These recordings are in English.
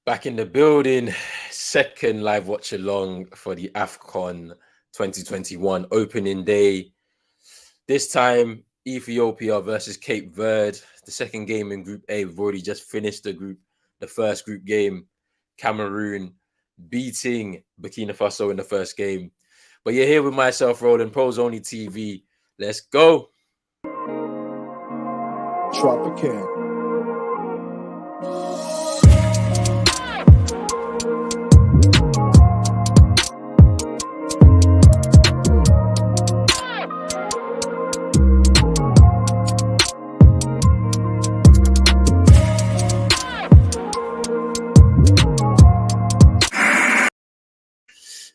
Back in the building, second live watch along for the Afcon 2021 opening day. This time, Ethiopia versus Cape Verde. The second game in Group A. We've already just finished the first group game. Cameroon beating Burkina Faso in the first game. But you're here with myself, Roland, Pros Only TV. Let's go. Drop a can.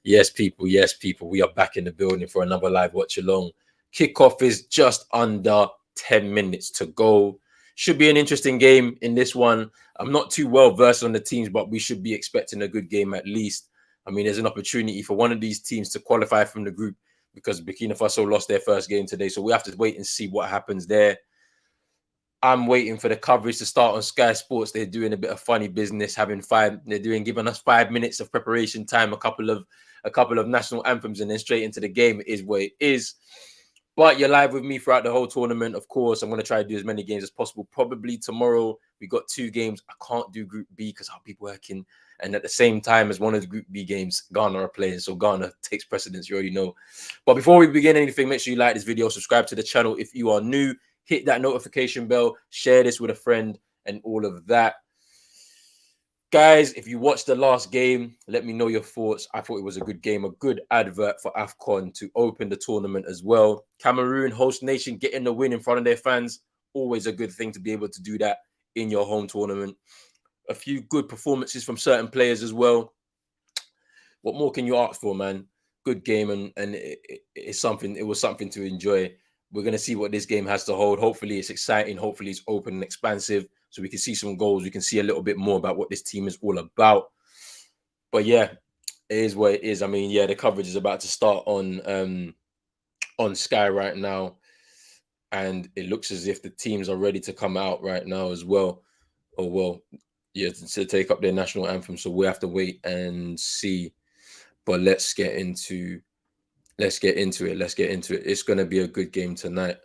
Yes, people. Yes, people. We are back in the building for another live watch along. Kickoff is just under 10 minutes to go. Should be an interesting game in this one. I'm not too well versed on the teams, but we should be expecting a good game at least. I mean, there's an opportunity for one of these teams to qualify from the group because Burkina Faso lost their first game today. So we have to wait and see what happens there. I'm waiting for the coverage to start on Sky Sports. They're doing a bit of funny business, giving us 5 minutes of preparation time, a couple of national anthems, and then straight into the game. It is what it is. But you're live with me throughout the whole tournament. Of course, I'm going to try to do as many games as possible. Probably tomorrow, we got 2 games. I can't do Group B because I'll be working. And at the same time as one of the Group B games, Ghana are playing. So Ghana takes precedence, you already know. But before we begin anything, make sure you like this video, subscribe to the channel if you are new. Hit that notification bell, share this with a friend, and all of that. Guys, if you watched the last game, let me know your thoughts. I thought it was a good game, a good advert for Afcon to open the tournament as well. Cameroon, host nation, getting the win in front of their fans. Always a good thing to be able to do that in your home tournament. A few good performances from certain players as well. What more can you ask for, man? Good game, and it was something to enjoy. We're going to see what this game has to hold. Hopefully it's exciting. Hopefully it's open and expansive so we can see some goals. We can see a little bit more about what this team is all about. But yeah, it is what it is. I mean, yeah, the coverage is about to start on Sky right now. And it looks as if the teams are ready to come out right now as well. Oh, well, yeah, to take up their national anthem. So we have to wait and see. But let's get into it. It's going to be a good game tonight.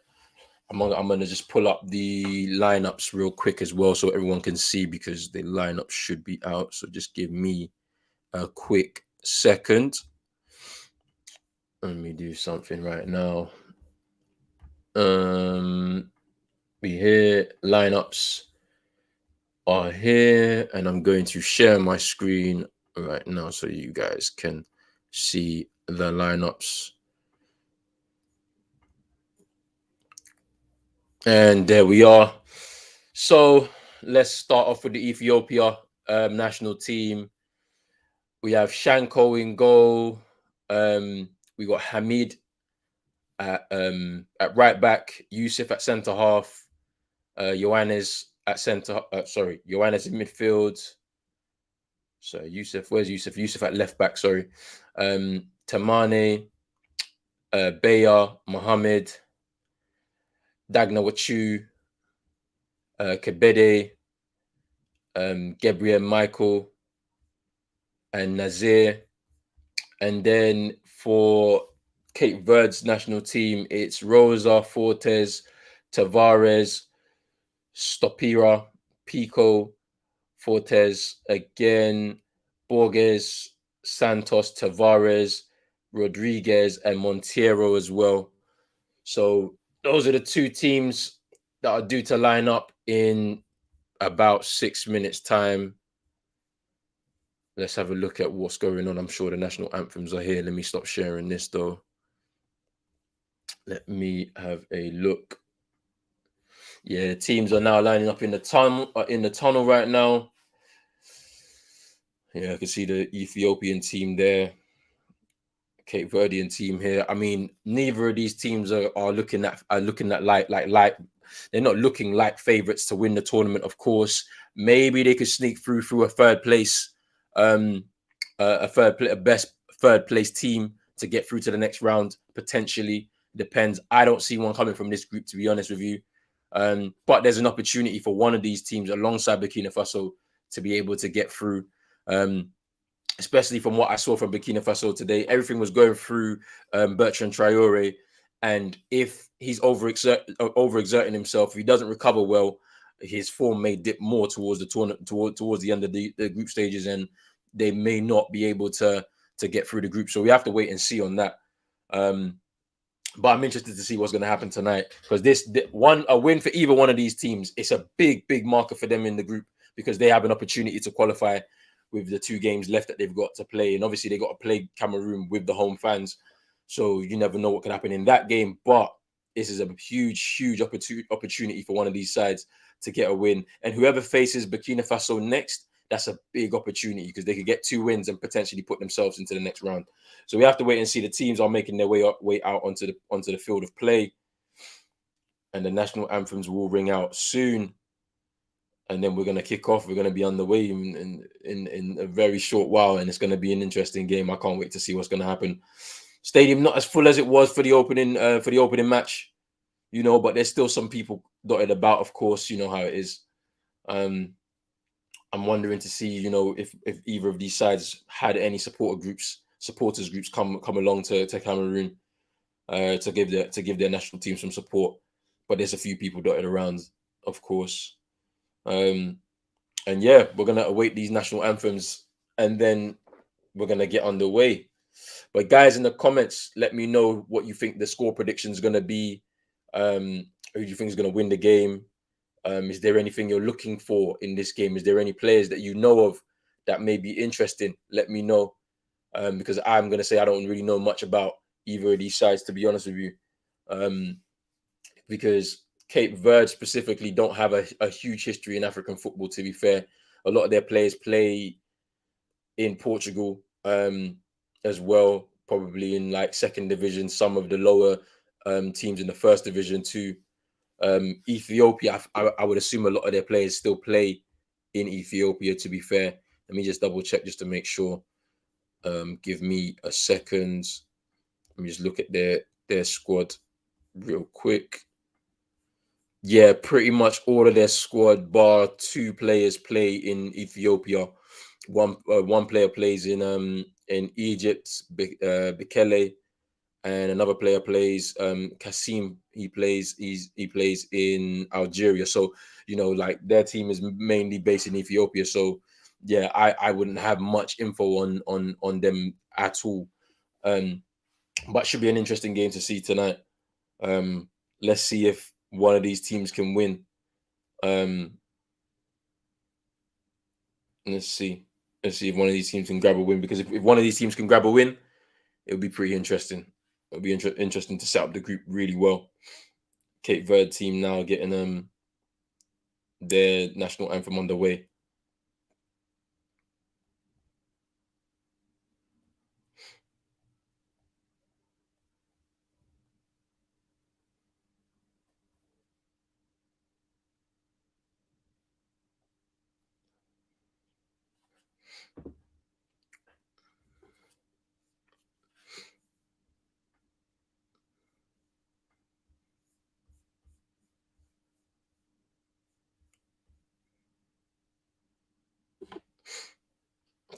I'm gonna just pull up the lineups real quick as well so everyone can see because the lineup should be out. So just give me a quick second. Let me do something right now. We here, lineups are here, and I'm going to share my screen right now so you guys can see the lineups. And there we are. So let's start off with the Ethiopia national team. We have Shanko in goal. We got Hamid at right back, Yusuf at centre half, Johannes at Johannes in midfield. So Yusuf, where's Yusuf? Yusuf at left back. Sorry, Tamane, Beya, Mohammed, Dagna Wachu, Kebede, Gabriel Michael, and Nazir. And then for Cape Verde's national team, it's Rosa, Fortes, Tavares, Stopira, Pico, Fortes again, Borges, Santos, Tavares, Rodriguez, and Monteiro as well. So those are the 2 teams that are due to line up in about 6 minutes time. Let's have a look at what's going on. I'm sure the national anthems are here. Let me stop sharing this though. Let me have a look. Yeah, teams are now lining up in the tunnel right now. Yeah, I can see the Ethiopian team there. Cape Verdean team here. I mean, neither of these teams are looking at like they're not looking like favorites to win the tournament. Of course, maybe they could sneak through a third place, best third place team to get through to the next round. Potentially, depends. I don't see one coming from this group, to be honest with you. But there's an opportunity for one of these teams alongside Burkina Faso to be able to get through. Especially from what I saw from Burkina Faso today, everything was going through Bertrand Traore, and if he's overexerting himself, if he doesn't recover well, his form may dip more towards the tournament, towards the end of the group stages, and they may not be able to get through the group. So we have to wait and see on that. But I'm interested to see what's going to happen tonight, because a win for either one of these teams, it's a big marker for them in the group, because they have an opportunity to qualify with the 2 games left that they've got to play. And obviously they got to play Cameroon with the home fans. So you never know what can happen in that game. But this is a huge opportunity for one of these sides to get a win. And whoever faces Burkina Faso next, that's a big opportunity, because they could get 2 wins and potentially put themselves into the next round. So we have to wait and see. The teams are making their way out onto the field of play. And the national anthems will ring out soon. And then we're going to kick off. We're going to be on the way in a very short while, and it's going to be an interesting game. I can't wait to see what's going to happen. Stadium not as full as it was for the opening match, but there's still some people dotted about. Of course, you know how it is. I'm wondering to see, if either of these sides had any supporters groups come along to Cameroon to give their national team some support. But there's a few people dotted around, of course. And yeah, we're gonna await these national anthems, and then we're gonna get underway. But guys, in the comments, let me know what you think the score prediction is gonna be. Who do you think is gonna win the game? Is there anything you're looking for in this game? Is there any players that you know of that may be interesting? Let me know, because I'm gonna say I don't really know much about either of these sides, to be honest with you, because Cape Verde specifically don't have a huge history in African football, to be fair. A lot of their players play in Portugal as well, probably in like 2nd division, some of the lower teams in the 1st division too. Ethiopia, I would assume a lot of their players still play in Ethiopia, to be fair. Let me just double check just to make sure. Give me a second. Let me just look at their squad real quick. Yeah, pretty much all of their squad, bar 2 players, play in Ethiopia. One player plays in Egypt, Bekele, and another player plays Kasim. He plays in Algeria. So like their team is mainly based in Ethiopia. So yeah, I wouldn't have much info on them at all. But should be an interesting game to see tonight. Let's see if one of these teams can win. Let's see if one of these teams can grab a win, because if one of these teams can grab a win, it'll be pretty interesting. It'll be interesting to set up the group really well. Cape Verde team now getting their national anthem on the way.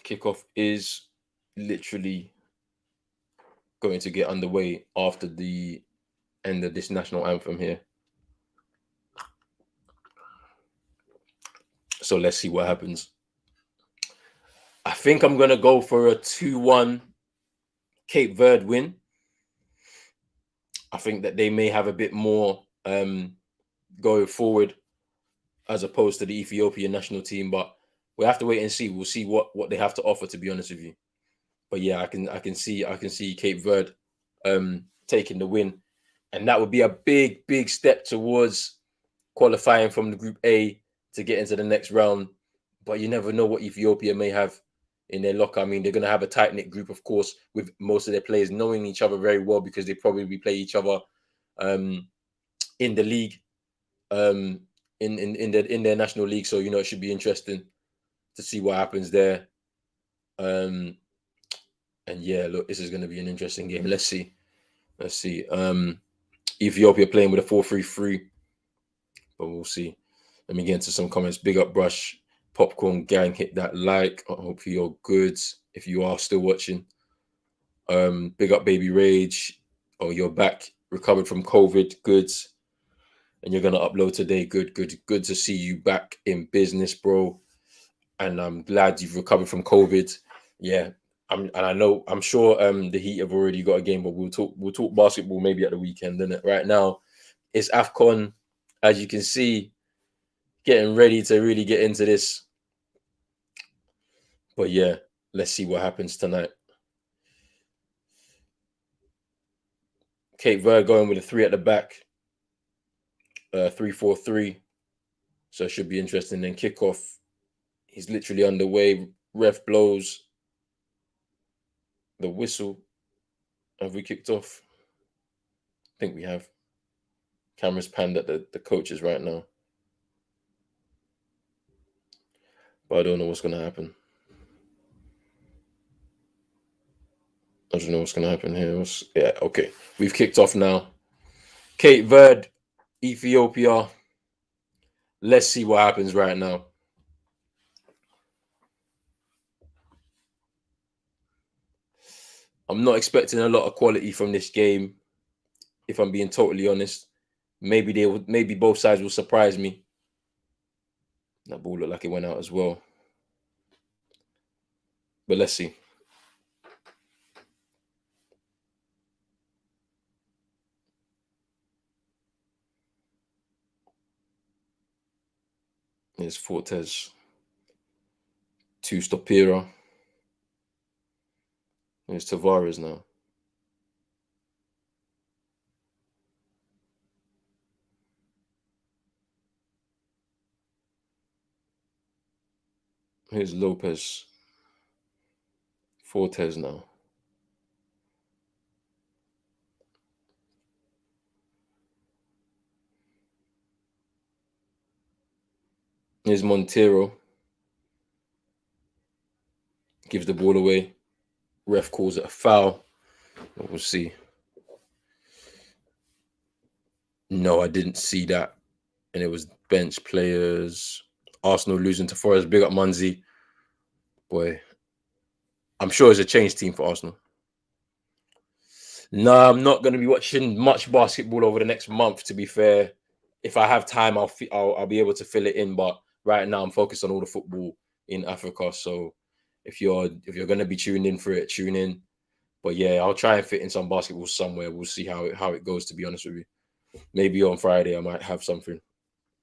Kickoff is literally going to get underway after the end of this national anthem here. So let's see what happens. I think I'm going to go for a 2-1 Cape Verde win. I think that they may have a bit more going forward as opposed to the Ethiopian national team, but we have to wait and see. We'll see what they have to offer, to be honest with you. But yeah, I can see Cape Verde taking the win, and that would be a big step towards qualifying from the Group A to get into the next round. But you never know what Ethiopia may have in their locker. I mean, they're going to have a tight-knit group, of course, with most of their players knowing each other very well, because they probably play each other in the league, in their national league. So it should be interesting to see what happens there. And yeah, look, this is going to be an interesting game. Let's see. Ethiopia playing with a 4-3-3, but we'll see. Let me get into some comments. Big up, Brush. Popcorn gang, hit that like. I hope you're good. If you are still watching, big up Baby Rage. Oh, you're back, recovered from COVID. Good. And you're gonna upload today. Good, good, good to see you back in business, bro. And I'm glad you've recovered from COVID. Yeah, I'm sure the Heat have already got a game, but we'll talk basketball maybe at the weekend. And right now, it's Afcon, as you can see, getting ready to really get into this. But yeah, let's see what happens tonight. Cape Verde going with a 3 at the back, 3-4-3. So it should be interesting. Then kickoff, he's literally underway. Ref blows the whistle. Have we kicked off? I think we have. Camera's panned at the coaches right now. But I don't know what's going to happen. I don't know what's going to happen here. Yeah, okay. We've kicked off now. Cape Verde, Ethiopia. Let's see what happens right now. I'm not expecting a lot of quality from this game, if I'm being totally honest. Maybe both sides will surprise me. That ball looked like it went out as well. But let's see. Here's Fortes. To Stopira. Here's Tavares now. Here's Lopez. Fortes now. Here's Montero. Gives the ball away. Ref calls it a foul. We'll see. No, I didn't see that. And it was bench players. Arsenal losing to Forest. Big up Munzi. Boy, I'm sure it's a change team for Arsenal. No, I'm not going to be watching much basketball over the next month. To be fair, if I have time, I'll be able to fill it in. But right now, I'm focused on all the football in Africa. So if you're going to be tuned in for it, tune in. But yeah, I'll try and fit in some basketball somewhere. We'll see how it goes. To be honest with you, maybe on Friday I might have something,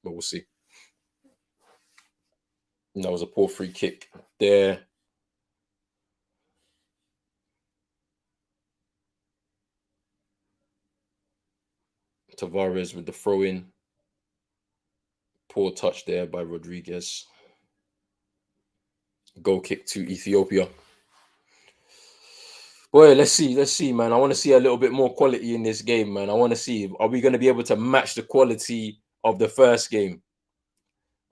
but we'll see. And that was a poor free kick there. Tavares with the throw in. Poor touch there by Rodriguez. Goal kick to Ethiopia. Boy, let's see, man. I want to see a little bit more quality in this game, man. I want to see, are we going to be able to match the quality of the first game?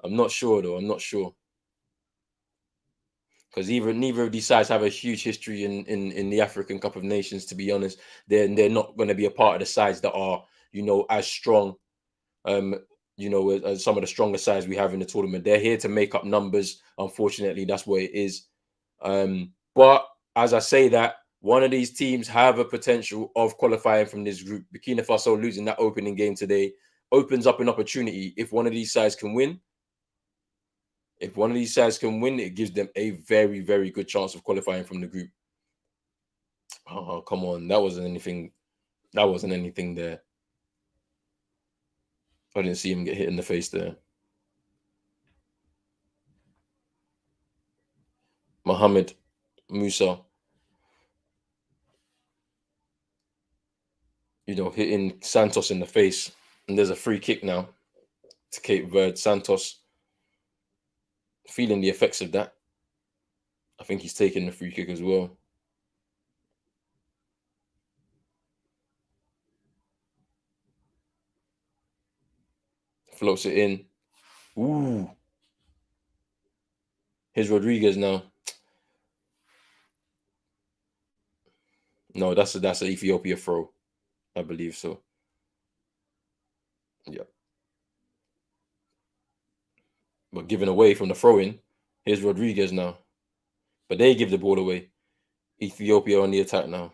I'm not sure, though. I'm not sure. Because neither of these sides have a huge history in the African Cup of Nations, to be honest. They're not going to be a part of the sides that are, as strong, as some of the stronger sides we have in the tournament. They're here to make up numbers. Unfortunately, that's what it is. But as I say that, one of these teams have a potential of qualifying from this group. Burkina Faso losing that opening game today opens up an opportunity. If one of these sides can win, it gives them a very, very good chance of qualifying from the group. Oh, come on. That wasn't anything there. I didn't see him get hit in the face there. Mohamed Musa, hitting Santos in the face. And there's a free kick now to Cape Verde. Santos feeling the effects of that. I think he's taking the free kick as well. Floats it in. Ooh. Here's Rodriguez now. No, that's an Ethiopia throw. I believe so. Yeah. But given away from the throw-in. Here's Rodriguez now. But they give the ball away. Ethiopia on the attack now.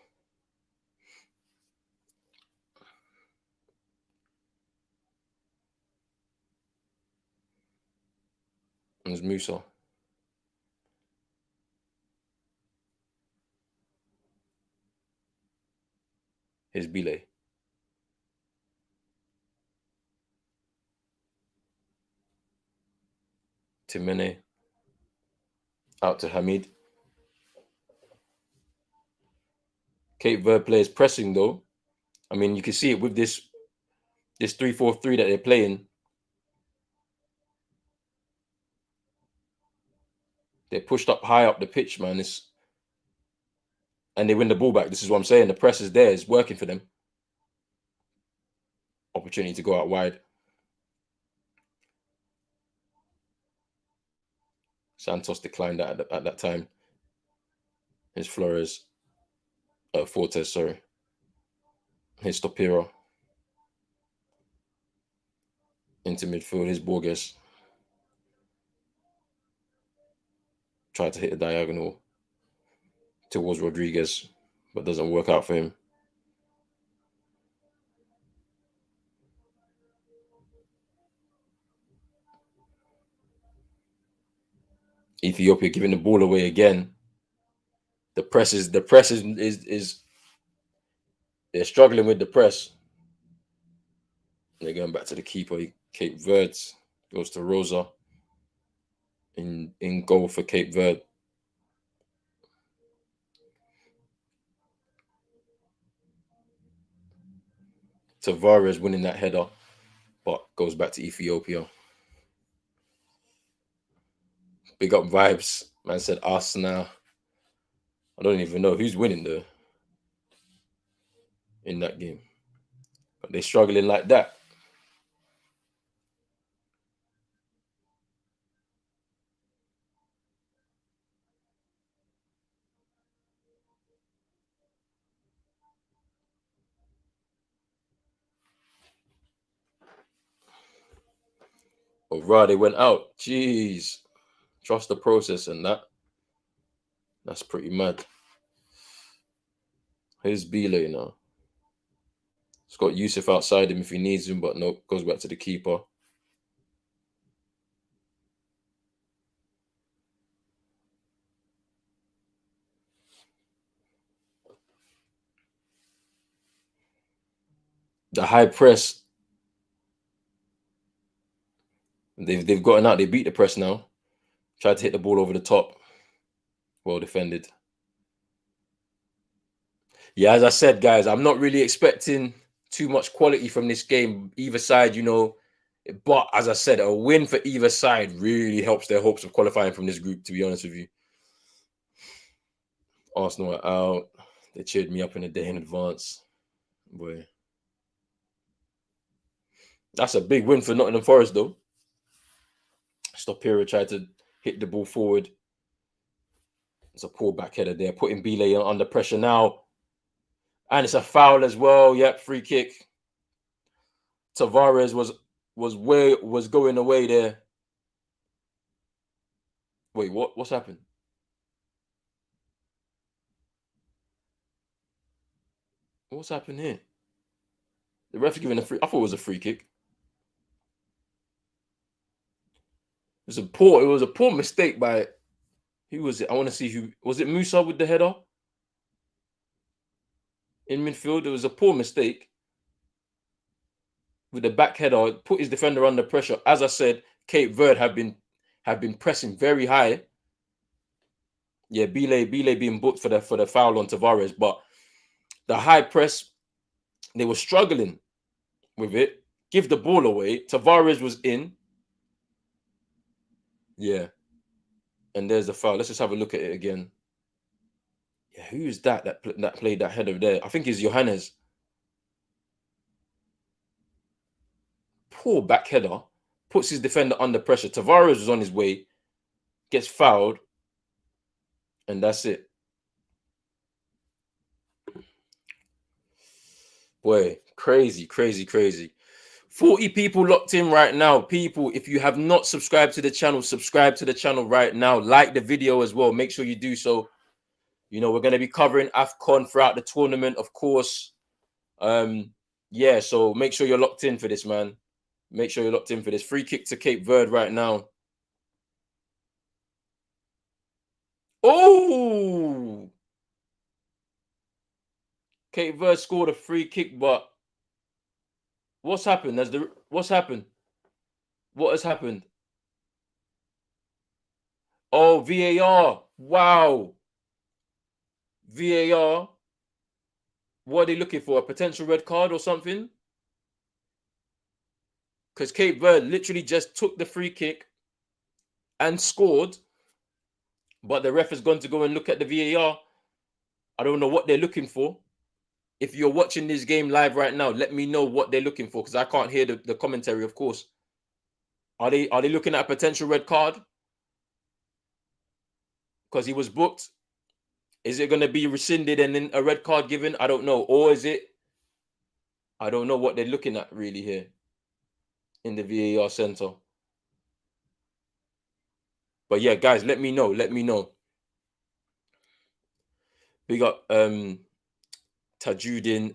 There's Musa. Here's Bile. Timene. Out to Hamid. Cape Verde players pressing though. I mean, you can see it with this 3-4-3 that they're playing. They're pushed up high up the pitch, man. And they win the ball back. This is what I'm saying. The press is there. It's working for them. Opportunity to go out wide. Santos declined that at that time. Here's Flores. Fortes, sorry. Here's Stopiro. Into midfield. Here's Borges. Tried to hit a diagonal towards Rodriguez, but doesn't work out for him. Ethiopia giving the ball away again. The press is they're struggling with the press. They're going back to the keeper. Cape Verde goes to Rosa in goal for Cape Verde. Tavares winning that header, but goes back to Ethiopia. Big up vibes. Man said Arsenal. I don't even know who's winning though in that game. But they're struggling like that. Oh, right, they went out. Jeez. Trust the process and that. That's pretty mad. Here's Bile now. It's got Yusuf outside him if he needs him, but no, goes back to the keeper. The high press. They've gotten out. They beat the press now. Tried to hit the ball over the top. Well defended. Yeah, as I said, guys, I'm not really expecting too much quality from this game. Either side, you know. But as I said, a win for either side really helps their hopes of qualifying from this group, to be honest with you. Arsenal are out. They cheered me up in a day in advance. Boy. That's a big win for Nottingham Forest, though. Stopira tried to hit the ball forward. It's a poor back header there, putting Bile under pressure now. And it's a foul as well. Yep, free kick. Tavares was going away there. Wait, what's happened? What's happened here? The ref's giving a free. I thought it was a free kick. It was a poor mistake by who was it? I want to see who was it. Musa with the header in midfield. It was a poor mistake with the back header. Put his defender under pressure. As I said, Cape Verde have been pressing very high. Yeah, Bile being booked for the foul on Tavares, but the high press, they were struggling with it. Give the ball away. Tavares was in. Yeah. And there's the foul. Let's just have a look at it again. Yeah, who is that played that header there? I think it's Johannes. Poor back header. Puts his defender under pressure. Tavares was on his way. Gets fouled. And that's it. Boy, crazy. 40 people locked in right now. People, if you have not subscribed to the channel, subscribe to the channel right now. Like the video as well. Make sure you do so. You know, we're going to be covering Afcon throughout the tournament, of course. Yeah, so make sure you're locked in for this, man. Make sure you're locked in for this. Free kick to Cape Verde right now. Oh! Cape Verde scored a free kick, but what's happened? What's happened? What has happened? Oh, VAR. Wow. VAR. What are they looking for? A potential red card or something? Because Cape Verde literally just took the free kick and scored, but the ref has gone to go and look at the VAR. I don't know what they're looking for. If you're watching this game live right now, let me know what they're looking for, because I can't hear the commentary, of course. Are they looking at a potential red card? Because he was booked. Is it going to be rescinded and then a red card given? I don't know. Or is it? I don't know what they're looking at really here in the VAR center. But yeah, guys, let me know. Let me know. We got Tajudin,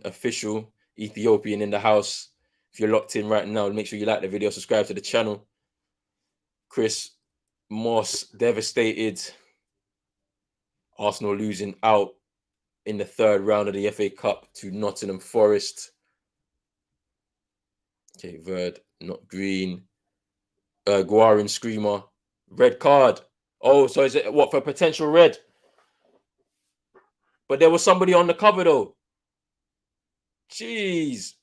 official Ethiopian in the house. If you're locked in right now, make sure you like the video, subscribe to the channel. Chris Moss, devastated. Arsenal losing out in the third round of the FA Cup to Nottingham Forest. Cape Verde, not green. Guarin Screamer, red card. Oh, so is it what for potential red? But there was somebody on the cover though. Jeez.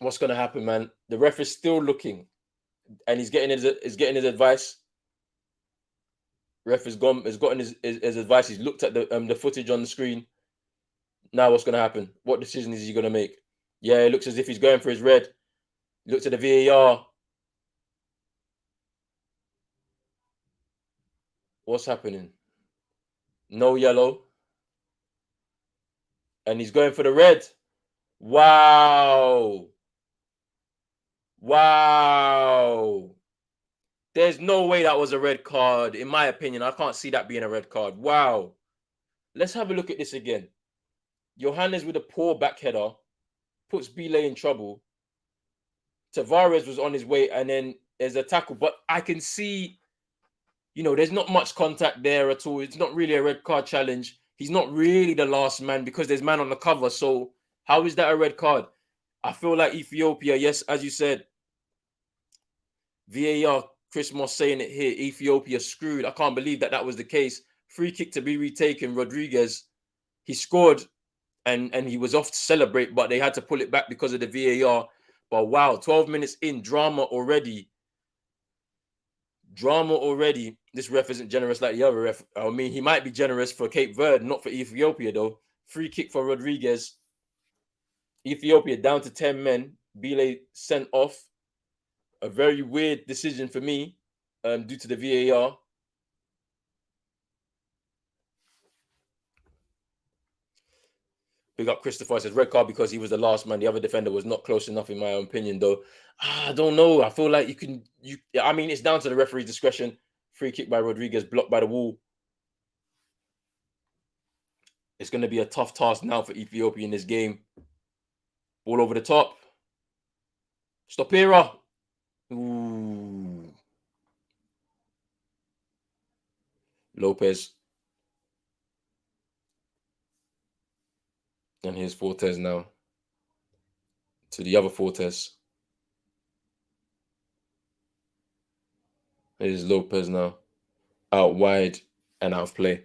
What's gonna happen, man? The ref is still looking, and he's getting his advice. Ref has gotten his advice. He's looked at the footage on the screen. Now what's gonna happen? What decision is he gonna make? Yeah, it looks as if he's going for his red. He looks at the VAR. What's happening? No yellow. And he's going for the red. Wow. Wow. There's no way that was a red card. In my opinion, I can't see that being a red card. Wow. Let's have a look at this again. Johannes with a poor back header puts Bile in trouble. Tavares was on his way, and then there's a tackle. But I can see, there's not much contact there at all. It's not really a red card challenge. He's not really the last man because there's man on the cover. So how is that a red card? I feel like Ethiopia, yes, as you said, VAR, Chris Moss saying it here, Ethiopia screwed. I can't believe that was the case. Free kick to be retaken. Rodriguez, he scored and he was off to celebrate, but they had to pull it back because of the VAR. But wow, 12 minutes in, drama already. This ref isn't generous like the other ref. I mean, he might be generous for Cape Verde, not for Ethiopia, though. Free kick for Rodriguez. Ethiopia down to 10 men. Bile sent off. A very weird decision for me due to the VAR. Big up Christopher, says red card because he was the last man. The other defender was not close enough, in my opinion, though. I don't know. I feel like I mean, it's down to the referee's discretion. Free kick by Rodriguez, blocked by the wall. It's going to be a tough task now for Ethiopia in this game. Ball over the top. Stopera. Ooh. Lopez. And here's Fortes now. To the other Fortes. Here's Lopez now. Out wide and out of play.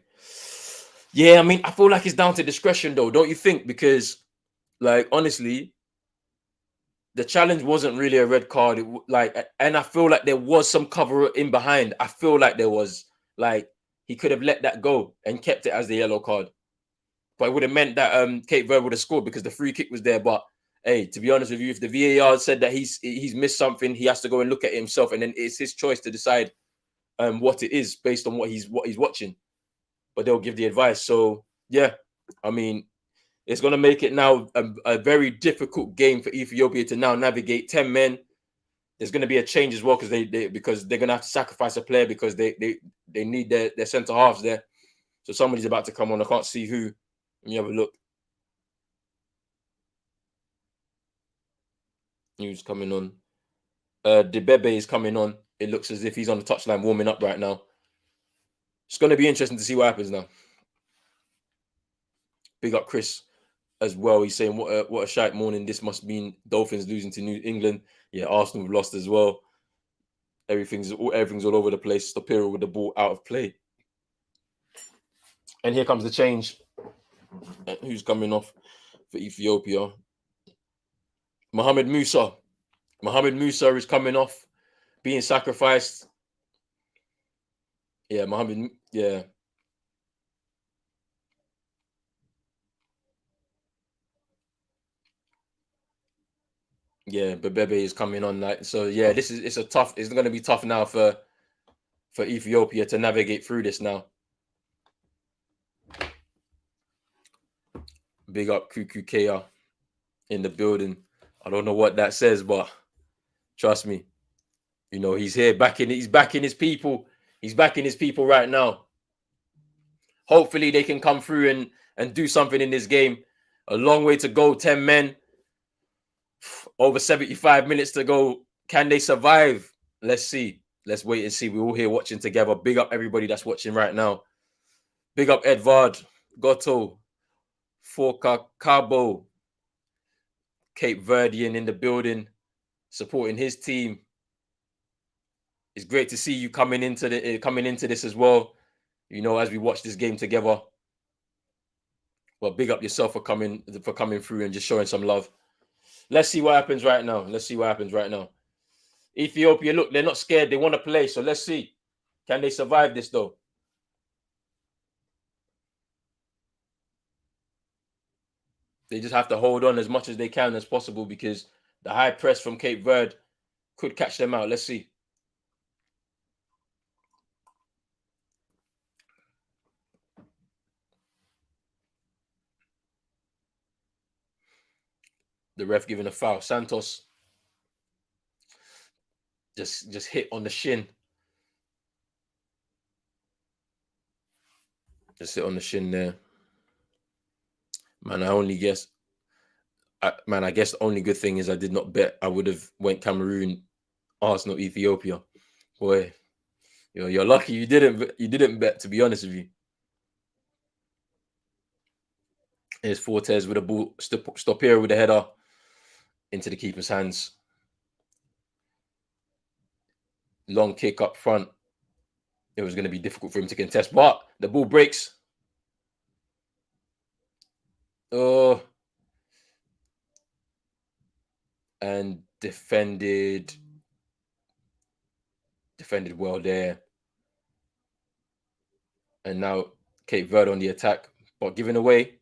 Yeah, I mean, I feel like it's down to discretion, though, don't you think? Because, like, honestly, the challenge wasn't really a red card. And I feel like there was some cover in behind. I feel like there was, like, he could have let that go and kept it as the yellow card. But it would have meant that Cape Verde would have scored because the free kick was there. But hey, to be honest with you, if the VAR said that he's missed something, he has to go and look at it himself, and then it's his choice to decide what it is based on what he's watching. But they'll give the advice. So yeah, I mean, It's going to make it now a very difficult game for Ethiopia to now navigate 10 men. There's going to be a change as well because they're going to have to sacrifice a player because they need their centre halves there. So somebody's about to come on. I can't see who. Let me have a look. Who's coming on? Debebe is coming on. It looks as if he's on the touchline warming up right now. It's going to be interesting to see what happens now. Big up Chris as well. He's saying, what a shite morning. This must mean Dolphins losing to New England. Yeah, Arsenal have lost as well. Everything's all over the place. Stopiro with the ball out of play. And here comes the change. Who's coming off for Ethiopia? Mohamed Musa. Mohamed Musa is coming off, being sacrificed. Yeah, Mohamed. Yeah. Yeah, but Bebe is coming on. So yeah, it's going to be tough now for Ethiopia to navigate through this now. Big up Kukukea in the building. I don't know what that says, but trust me, he's here he's backing his people. He's backing his people right now. Hopefully they can come through and do something in this game. A long way to go, 10 men. Over 75 minutes to go. Can they survive? Let's see. Let's wait and see. We're all here watching together. Big up everybody that's watching right now. Big up Edvard, Goto, Forca, Cabo, Cape Verdean in the building, supporting his team. It's great to see you coming into this as well. As we watch this game together. Well, big up yourself for coming through and just showing some love. Let's see what happens right now. Ethiopia, look, they're not scared. They want to play. So let's see. Can they survive this though? They just have to hold on as much as they can as possible because the high press from Cape Verde could catch them out. Let's see. The ref giving a foul. Santos just hit on the shin. Just hit on the shin there. Man, I guess the only good thing is I did not bet. I would have went Cameroon, Arsenal, Ethiopia. Boy, you're lucky you didn't bet, to be honest with you. Here's Fortes with a ball. Stop here with the header into the keeper's hands. Long kick up front. It was going to be difficult for him to contest, but the ball breaks. Oh. And defended well there. And now Cape Verde on the attack, but giving away.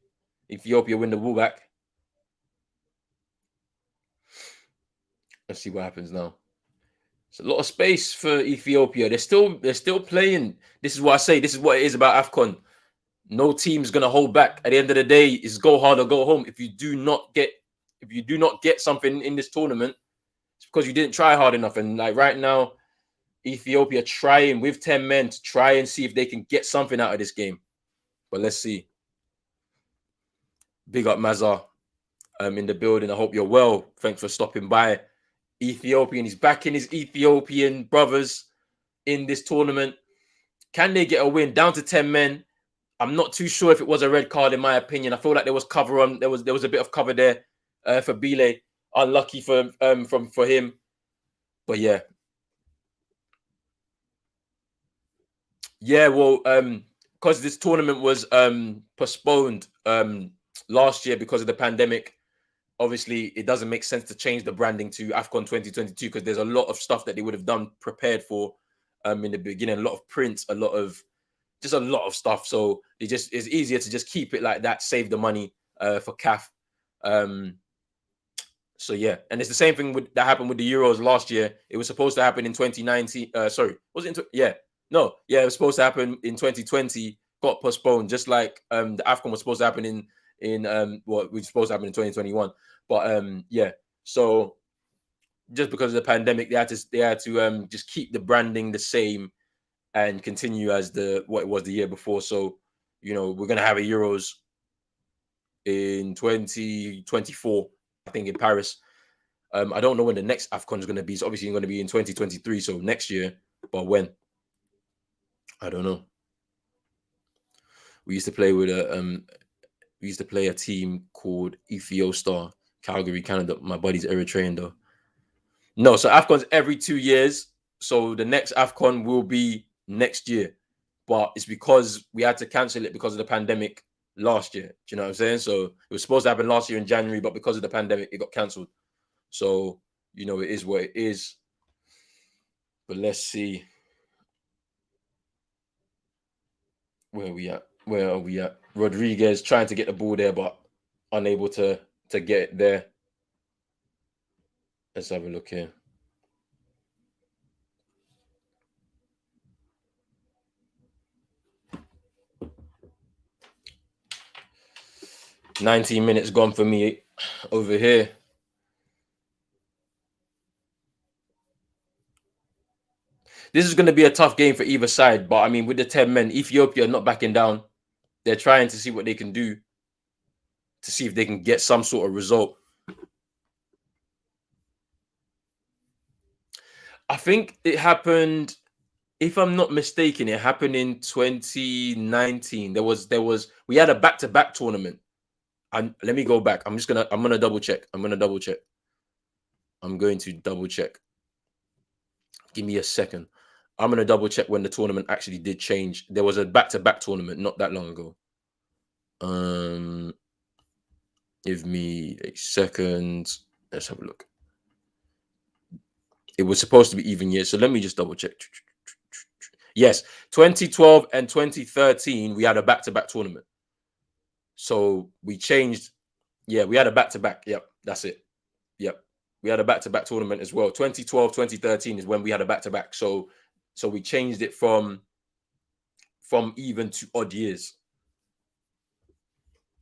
Ethiopia win the ball back. Let's see what happens now. It's a lot of space for Ethiopia. They're still playing. This is what I say. This is what it is about Afcon. No team's gonna hold back. At the end of the day, it's go hard or go home. If you do not get something in this tournament, it's because you didn't try hard enough. And like right now, Ethiopia trying with 10 men to try and see if they can get something out of this game. But let's see. Big up Mazar in the building. I hope you're well. Thanks for stopping by. Ethiopian. He's backing his Ethiopian brothers in this tournament. Can they get a win? Down to 10 men. I'm not too sure if it was a red card, in my opinion. I feel like there was cover on. There was a bit of cover there for Bile. Unlucky for him. But yeah. Yeah, well, because this tournament was postponed last year because of the pandemic. Obviously, it doesn't make sense to change the branding to Afcon 2022 because there's a lot of stuff that they would have done prepared for in the beginning. A lot of prints, a lot of stuff. So it's easier to just keep it like that, save the money for CAF. So yeah, and it's the same thing that happened with the Euros last year. It was supposed to happen in 2019. Sorry, was it? It was supposed to happen in 2020. Got postponed, just like the Afcon was supposed to happen in in what was supposed to happen in 2021. But yeah, so just because of the pandemic, they had to just keep the branding the same and continue as what it was the year before. So, we're gonna have a Euros in 2024, I think, in Paris. I don't know when the next Afcon is going to be. It's obviously going to be in 2023, so next year. But when? I don't know. We used to play with a team called Ethiopia, Calgary, Canada. My buddy's Eritrean though. No, so Afcon's every 2 years. So the next Afcon will be next year, but it's because we had to cancel it because of the pandemic last year. Do you know what I'm saying? So it was supposed to happen last year in January, but because of the pandemic, it got cancelled. So it is what it is. But let's see. Where are we at? Where are we at? Rodriguez trying to get the ball there, but unable to get it there. Let's have a look here. "19 minutes gone for me over here." This is going to be a tough game for either side, but I mean, with the 10 men, Ethiopia not backing down. They're trying to see what they can do to see if they can get some sort of result. I think it happened, if I'm not mistaken, it happened in 2019. We had a back-to-back tournament. And let me go back. I'm gonna double check. I'm going to double check. Give me a second. I'm going to double check when the tournament actually did change. There was a back-to-back tournament not that long ago. Give me a second. Let's have a look. It was supposed to be even years, so let me just double check. Yes, 2012 and 2013, we had a back-to-back tournament. So we changed. Yeah, we had a back-to-back. Yep, that's it. Yep. We had a back-to-back tournament as well. 2012, 2013 is when we had a back-to-back. So we changed it from even to odd years.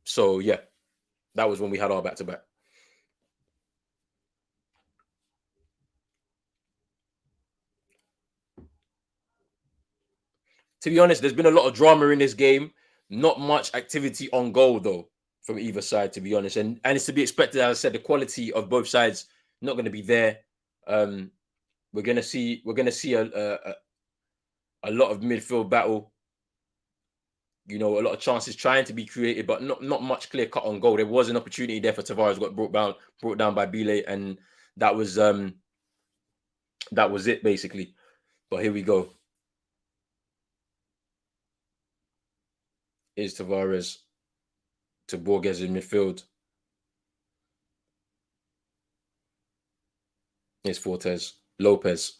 So yeah, that was when we had our back-to-back. To be honest, there's been a lot of drama in this game. Not much activity on goal though from either side, to be honest, and it's to be expected. As I said, the quality of both sides not going to be there. We're gonna see a lot of midfield battle. A lot of chances trying to be created, but not much clear cut on goal. There was an opportunity there for Tavares, got brought down by Bile, and that was it basically. But here we go. Is Tavares to Borges in midfield. It's Fortes. Lopez.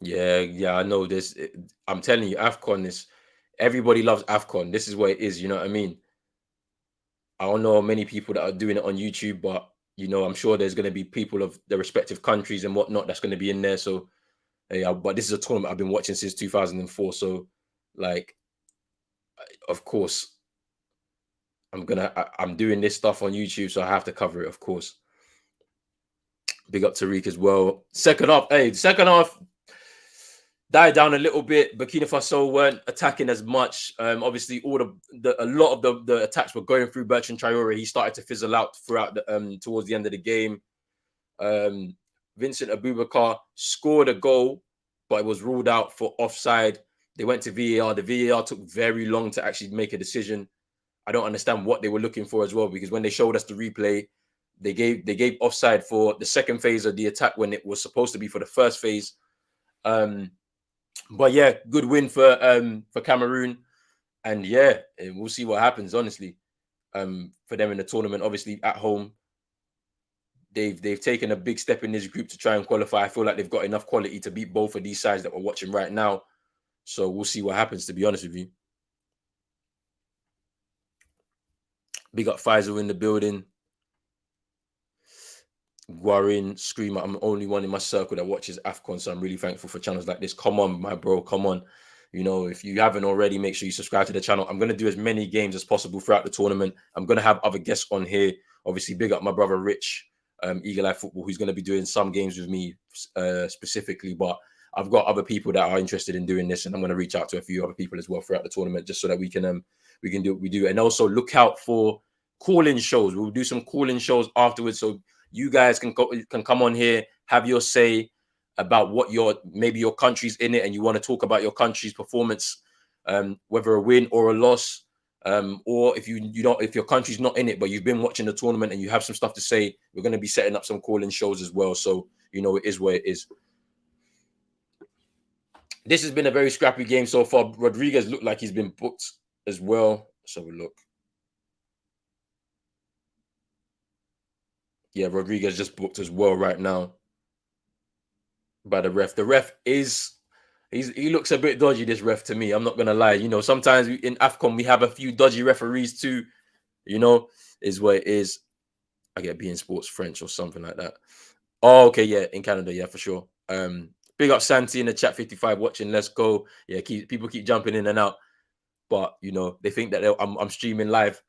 Yeah, I know this. I'm telling you, Afcon is, everybody loves Afcon. This is what it is, you know what I mean? I don't know many people that are doing it on YouTube, but I'm sure there's going to be people of the respective countries and whatnot that's going to be in there. So, yeah, but this is a tournament I've been watching since 2004. So, like, of course, I'm doing this stuff on YouTube, so I have to cover it, of course. Big up Tariq as well. Second half died down a little bit. Burkina Faso weren't attacking as much. Obviously, a lot of the attacks were going through Bertrand Traore. He started to fizzle out throughout towards the end of the game. Vincent Abubakar scored a goal, but it was ruled out for offside. They went to VAR. The VAR took very long to actually make a decision. I don't understand what they were looking for as well, because when they showed us the replay, they gave offside for the second phase of the attack when it was supposed to be for the first phase. But yeah, good win for Cameroon, and yeah, we'll see what happens. Honestly, for them in the tournament, obviously at home, they've taken a big step in this group to try and qualify. I feel like they've got enough quality to beat both of these sides that we're watching right now. So we'll see what happens. To be honest with you, big up Faisal in the building. Guarin, Screamer. I'm the only one in my circle that watches Afcon, so I'm really thankful for channels like this. Come on, my bro, come on. You know, if you haven't already, make sure you subscribe to the channel. I'm going to do as many games as possible throughout the tournament. I'm going to have other guests on here. Obviously, big up my brother Rich, Eagle Eye Football, who's going to be doing some games with me specifically. But I've got other people that are interested in doing this, and I'm going to reach out to a few other people as well throughout the tournament, just so that we can do what we do. And also look out for call-in shows. We'll do some call-in shows afterwards, so you guys can come on here, have your say about what maybe your country's in it, and you want to talk about your country's performance, whether a win or a loss, or if if your country's not in it but you've been watching the tournament and you have some stuff to say. We're going to be setting up some call-in shows as well, so you know it is where it is. This has been a very scrappy game so far. Rodriguez looked like he's been booked as well. So we look. Yeah, Rodriguez just booked as well right now by the ref. The ref he looks a bit dodgy, this ref, to me. I'm not gonna lie. You know, sometimes in Afcon we have a few dodgy referees too. You know, is what it is. I get being sports French or something like that. Oh, okay, yeah, in Canada, yeah, for sure. Big up Santi in the chat 55 watching. Let's go. Yeah, people keep jumping in and out, but you know they think that I'm streaming live.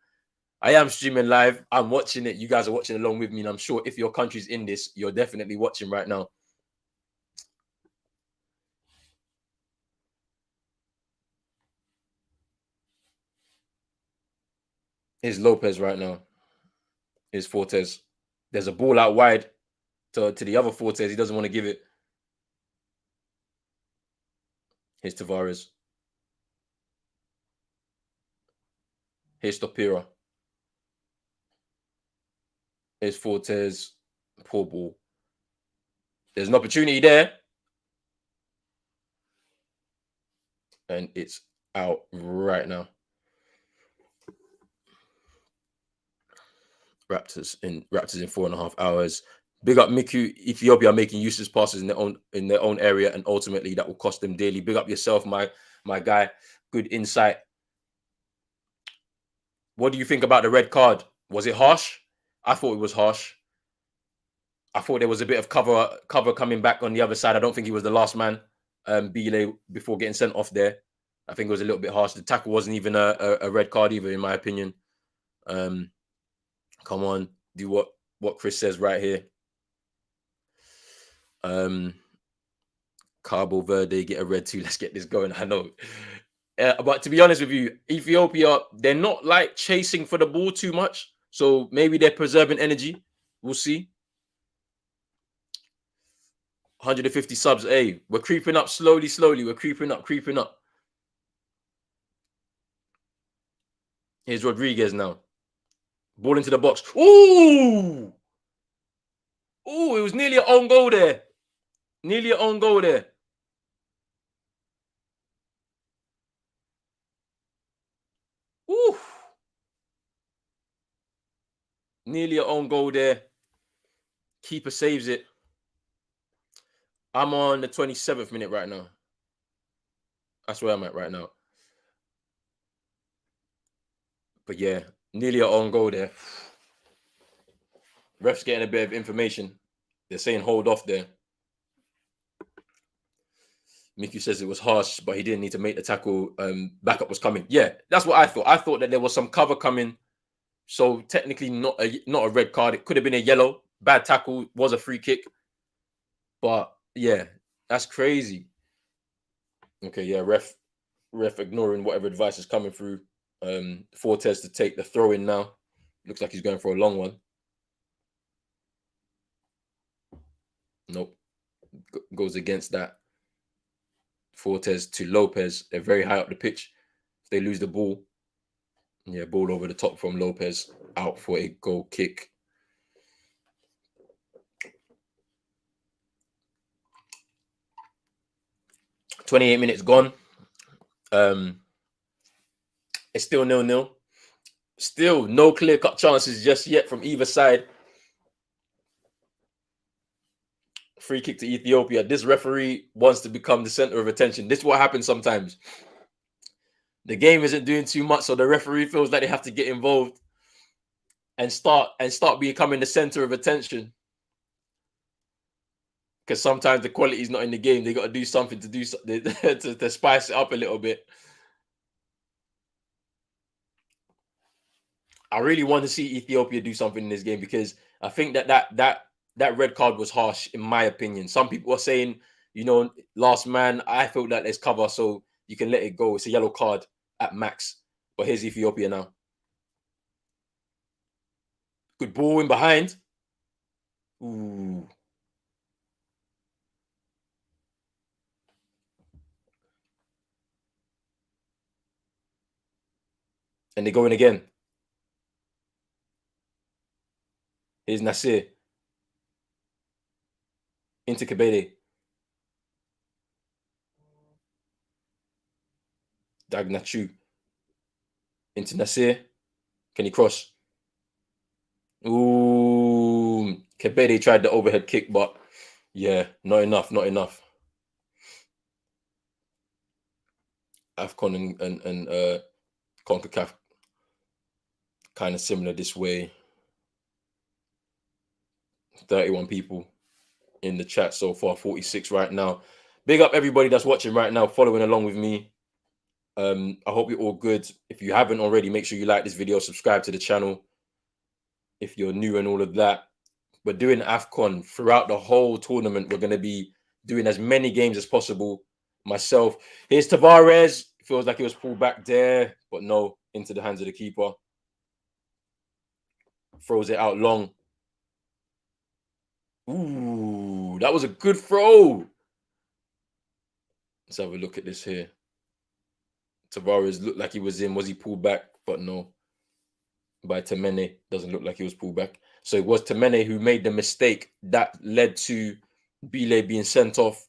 I am streaming live. I'm watching it. You guys are watching along with me, and I'm sure if your country's in this, you're definitely watching right now. Here's Lopez right now. Here's Fortes. There's a ball out wide to the other Fortes. He doesn't want to give it. Here's Tavares. Here's Stopira. Here's Fortes. Poor ball. There's an opportunity there. And it's out right now. Raptors in 4.5 hours. Big up Miku. Ethiopia making useless passes in their own area, and ultimately that will cost them dearly. Big up yourself, my guy. Good insight. What do you think about the red card? Was it harsh? I thought it was harsh. I thought there was a bit of cover coming back on the other side. I don't think he was the last man, Bile, before getting sent off there. I think it was a little bit harsh. The tackle wasn't even a red card either, in my opinion. Come on, do what Chris says right here. Cabo Verde get a red too. Let's get this going. I know. But to be honest with you, Ethiopia, they're not like chasing for the ball too much. So maybe they're preserving energy. We'll see. 150 subs. Hey, we're creeping up slowly. We're creeping up. Here's Rodriguez now. Ball into the box. Ooh! Ooh, it was nearly an own goal there. Ooh! Nearly an own goal there. Keeper saves it. I'm on the 27th minute right now. That's where I'm at right now. But yeah, nearly an own goal there. Ref's getting a bit of information. They're saying hold off there. Mickey says it was harsh, but he didn't need to make the tackle. Backup was coming. Yeah, that's what I thought. I thought that there was some cover coming. So technically not a red card. It could have been a yellow. Bad tackle, was a free kick. But yeah, that's crazy. Okay, yeah, ref ignoring whatever advice is coming through. Fortes to take the throw in now. Looks like he's going for a long one. Nope. Goes against that. Fortes to Lopez. They're very high up the pitch. If they lose the ball, yeah, ball over the top from Lopez. Out for a goal kick. .28 minutes gone. It's still 0-0. Still no clear-cut chances just yet from either side. Free kick to Ethiopia. This referee wants to become the center of attention. This is what happens sometimes. The game isn't doing too much, so the referee feels like they have to get involved and start becoming the center of attention. because sometimes the quality is not in the game. They got to do something to do to spice it up a little bit. I really want to see Ethiopia do something in this game because I think that red card was harsh, in my opinion. Some people are saying, last man. I felt that there's cover, so you can let it go. It's a yellow card at max. But here's Ethiopia now. Good ball in behind. Ooh. And they're going again. Here's Nasir. Into Cape Dagnachu. Into Nasir. Can he cross? Ooh. Cape tried the overhead kick, but yeah, not enough. Not enough. Afcon and CONCACAF kind of similar this way. 31 people in the chat so far, 46 right now. Big up everybody that's watching right now, following along with me. I hope you're all good. If you haven't already, make sure you like this video, subscribe to the channel if you're new and all of that. We're doing Afcon throughout the whole tournament. We're going to be doing as many games as possible. Myself. Here's Tavares. Feels like he was pulled back there, but no, into the hands of the keeper. Throws it out long. Ooh, that was a good throw. Let's have a look at this here. Tavares looked like he was in. Was he pulled back? But no. By Temene. Doesn't look like he was pulled back. So it was Temene who made the mistake that led to Bile being sent off.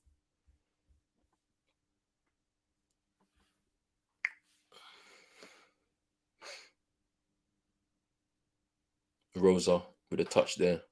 Rosa with a touch there.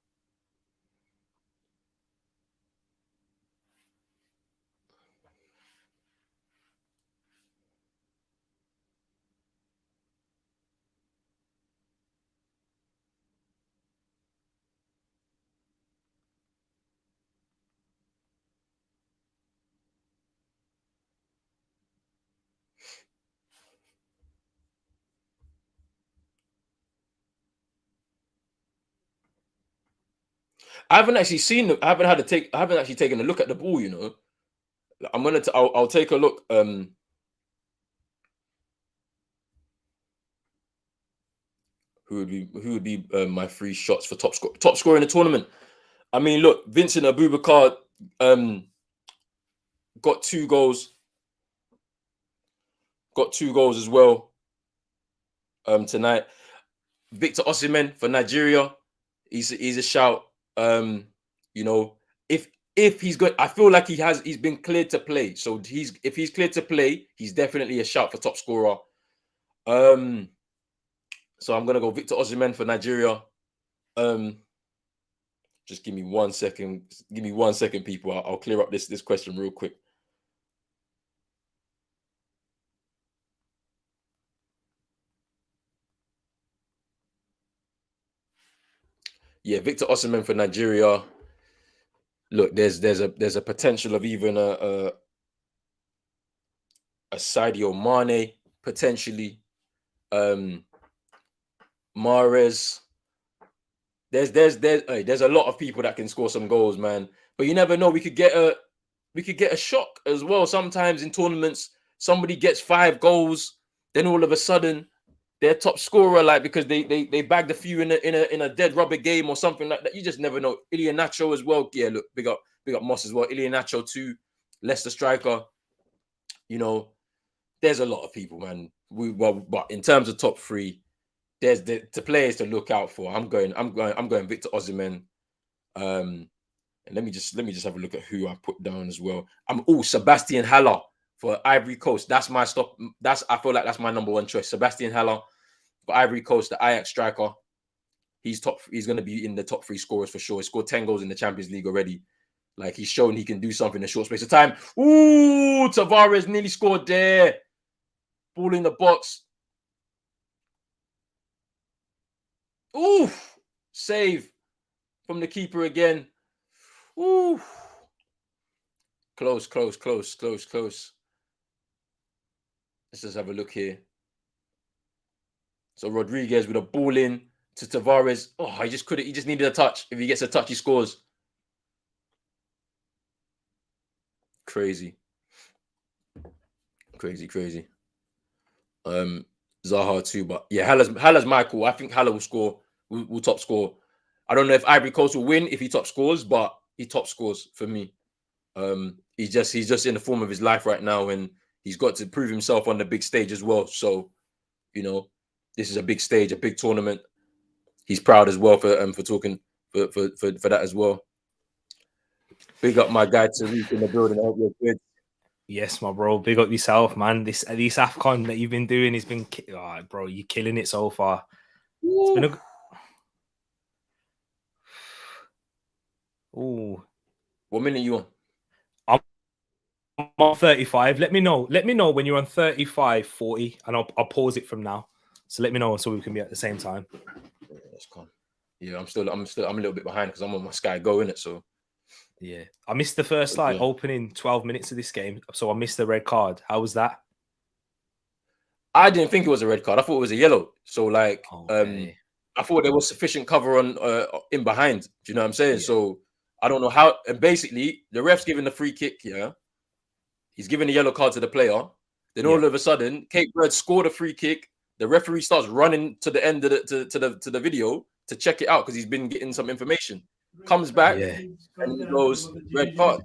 I haven't actually seen. I haven't actually taken a look at the ball. I'm gonna. I'll take a look. Who would be my 3 shots for top scorer in the tournament? I mean, look, Vincent Abubakar got 2 goals. Got 2 goals as well tonight. Victor Osimhen for Nigeria. He's a shout. If he's good, I feel like he's been cleared to play. So if he's cleared to play, he's definitely a shout for top scorer. So I'm gonna go Victor Osimhen for Nigeria. Just give me 1 second. Give me 1 second, people. I'll clear up this question real quick. Yeah, Victor Osimhen for Nigeria. Look, there's a potential of even a Sadio Mane potentially. Mahrez. There's a lot of people that can score some goals, man. But you never know. We could get a shock as well. Sometimes in tournaments, somebody gets 5 goals, then all of a sudden they're top scorer, like because they bagged a few in a dead rubber game or something like that. You just never know. Iheanacho as well. Yeah, look, big up Moss as well. Iheanacho too, Leicester striker. There's a lot of people, man. But in terms of top 3, there's the players to look out for. I'm going Victor Osimhen. And let me just have a look at who I put down as well. Sebastian Haller for Ivory Coast. That's my stop. I feel like that's my number 1 choice. Sebastian Haller for Ivory Coast, the Ajax striker. He's going to be in the top 3 scorers for sure. He scored 10 goals in the Champions League already. Like, he's shown he can do something in a short space of time. Ooh, Tavares nearly scored there. Ball in the box. Ooh, save from the keeper again. Ooh. Close. Let's just have a look here. So Rodriguez with a ball in to Tavares. Oh, he just couldn't. He just needed a touch. If he gets a touch, he scores. Crazy. Zaha too, but yeah, Haller's Michael. I think Haller will score. Will top score. I don't know if Ivory Coast will win if he top scores, but he top scores for me. He's just in the form of his life right now, and he's got to prove himself on the big stage as well. So, you know, this is a big stage, a big tournament. He's proud as well for talking for that as well. Big up my guy Tariq in the building. I hope you're good. Yes, my bro. Big up yourself, man. This Afcon that you've been doing has been, bro. You're killing it so far. It's been a. Ooh. What minute are you on? I'm on 35. Let me know when you're on 35, 40, and I'll pause it from now. So let me know so we can be at the same time. Yeah, that's calm. Yeah, I'm a little bit behind because I'm on my Sky Go, innit? So yeah, I missed the first opening 12 minutes of this game, so I missed the red card. How was that? I didn't think it was a red card. I thought it was a yellow. So like, okay. I thought there was sufficient cover on in behind. Do you know what I'm saying? Yeah. So I don't know how. And basically, the ref's giving the free kick. Yeah, he's giving a yellow card to the player. Then all of a sudden, Cape Verde scored a free kick. The referee starts running to the end of the video to check it out because he's been getting some information. Comes back and he goes red card.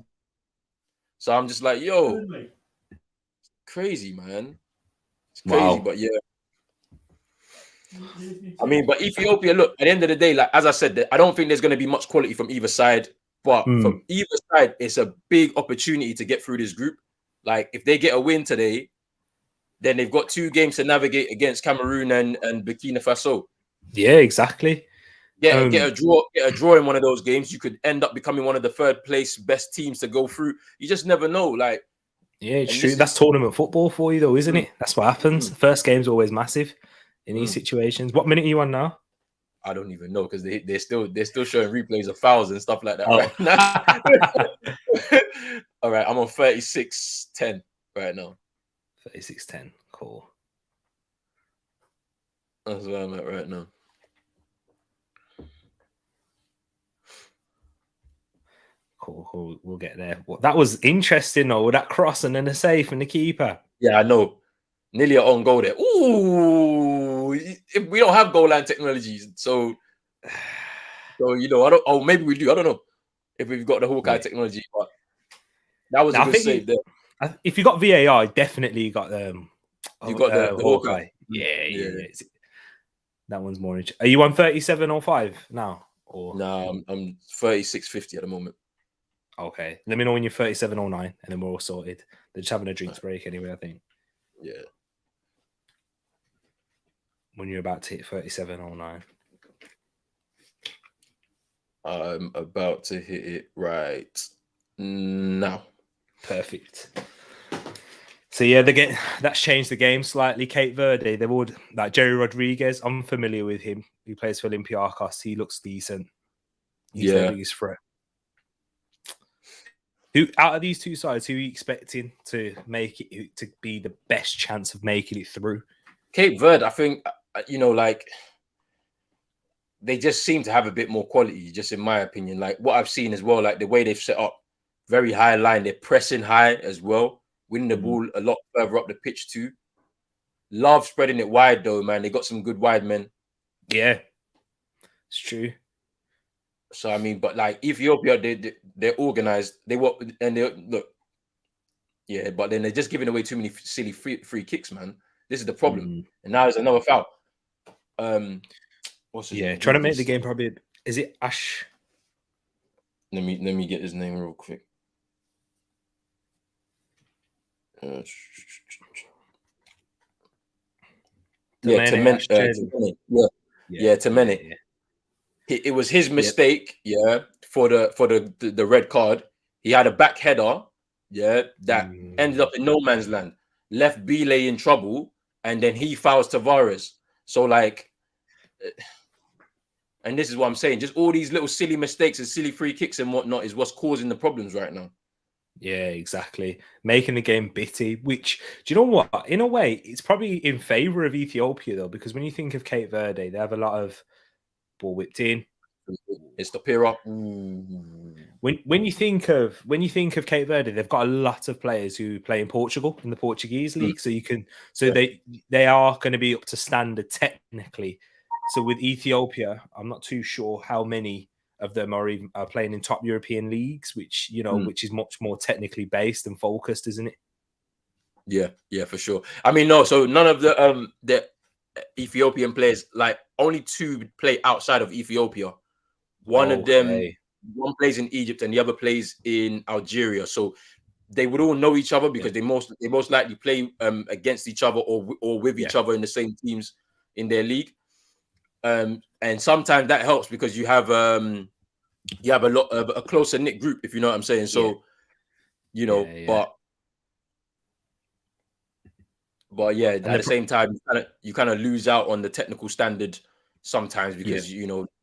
So I'm just like, yo, crazy, man. It's crazy, but yeah. I mean, but Ethiopia, look, at the end of the day, like as I said, I don't think there's going to be much quality from either side. But from either side, it's a big opportunity to get through this group. Like if they get a win today, then they've got 2 games to navigate against Cameroon and Burkina Faso. Yeah, exactly. Get a draw in one of those games. You could end up becoming one of the 3rd place best teams to go through. You just never know. Like, yeah, it's true. That's tournament football for you, though, isn't it? That's what happens. The first game's always massive in these situations. What minute are you on now? I don't even know because they're still showing replays of fouls and stuff like that right now. All right, I'm on 36-10 right now. 36-10, cool. That's where I'm at right now. Cool. We'll get there. Well, that was interesting, though. That cross and then a save from the keeper. Yeah, I know. Nearly an own goal there. Ooh, if we don't have goal line technologies, so you know, I don't. Oh, maybe we do. I don't know if we've got the Hawkeye technology, but that was a good save there. If you got VAR, definitely you got you got the Hawkeye. Yeah. That one's more interesting. Are you on 37.05 now? Or no, I'm 36.50 at the moment. Okay. Let me know when you're 37.09 and then we're all sorted. They're just having a drinks break anyway, I think. Yeah. When you're about to hit 37.09. I'm about to hit it right now. Perfect. So yeah, that's changed the game slightly. Cape Verde, they've all like Jerry Rodriguez. I'm familiar with him. He plays for Olympiacos. He looks decent. He's their biggest threat. Who out of these 2 sides, who are you expecting to make it to be the best chance of making it through? Cape Verde, I think, you know, like they just seem to have a bit more quality, just in my opinion. Like what I've seen as well, like the way they've set up, very high line, they're pressing high as well, winning the ball a lot further up the pitch too. Love spreading it wide though, man. They got some good wide men. Yeah, it's true. So I mean, but like Ethiopia, they're organized. They look, yeah, but then they're just giving away too many silly free kicks, man. This is the problem. And now there's another foul. What's his name? Trying to make the game probably. Is it Ash? Let me get his name real quick. Temene. Temene. It was his mistake, for the red card. He had a back header, that ended up in no man's land, left Bile in trouble, and then he fouls Tavares. So like, and this is what I'm saying, just all these little silly mistakes and silly free kicks and whatnot is what's causing the problems right now. Yeah, exactly. Making the game bitty, which, do you know what? In a way, it's probably in favour of Ethiopia, though, because when you think of Cape Verde, they have a lot of ball whipped in. It's the Pira. When you think of Cape Verde, they've got a lot of players who play in Portugal in the Portuguese league, so Yeah. they are going to be up to standard technically. So with Ethiopia, I'm not too sure how many of them are playing in top European leagues, which which is much more technically based and focused, isn't it? Yeah, for sure. I mean, no, so none of the Ethiopian players, like only two play outside of Ethiopia. One of them, Okay. one plays in Egypt and the other plays in Algeria. So they would all know each other Yeah. because they most likely play against each other or with Yeah. each other in the same teams in their league. And sometimes that helps because you have a lot of a closer knit group, if you know what I'm saying. So Yeah. but yeah, And at the same time, you kind of lose out on the technical standard sometimes because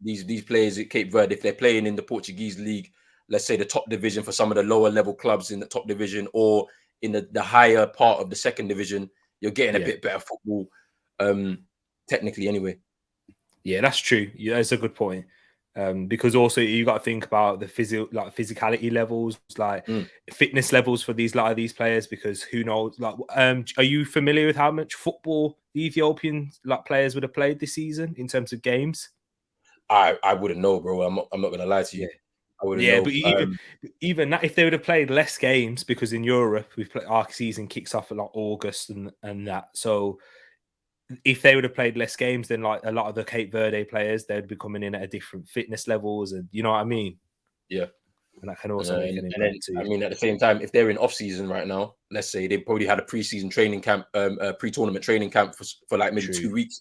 these players at Cape Verde, if they're playing in the Portuguese league, let's say the top division for some of the lower level clubs in the top division or in the higher part of the second division, you're getting a bit better football, technically anyway. Yeah, that's true. Yeah, that's a good point. Because also you got to think about the physicality levels, like fitness levels for these players. Because who knows? Like, are you familiar with how much football the Ethiopian players would have played this season in terms of games? I wouldn't know, bro. I'm not gonna lie to you. I wouldn't know. But even that, if they would have played less games, because in Europe our season kicks off like August and that, so if they would have played less games, then like a lot of the Cape Verde players, they'd be coming in at a different fitness levels, and you know what I mean. Yeah, and that can also make an and then impact too. I mean, at the same time, if they're in off season right now, let's say they probably had a pre-season training camp, pre-tournament training camp for like maybe 2 weeks,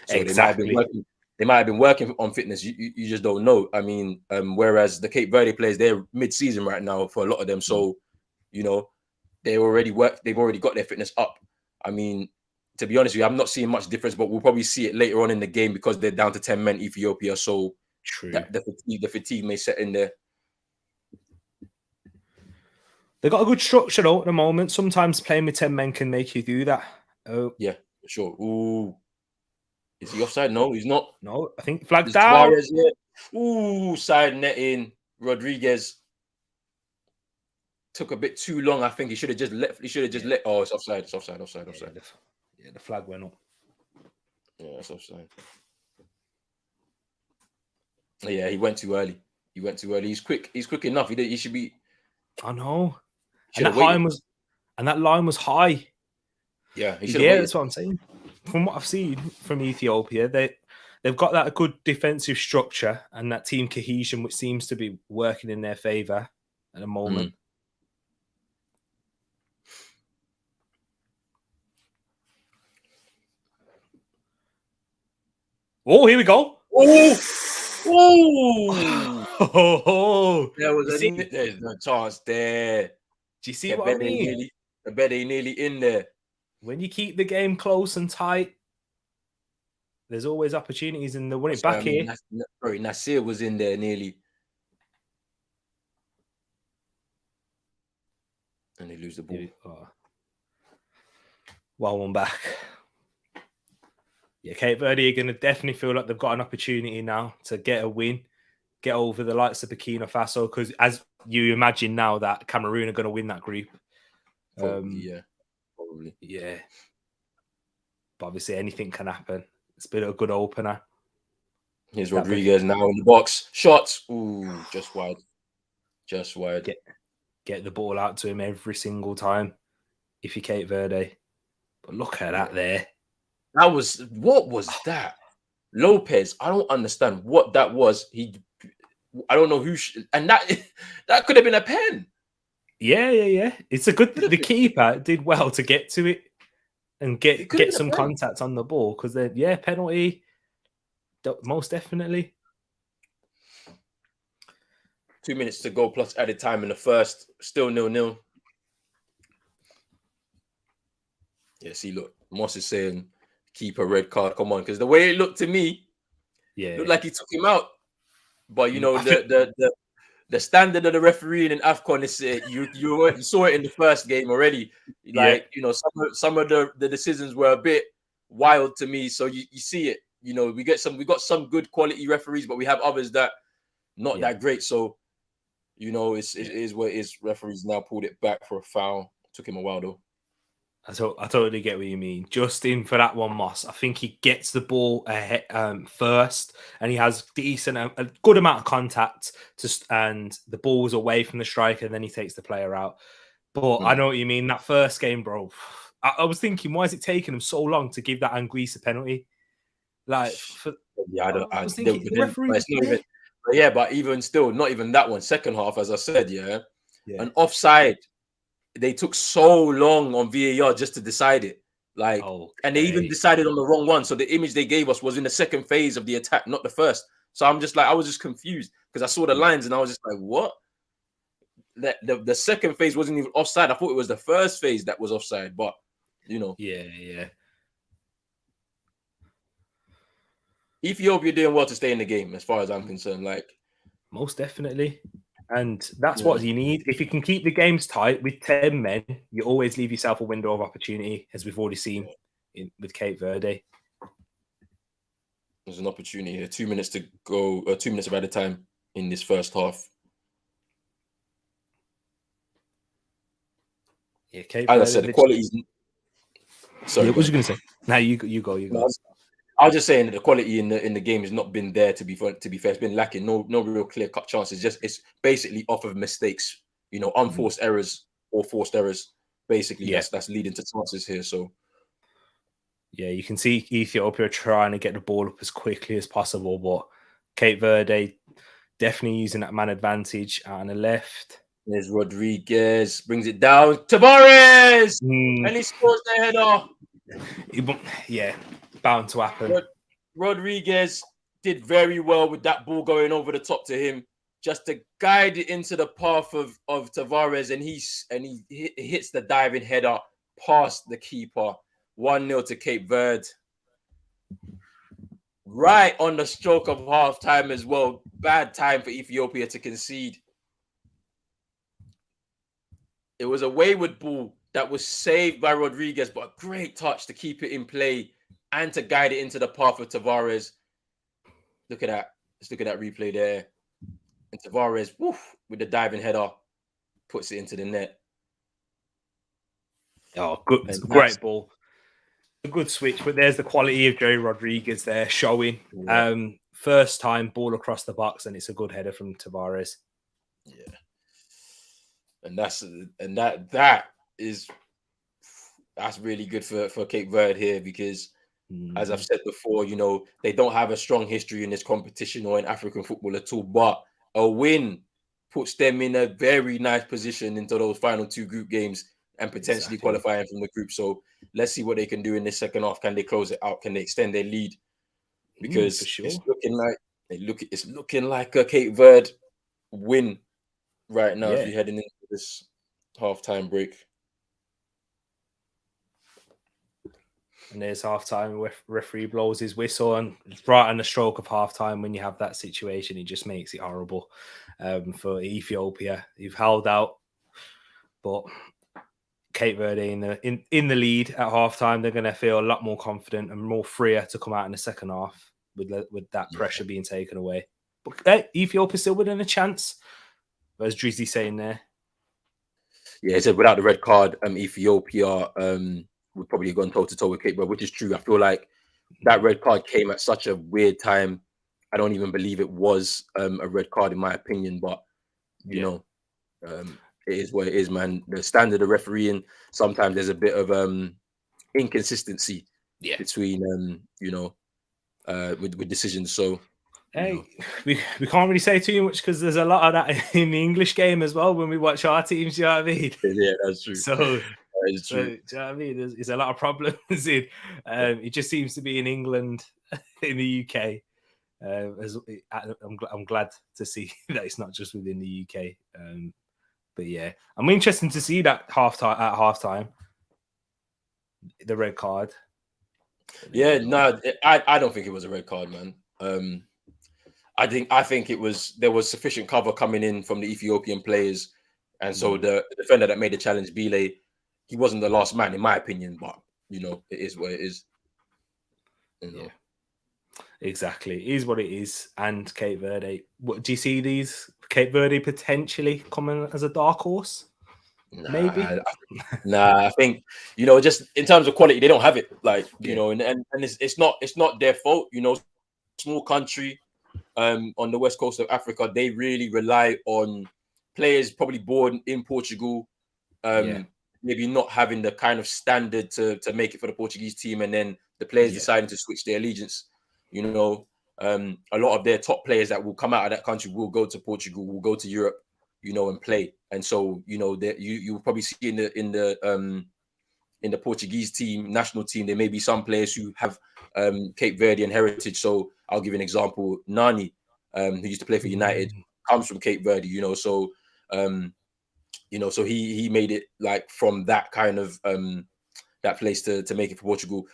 so they might have been working. They might have been working on fitness. You just don't know. I mean, whereas the Cape Verde players, they're mid-season right now for a lot of them, so they've already got their fitness up. I mean, to be honest with you, I'm not seeing much difference, but we'll probably see it later on in the game because they're down to 10 men Ethiopia. So that the fatigue may set in there. They've got a good structure though at the moment. Sometimes playing with 10 men can make you do that. Oh yeah, for sure. Ooh, is he offside? No, he's not. No, I think flagged It's down. Suarez here. Ooh, side netting. Rodriguez took a bit too long. I think he should have just let. Oh, it's offside. It's offside. Yeah, the flag went up. Yeah, it's offside. Yeah, he went too early. He's quick. He's quick enough. He should be. I know. And that line was high. Yeah, he should have waited. That's what I'm saying. From what I've seen from Ethiopia, they've got that good defensive structure and that team cohesion, which seems to be working in their favor at the moment. Oh, here we go. Oh, there's no chance there. Do you see what I mean? The bed ain't nearly in there. When you keep the game close and tight, there's always opportunities, and they won it back here. Sorry, Nasir was in there nearly. And they lose the ball. Well, one back. Yeah, Cape Verde are going to definitely feel like they've got an opportunity now to get a win, get over the likes of Burkina Faso, because as you imagine now that Cameroon are going to win that group. Probably. Yeah. But obviously anything can happen. It's been a good opener. Here's Rodriguez now in the box. Shots. Ooh, just wide. Get the ball out to him every single time if you Cape Verde. But look at that there. What was that? Lopez, I don't understand what that was. I don't know who, and that could have been a pen. Yeah. It's a good. The keeper did well to get to it and get some contact on the ball, because then penalty, most definitely. 2 minutes to go plus added time in the first. Still 0-0. Yeah, see, look, Moss is saying keep a red card. Come on, because the way it looked to me, looked like he took him out. But the the standard of the refereeing in Afcon is you saw it in the first game already. Like some of the decisions were a bit wild to me. So you see it. We got some good quality referees, but we have others that not that great. So it is what it is. Referees now pulled it back for a foul. Took him a while though. I totally get what you mean. Justin, for that one, Moss, I think he gets the ball ahead, first, and he has a good amount of contact, and the ball was away from the striker, and then he takes the player out. But I know what you mean. That first game, bro, I was thinking, why is it taking him so long to give that Anguissa penalty? Like, I was thinking, the referee was there. Yeah, but even still, not even that one. Second half, as I said, an offside. They took so long on VAR just to decide it. And they even decided on the wrong one. So the image they gave us was in the second phase of the attack, not the first. So I'm just like, I was just confused because I saw the lines and I was just like, what? The second phase wasn't even offside. I thought it was the first phase that was offside, but Yeah. Ethiopia doing well to stay in the game, as far as I'm concerned. Like, most definitely. And that's what you need. If you can keep the games tight with 10 men, you always leave yourself a window of opportunity, as we've already seen with Cape Verde. There's an opportunity here. 2 minutes to go, 2 minutes of added time in this first half. Yeah, Cape As Verde, I said, the quality is... Sorry, what was you going to say? No, you go. I was just saying that the quality in the game has not been there. To be fair, it's been lacking. No real clear cut chances. It's basically off of mistakes. Unforced errors or forced errors. Basically, that's leading to chances here. So, yeah, you can see Ethiopia trying to get the ball up as quickly as possible, but Cape Verde definitely using that man advantage on the left. There's Rodriguez, brings it down. Tavares! And he scores the header. Yeah, bound to happen. Rodriguez did very well with that ball going over the top to him, just to guide it into the path of Tavares, and he hits the diving header past the keeper. 1-0 to Cape Verde. Right on the stroke of half time as well. Bad time for Ethiopia to concede. It was a wayward ball that was saved by Rodriguez, but a great touch to keep it in play and to guide it into the path of Tavares. Look at that. Let's look at that replay there. And Tavares, with the diving header, puts it into the net. Oh, good. Great ball. A good switch, but there's the quality of Jerry Rodriguez there showing. Yeah. First time ball across the box, and it's a good header from Tavares. Yeah. That's really good for Cape Verde here, because as I've said before, they don't have a strong history in this competition or in African football at all, but a win puts them in a very nice position into those final two group games and potentially qualifying from the group. So let's see what they can do in this second half. Can they close it out? Can they extend their lead? Because it's looking like a Cape Verde win right now if you're heading into this halftime break. And there's halftime. Referee blows his whistle, and right on the stroke of halftime, when you have that situation, it just makes it horrible for Ethiopia. You've held out, but Cape Verde in the lead at halftime, they're going to feel a lot more confident and more freer to come out in the second half with that pressure being taken away. But Ethiopia still within a chance, as Drizzy saying there. Yeah, he said without the red card, Ethiopia would probably have gone toe-to-toe with Cape Verde, which is true. I feel like that red card came at such a weird time. I don't even believe it was a red card in my opinion, but it is what it is, man. The standard of refereeing, sometimes there's a bit of inconsistency between with decisions. So we can't really say too much because there's a lot of that in the English game as well when we watch our teams. You know what I mean? Yeah, that's true. So do you know what I mean? There's a lot of problems in. It just seems to be in England, in the UK. I'm glad to see that it's not just within the UK. But yeah, I'm interested to see that at halftime, the red card. Yeah, no, I don't think it was a red card, man. I think there was sufficient cover coming in from the Ethiopian players, and so the defender that made the challenge, Bile, he wasn't the last man in my opinion, but it is what it is. Yeah, exactly. It is what it is. And Cape Verde, what do you see these Cape Verde potentially coming as a dark horse? Maybe. I think just in terms of quality, they don't have it. Like and it's not their fault. Small country on the west coast of Africa, they really rely on players probably born in Portugal, maybe not having the kind of standard to make it for the Portuguese team, and then the players deciding to switch their allegiance. A lot of their top players that will come out of that country will go to Portugal, will go to Europe, and play. And so that you'll probably see in the Portuguese team, national team, there may be some players who have Cape Verdean heritage. So I'll give you an example. Nani, who used to play for United, comes from Cape Verde, so so he made it like from that kind of that place to make it for Portugal.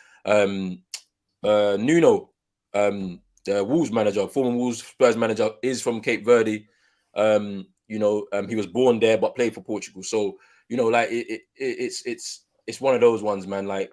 Nuno, the Wolves manager, former Wolves Spurs manager, is from Cape Verde. He was born there but played for Portugal. So like it's one of those ones, man. Like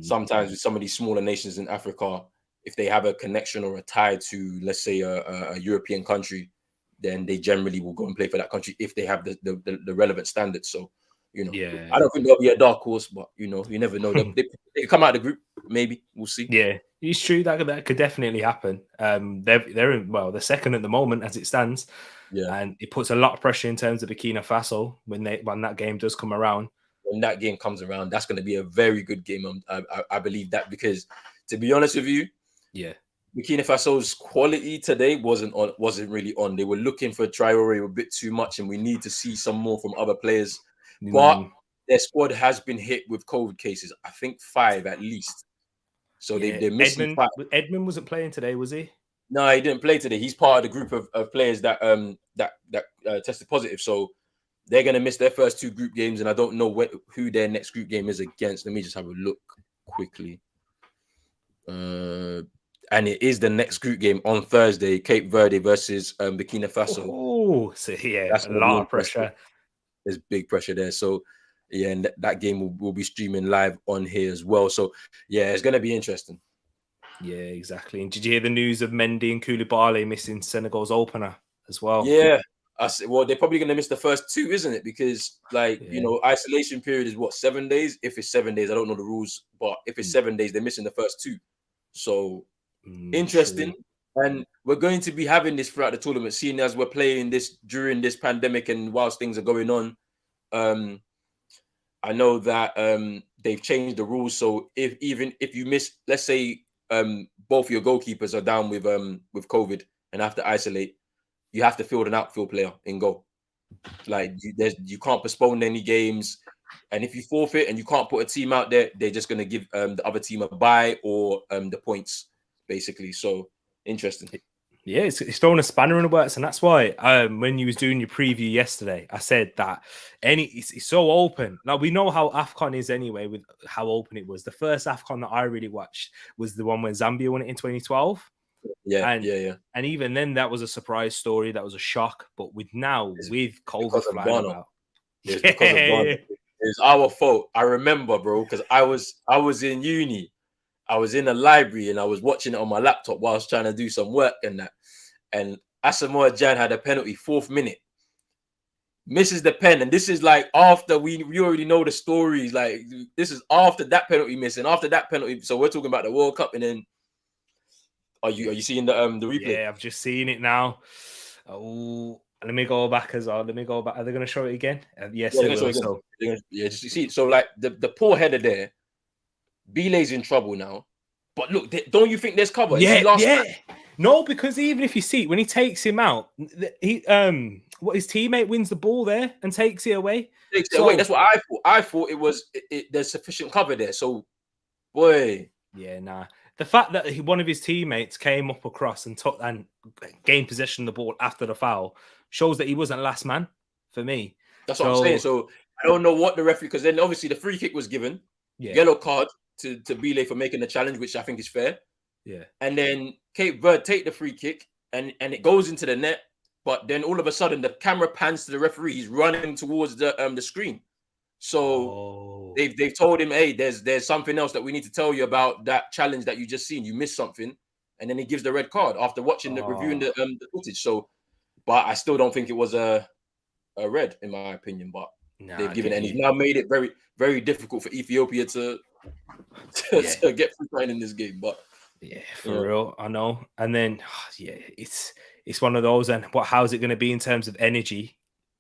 sometimes with some of these smaller nations in Africa, if they have a connection or a tie to, let's say, a European country, then they generally will go and play for that country if they have the relevant standards. So, I don't think there'll be a dark horse, but you never know. They come out of the group, maybe. We'll see. Yeah, it's true that could definitely happen. They're second at the moment as it stands. Yeah, and it puts a lot of pressure in terms of Burkina Faso when that game does come around. When that game comes around, that's going to be a very good game. I believe that, because to be honest with you, Burkina Faso's quality today wasn't really on. They were looking for Traore a bit too much, and we need to see some more from other players. But their squad has been hit with COVID cases. I think 5 at least. So they're missing 5. Edmund wasn't playing today, was he? No, he didn't play today. He's part of the group of players that tested positive. So they're going to miss their first 2 group games, and I don't know who their next group game is against. Let me just have a look quickly. And it is the next group game on Thursday, Cape Verde versus Burkina Faso. Oh, so that's a lot of pressure. There's big pressure there. So, and that game will be streaming live on here as well. So, it's going to be interesting. Yeah, exactly. And did you hear the news of Mendy and Koulibaly missing Senegal's opener as well? Yeah. Well, they're probably going to miss the first 2, isn't it? Because, isolation period is 7 days? If it's 7 days, I don't know the rules. But if it's 7 days, they're missing the first 2. So, interesting. True. And we're going to be having this throughout the tournament, seeing as we're playing this during this pandemic and whilst things are going on. I know that they've changed the rules. So if you miss, let's say both your goalkeepers are down with COVID and have to isolate, you have to field an outfield player in goal. Like you can't postpone any games. And if you forfeit and you can't put a team out there, they're just going to give the other team a bye or the points, basically. So, interesting. Yeah, it's throwing a spanner in the works. And that's why when you was doing your preview yesterday, I said that it's so open. Now, we know how Afcon is anyway, with how open it was. The first Afcon that I really watched was the one when Zambia won it in 2012. Yeah. And even then, that was a surprise story. That was a shock. But with COVID flying about. It's because of Ghana. It's our fault. I remember, bro, because I was in uni. I was in a library and I was watching it on my laptop while I was trying to do some work and that. And Asamoah Gyan had a penalty, 4th minute. Misses the pen. And this is like after we already know the stories. Like this is after that penalty miss and after that penalty. So we're talking about the World Cup, and then are you seeing the replay? Yeah, I've just seen it now. Oh, let me go back as well. Are they going to show it again? Yes, they will. So. Just you see. So like the poor header there. Bile's in trouble now. But look, don't you think there's cover? Yeah. No, because even if you see when he takes him out, his teammate wins the ball there and takes it away. That's what I thought. I thought it was there's sufficient cover there. So, boy. Yeah, nah. The fact that one of his teammates came up across and gained possession of the ball after the foul shows that he wasn't last man for me. That's what I'm saying. So I don't know what the referee, because then obviously the free kick was given. Yeah. Yellow card to Bile for making the challenge, which I think is fair. Yeah. And then Cape Verde take the free kick, and it goes into the net. But then all of a sudden, the camera pans to the referee. He's running towards the screen. So they've told him, hey, there's something else that we need to tell you about that challenge that you just seen. You missed something, and then he gives the red card after watching reviewing the footage. So, but I still don't think it was a red, in my opinion. But they've given it, and he's now made it very, very difficult for Ethiopia to get free playing in this game. But yeah, for real, I know. And then it's one of those. And how's it going to be in terms of energy,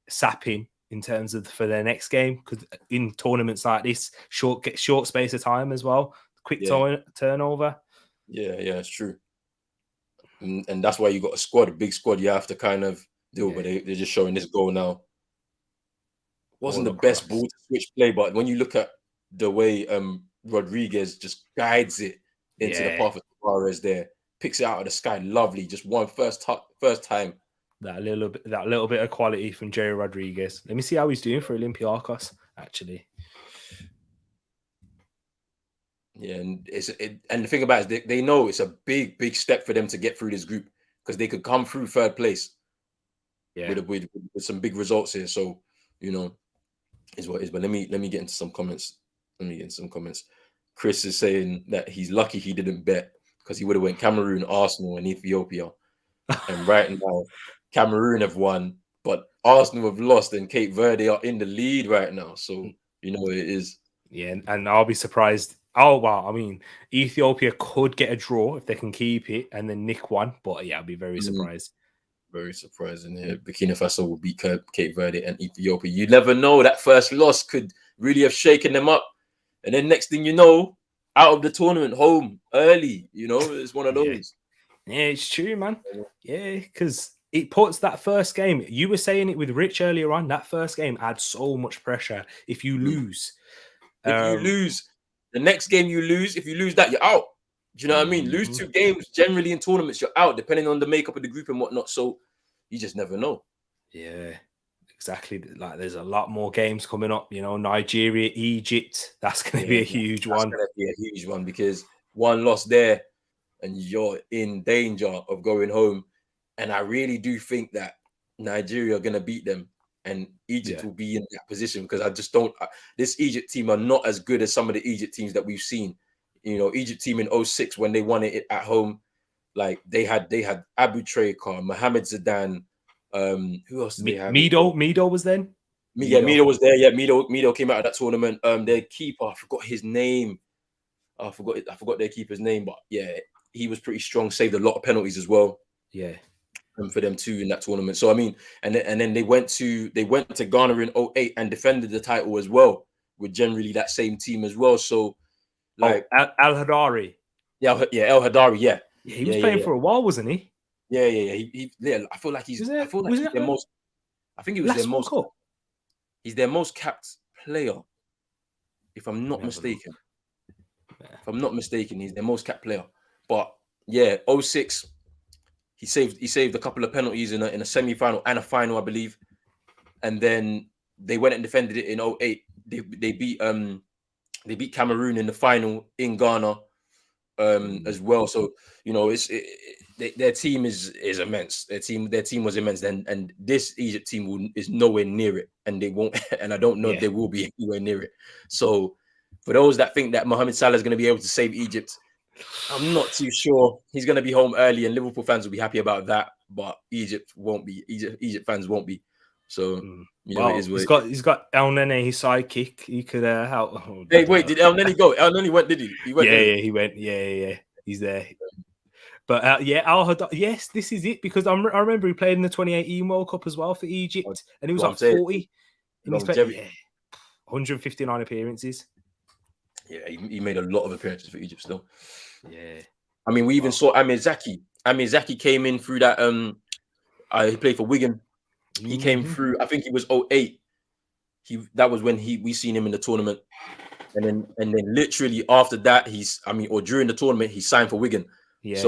sapping in terms of for their next game? Because in tournaments like this, short space of time as well, quick turnover. Yeah, it's true. And that's why you got a big squad. You have to kind of deal with. They're just showing this goal now. Wasn't the best ball to switch play, but when you look at the way Rodriguez just guides it into the path of Suarez there, picks it out of the sky, lovely. Just one first time. That little bit of quality from Jerry Rodriguez. Let me see how he's doing for Olympiacos, actually. Yeah, and and the thing about it is they know it's a big step for them to get through this group because they could come through third place. Yeah, with some big results here. So is what it is. But let me get into some comments. Chris is saying that he's lucky he didn't bet because he would have went Cameroon, Arsenal, and Ethiopia. And right now, Cameroon have won, but Arsenal have lost, and Cape Verde are in the lead right now. So you know what it is. Yeah, and I'll be surprised. Oh wow! I mean, Ethiopia could get a draw if they can keep it, and then nick one. But yeah, I'll be very surprised. Very surprising here. Burkina Faso will beat Cape Verde and Ethiopia. You never know. That first loss could really have shaken them up. And then next thing you know, out of the tournament, home early. It's one of those. Yeah, it's true, man. Yeah, because it puts that first game. You were saying it with Rich earlier on. That first game adds so much pressure. If you lose, the next game you lose. If you lose that, you're out. Do you know what I mean? Lose 2 games generally in tournaments, you're out, depending on the makeup of the group and whatnot. So you just never know. Yeah, exactly. Like there's a lot more games coming up. Nigeria, Egypt. That's going to be a huge one. That's going to be a huge one because one loss there, and you're in danger of going home. And I really do think that Nigeria are going to beat them, and Egypt will be in that position because I just don't. This Egypt team are not as good as some of the Egypt teams that we've seen. Egypt team in 2006 when they won it at home, like they had Abu Traykar, Mohamed Zidane. Who else did they have? Mido was then. Mido was there. Yeah, Mido came out of that tournament. Their keeper, I forgot his name. I forgot their keeper's name, but yeah, he was pretty strong. Saved a lot of penalties as well. Yeah. For them too in that tournament. So I mean, and then they went to Ghana in 2008 and defended the title as well with generally that same team as well. So like Al Hadari. El Hadari, yeah. He was playing for a while, wasn't he? Yeah. I feel like he's their most. I think he was their most. He's their most capped player, if I'm not mistaken. If I'm not mistaken, he's their most capped player. But yeah, 2006, he saved a couple of penalties in a semi-final and a final, I believe. And then they went and defended it in 2008. They beat Cameroon in the final in Ghana as well. So their team is immense. Their team was immense. And this Egypt team is nowhere near it, and they won't. And I don't know if they will be anywhere near it. So for those that think that Mohamed Salah is going to be able to save Egypt, I'm not too sure. He's going to be home early, and Liverpool fans will be happy about that. But Egypt won't be. Egypt fans won't be. So it is what he's got El Nene, his sidekick. He could help. Hey, wait, did El Nene go? El Nene went, did he? He went. He went. Yeah. He's there. But Al Hadar, yes, this is it because I remember he played in the 2018 World Cup as well for Egypt, and he was like 40. And he's played 159 appearances. Yeah, he made a lot of appearances for Egypt still. Yeah. I mean, we even saw Amir Zaki. Amir Zaki came in through that. He played for Wigan. He came through. I think he was 2008. That was when we seen him in the tournament, and then literally after that, during the tournament, he signed for Wigan. Yeah.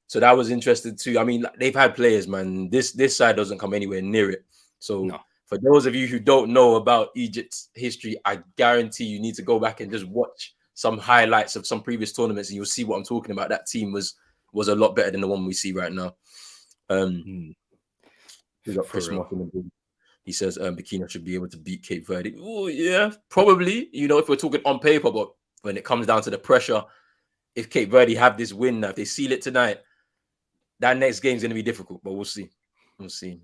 So that was interesting too. I mean, they've had players, man. This side doesn't come anywhere near it. So for those of you who don't know about Egypt's history, I guarantee you need to go back and just watch some highlights of some previous tournaments, and you'll see what I'm talking about. That team was was a lot better than the one we see right now. We got Chris Mock in the book. He says Burkina should be able to beat Cape Verde. Oh, yeah, probably. You know, if we're talking on paper, but when it comes down to the pressure, if Cape Verde have this win now, if they seal it tonight, that next game is going to be difficult, but we'll see. We'll see.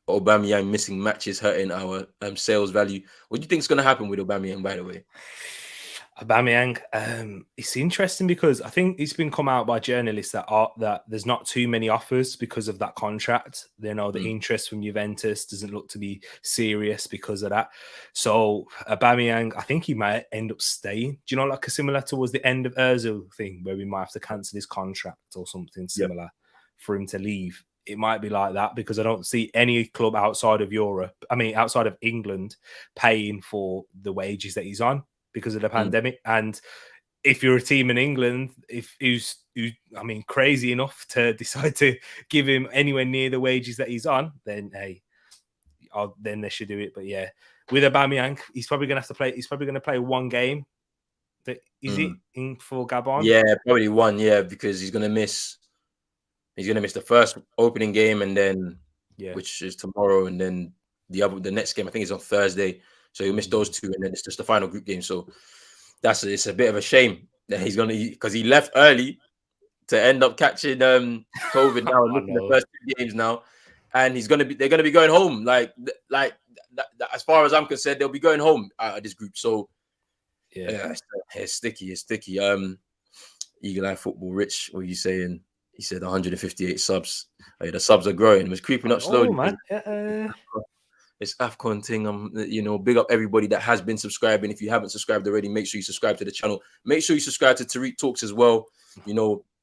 Aubameyang missing matches hurting our sales value. What do you think is going to happen with Aubameyang, by the way? Aubameyang, it's interesting because I think it's been come out by journalists that there's not too many offers because of that contract. You know, the interest from Juventus doesn't look to be serious because of that. So Aubameyang, I think he might end up staying. Do you know, like similar towards the end of Ozil thing, where we might have to cancel his contract or something similar for him to leave. It might be like that because I don't see any club outside of outside of England, paying for the wages that he's on because of the pandemic. And if you're a team in England, who's crazy enough to decide to give him anywhere near the wages that he's on, then then they should do it. But yeah, with Aubameyang, he's probably going to have to play. He's probably going to play one game. Is it in for Gabon? Yeah, probably one. Yeah, because he's going to miss. He's going to miss the first opening game, and then which is tomorrow, and then the next game I think is on Thursday. So he'll miss those two, and then it's just the final group game. So it's a bit of a shame that he's gonna, because he left early to end up catching COVID now and missing the first two games now, and they're gonna be going home. Like as far as I'm concerned, they'll be going home out of this group. So it's sticky. Eagle Eye Football Rich, what are you saying? He said 158 subs. The subs are growing. It was creeping up slowly. Oh man. It's Afcon thing. Big up everybody that has been subscribing. If you haven't subscribed already, make sure you subscribe to the channel. Make sure you subscribe to Tariq Talks as well.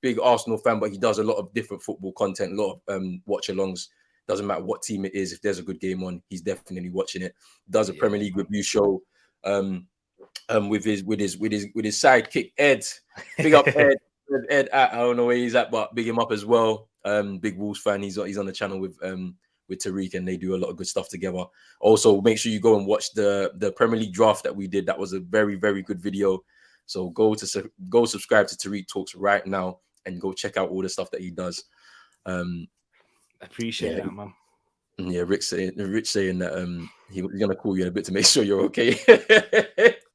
Big Arsenal fan, but he does a lot of different football content, a lot of watch-alongs. Doesn't matter what team it is. If there's a good game on, he's definitely watching it. Does a Premier League review show with his sidekick Ed. Big up Ed. Ed, I don't know where he's at, but big him up as well. Big Wolves fan. He's on the channel with Tariq, and they do a lot of good stuff together. Also, make sure you go and watch the Premier League draft that we did. That was a very, very good video. So go subscribe to Tariq Talks right now and go check out all the stuff that he does. Appreciate that, man. Yeah, Rich saying that he's gonna call you in a bit to make sure you're okay.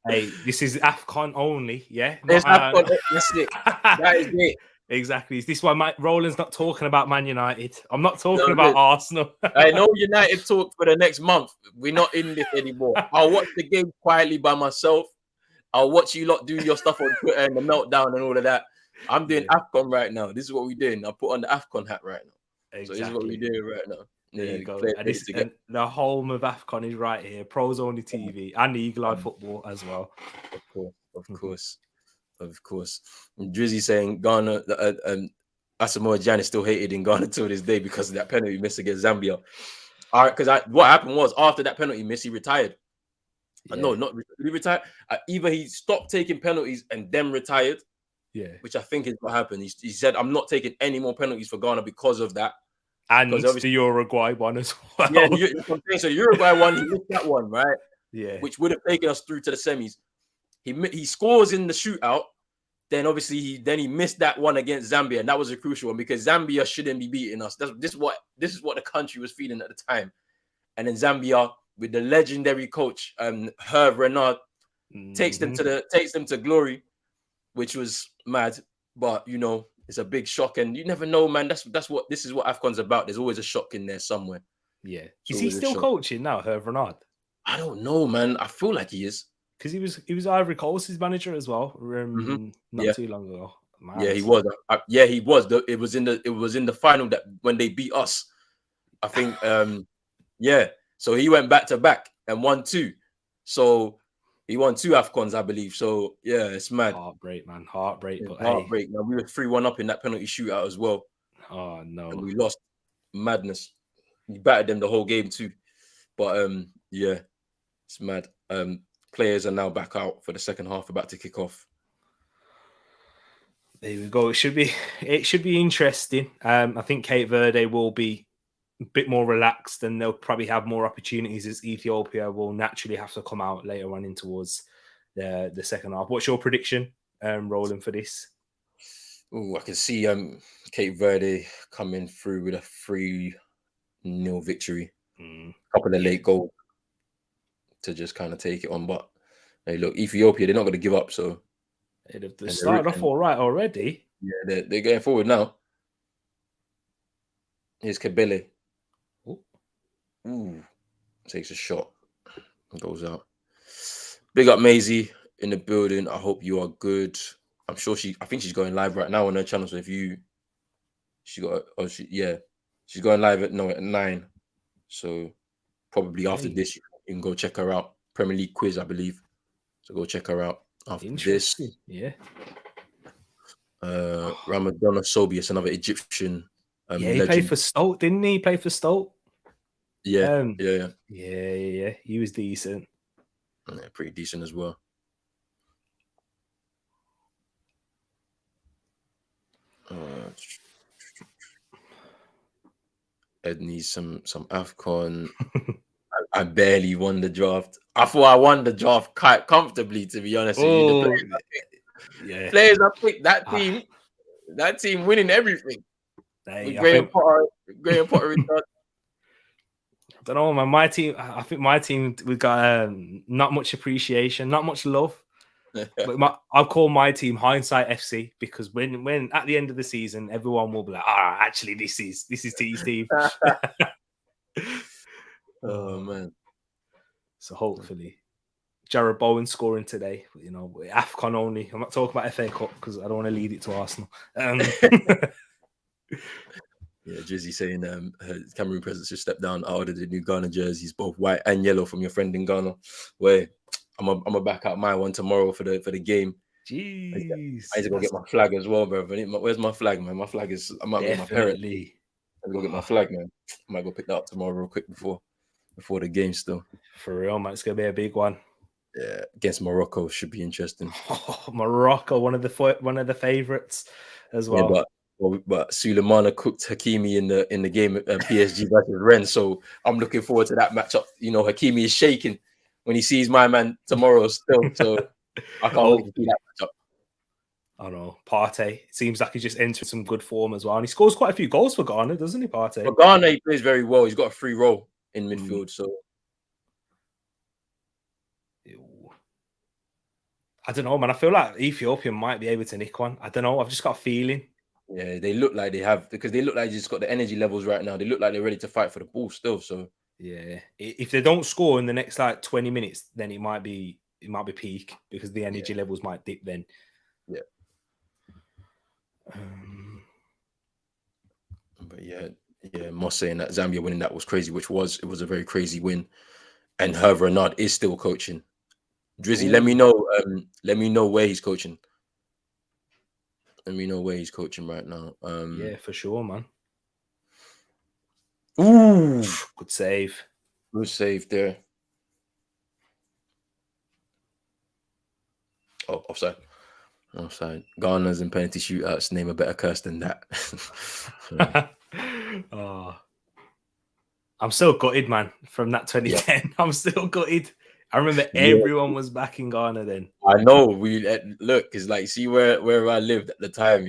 Hey, this is Afcon only, yeah. Afcon. That's it. That is it. Exactly. Is this why Roland's not talking about Man United? I'm not talking about Arsenal. I know United talk for the next month. We're not in this anymore. I'll watch the game quietly by myself. I'll watch you lot do your stuff on Twitter and the meltdown and all of that. I'm doing Afcon right now. This is what we're doing. I put on the Afcon hat right now. Exactly. So this is what we're doing right now. There you go. And the home of Afcon is right here. Pros Only TV and Eagle Eye Football as well. Of course. And Drizzy saying Ghana, Asamoah Gyan is still hated in Ghana till this day because of that penalty miss against Zambia. All right, because what happened was after that penalty miss, he retired. No, not he retired. Either he stopped taking penalties and then retired. Yeah, which I think is what happened. He said, "I'm not taking any more penalties for Ghana because of that." And the Uruguay one as well. Yeah, so the Uruguay one, he missed that one, right? Yeah, which would have taken us through to the semis. He scores in the shootout. Then obviously he missed that one against Zambia, and that was a crucial one because Zambia shouldn't be beating us. This is what the country was feeling at the time. And then Zambia, with the legendary coach Hervé Renard, takes them to glory, which was mad. But it's a big shock, and you never know, man. This is what Afcon's about. There's always a shock in there somewhere. Yeah, is he still coaching now, Hervé Renard? I don't know, man. I feel like he is. Because he was Ivory Coast's manager as well, not too long ago. Man. Yeah, he was. He was. It was in the final that when they beat us, I think. So he went back to back and won 2. So he won 2 Afcons, I believe. So yeah, it's mad. Heartbreak, man. Heartbreak. But heartbreak. Now we were 3-1 up in that penalty shootout as well. Oh no, and we lost. Madness. We battered them the whole game too. But yeah, it's mad. Players are now back out for the second half, about to kick off. There we go. It should be interesting. I think Cape Verde will be a bit more relaxed, and they'll probably have more opportunities as Ethiopia will naturally have to come out later on in towards the second half. What's your prediction, Roland, for this? Oh, I can see Cape Verde coming through with a 3-0 victory. Couple of late goals to just kind of take it on. But hey, look, Ethiopia, they're not going to give up. So They started off all right already. Yeah, they're going forward now. Here's Kabele. Ooh, takes a shot. Goes out. Big up Maisie in the building. I hope you are good. I'm sure I think she's going live right now on her channel. So if she's going live at 9. So probably after this, you can go check her out. Premier League quiz, I believe. So go check her out after this. Yeah. Ramadan Sobius, another Egyptian. He legend. played for Stoke, didn't he? He played for Stoke. Yeah, yeah. He was decent. Yeah, pretty decent as well. Ed needs some Afcon. I barely won the draft. I thought I won the draft quite comfortably, to be honest with you. The players I picked, that team winning everything. Graham Potter return. I don't know, man. My team, I think my team, we got not much appreciation, not much love. But I'll call my team Hindsight FC because when at the end of the season, everyone will be like, actually, this is T's team. Oh man! So hopefully, Jared Bowen scoring today. You know, Afcon only. I'm not talking about FA Cup because I don't want to lead it to Arsenal. Yeah, Drizzy saying her Cameroon president should step down. I ordered the new Ghana jerseys, both white and yellow, from your friend in Ghana. Where I'm a back out my one tomorrow for the game. Jeez, I need to go get my flag as well, bro. Where's my flag, man? My flag is. I'm out with my parents. I'm go get my flag, man. I might go pick that up tomorrow real quick before the game. Still, for real, man. It's gonna be a big one. Yeah, against Morocco should be interesting. Morocco, one of the favorites as well. Yeah, but Sulemana cooked Hakimi in the game at PSG versus Rennes, so I'm looking forward to that matchup. You know, Hakimi is shaking when he sees my man tomorrow still, so I can't wait to see that matchup. I know Partey. It seems like he's just entered some good form as well, and he scores quite a few goals for Ghana, doesn't he, Partey? For Ghana, he plays very well. He's got a free role in midfield, so I don't know, man. I feel like Ethiopia might be able to nick one. I don't know. I've just got a feeling. Yeah, they look like they have, because they look like they just got the energy levels right now. They look like they're ready to fight for the ball still. So yeah, if they don't score in the next like 20 minutes, then it might be peak because the energy levels might dip then. Yeah. But yeah, Moss saying that Zambia winning that was crazy, it was a very crazy win. And Hervé Renard is still coaching. Drizzy, let me know where he's coaching. Let me know where he's coaching right now. Yeah, for sure, man. Ooh, good save. Good save there. Oh, offside. Ghana's in penalty shootouts name a better curse than that. I'm still gutted, man, from that 2010. Yeah. I'm still gutted. I remember everyone was back in Ghana then. I know. Look, it's like, see where I lived at the time,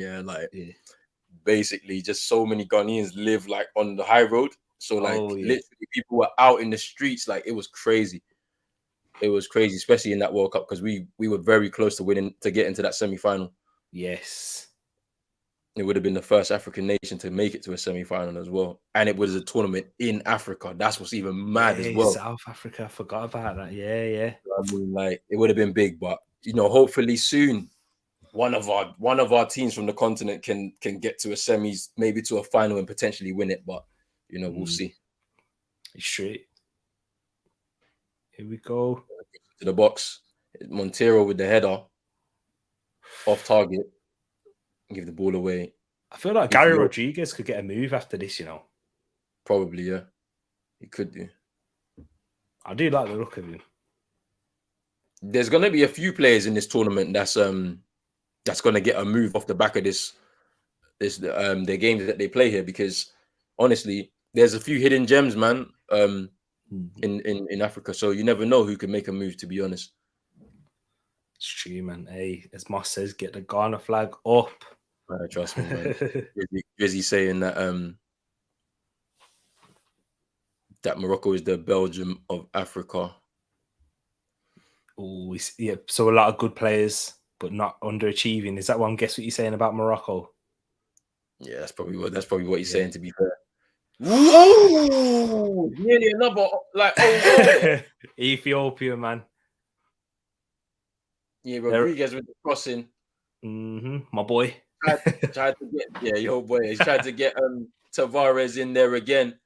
basically just so many Ghanaians live like on the high road. So literally people were out in the streets, like it was crazy. It was crazy, especially in that World Cup, because we were very close to get into that semi-final. Yes. It would have been the first African nation to make it to a semi-final as well. And it was a tournament in Africa. That's what's even mad as well. South Africa, I forgot about that. Yeah. I mean, like, it would have been big, but hopefully soon one of our teams from the continent can get to a semis, maybe to a final, and potentially win it. But we'll see. Straight. Here we go. To the box. Montero with the header. Off target. Give the ball away. I feel like Gary Rodriguez could get a move after this, Probably, yeah. He could do. I do like the look of him. There's gonna be a few players in this tournament that's gonna get a move off the back of their games that they play here, because honestly, there's a few hidden gems, man, in Africa. So you never know who can make a move, to be honest. It's true, man. Hey, as Moss says, get the Ghana flag up. Trust me, man. Drizzy saying that that Morocco is the Belgium of Africa. Oh, yeah. So a lot of good players, but not underachieving. Is that one? Guess what you're saying about Morocco? Yeah, that's probably what he's saying. To be fair. Whoa! Nearly another goal. Ethiopia, man. Yeah, Rodriguez with the crossing. My boy. Tried to get your boy. He's tried to get Tavares in there again.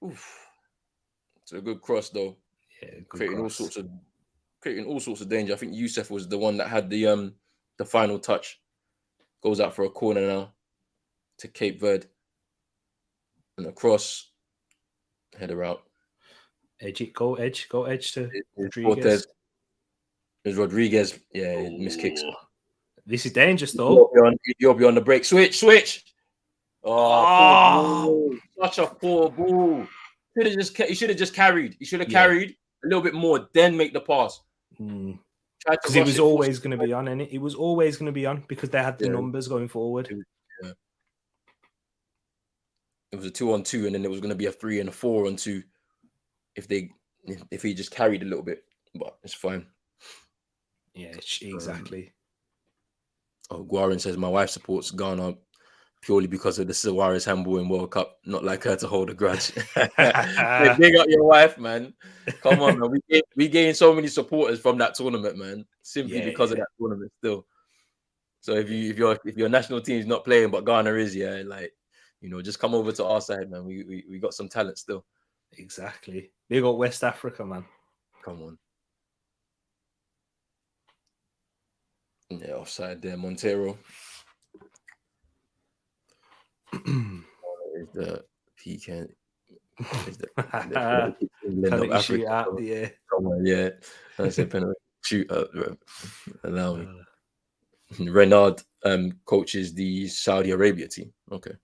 Oof. It's a good cross though. Yeah, creating all sorts of danger. I think Youssef was the one that had the final touch. Goes out for a corner now to Cape Verde. And across, header out. Go edge to Rodriguez. There's Rodriguez. Yeah, missed kicks. This is dangerous though. Ethiopia on the break. Switch. Oh, such a poor ball. He should have just carried. He should have carried a little bit more, then make the pass. Because it was always going to be on, and it was always going to be on because they had the numbers going forward. Yeah. It was a 2-on-2, and then it was going to be a 3 and a 4-on-2 if he just carried a little bit, but it's fine. Yeah, exactly. Guarin says my wife supports Ghana purely because of the Suarez handball in World Cup. Not like her to hold a grudge. Hey, big up your wife, man. Come on, man. We gained so many supporters from that tournament, man. Simply because of that tournament, still. So if your national team's not playing, but Ghana is, just come over to our side, man. We got some talent still. Exactly. They got West Africa, man. Come on. Yeah, offside there, Montero. Is the PK? Is the penalty shootout? Yeah. Come on, yeah. I said penalty shootout. Allow me. Renard coaches the Saudi Arabia team. Okay,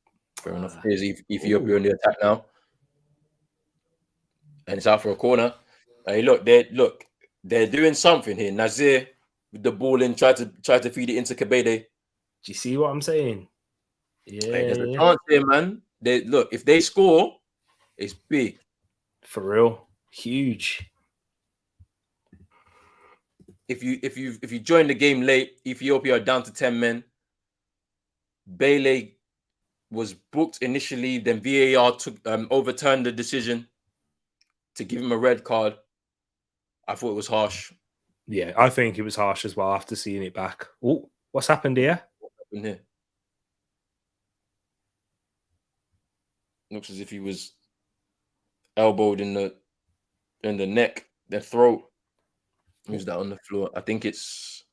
fair enough. Here's Ethiopia in the attack now, and it's out for a corner. Hey, they're doing something here. Nazir with the ball in, try to feed it into Kabede. Do you see what I'm saying? Yeah, there's a chance here, man. If they score, it's big. For real, huge. If you join the game late, Ethiopia are down to 10 men. Bailey was booked initially, then VAR overturned the decision to give him a red card. I thought it was harsh. Yeah, I think it was harsh as well after seeing it back. Oh, what's happened here? What happened here? Looks as if he was elbowed in the neck, the throat. Who's that on the floor? I think is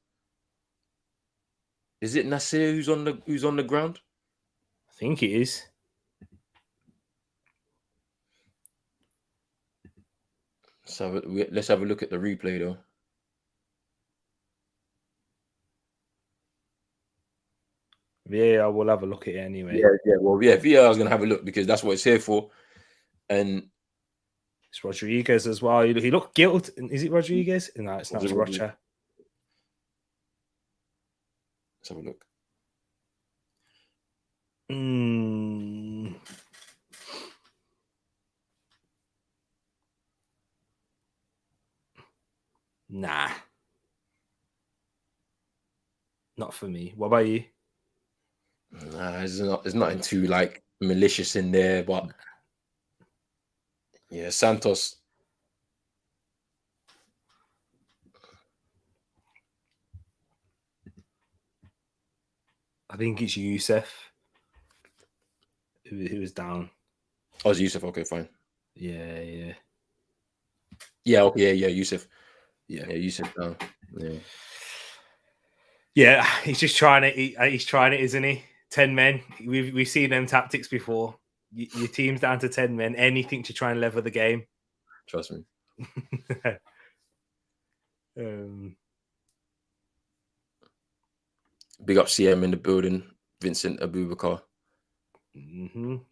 it Nasir who's on the ground? I think it is. So let's have a look at the replay though. Yeah, we'll have a look at it anyway. Yeah. Well, yeah, VAR is gonna have a look because that's what it's here for. And it's Rodriguez as well. He looked guilty. Is it Rodriguez? No, it's not. It's Rocha. Let's have a look. Nah. Not for me. What about you? Nah, there's nothing too malicious in there, but yeah, Santos. I think it's Youssef who was down. Oh, it's Youssef. Okay, fine. Yeah. Yeah, okay, yeah, Youssef. Yeah, Youssef down. Yeah, he's just trying it. He's trying it, isn't he? 10 men. We've seen them tactics before. Your team's down to 10 men. Anything to try and level the game. Trust me. Big up CM in the building. Vincent Abubakar. 2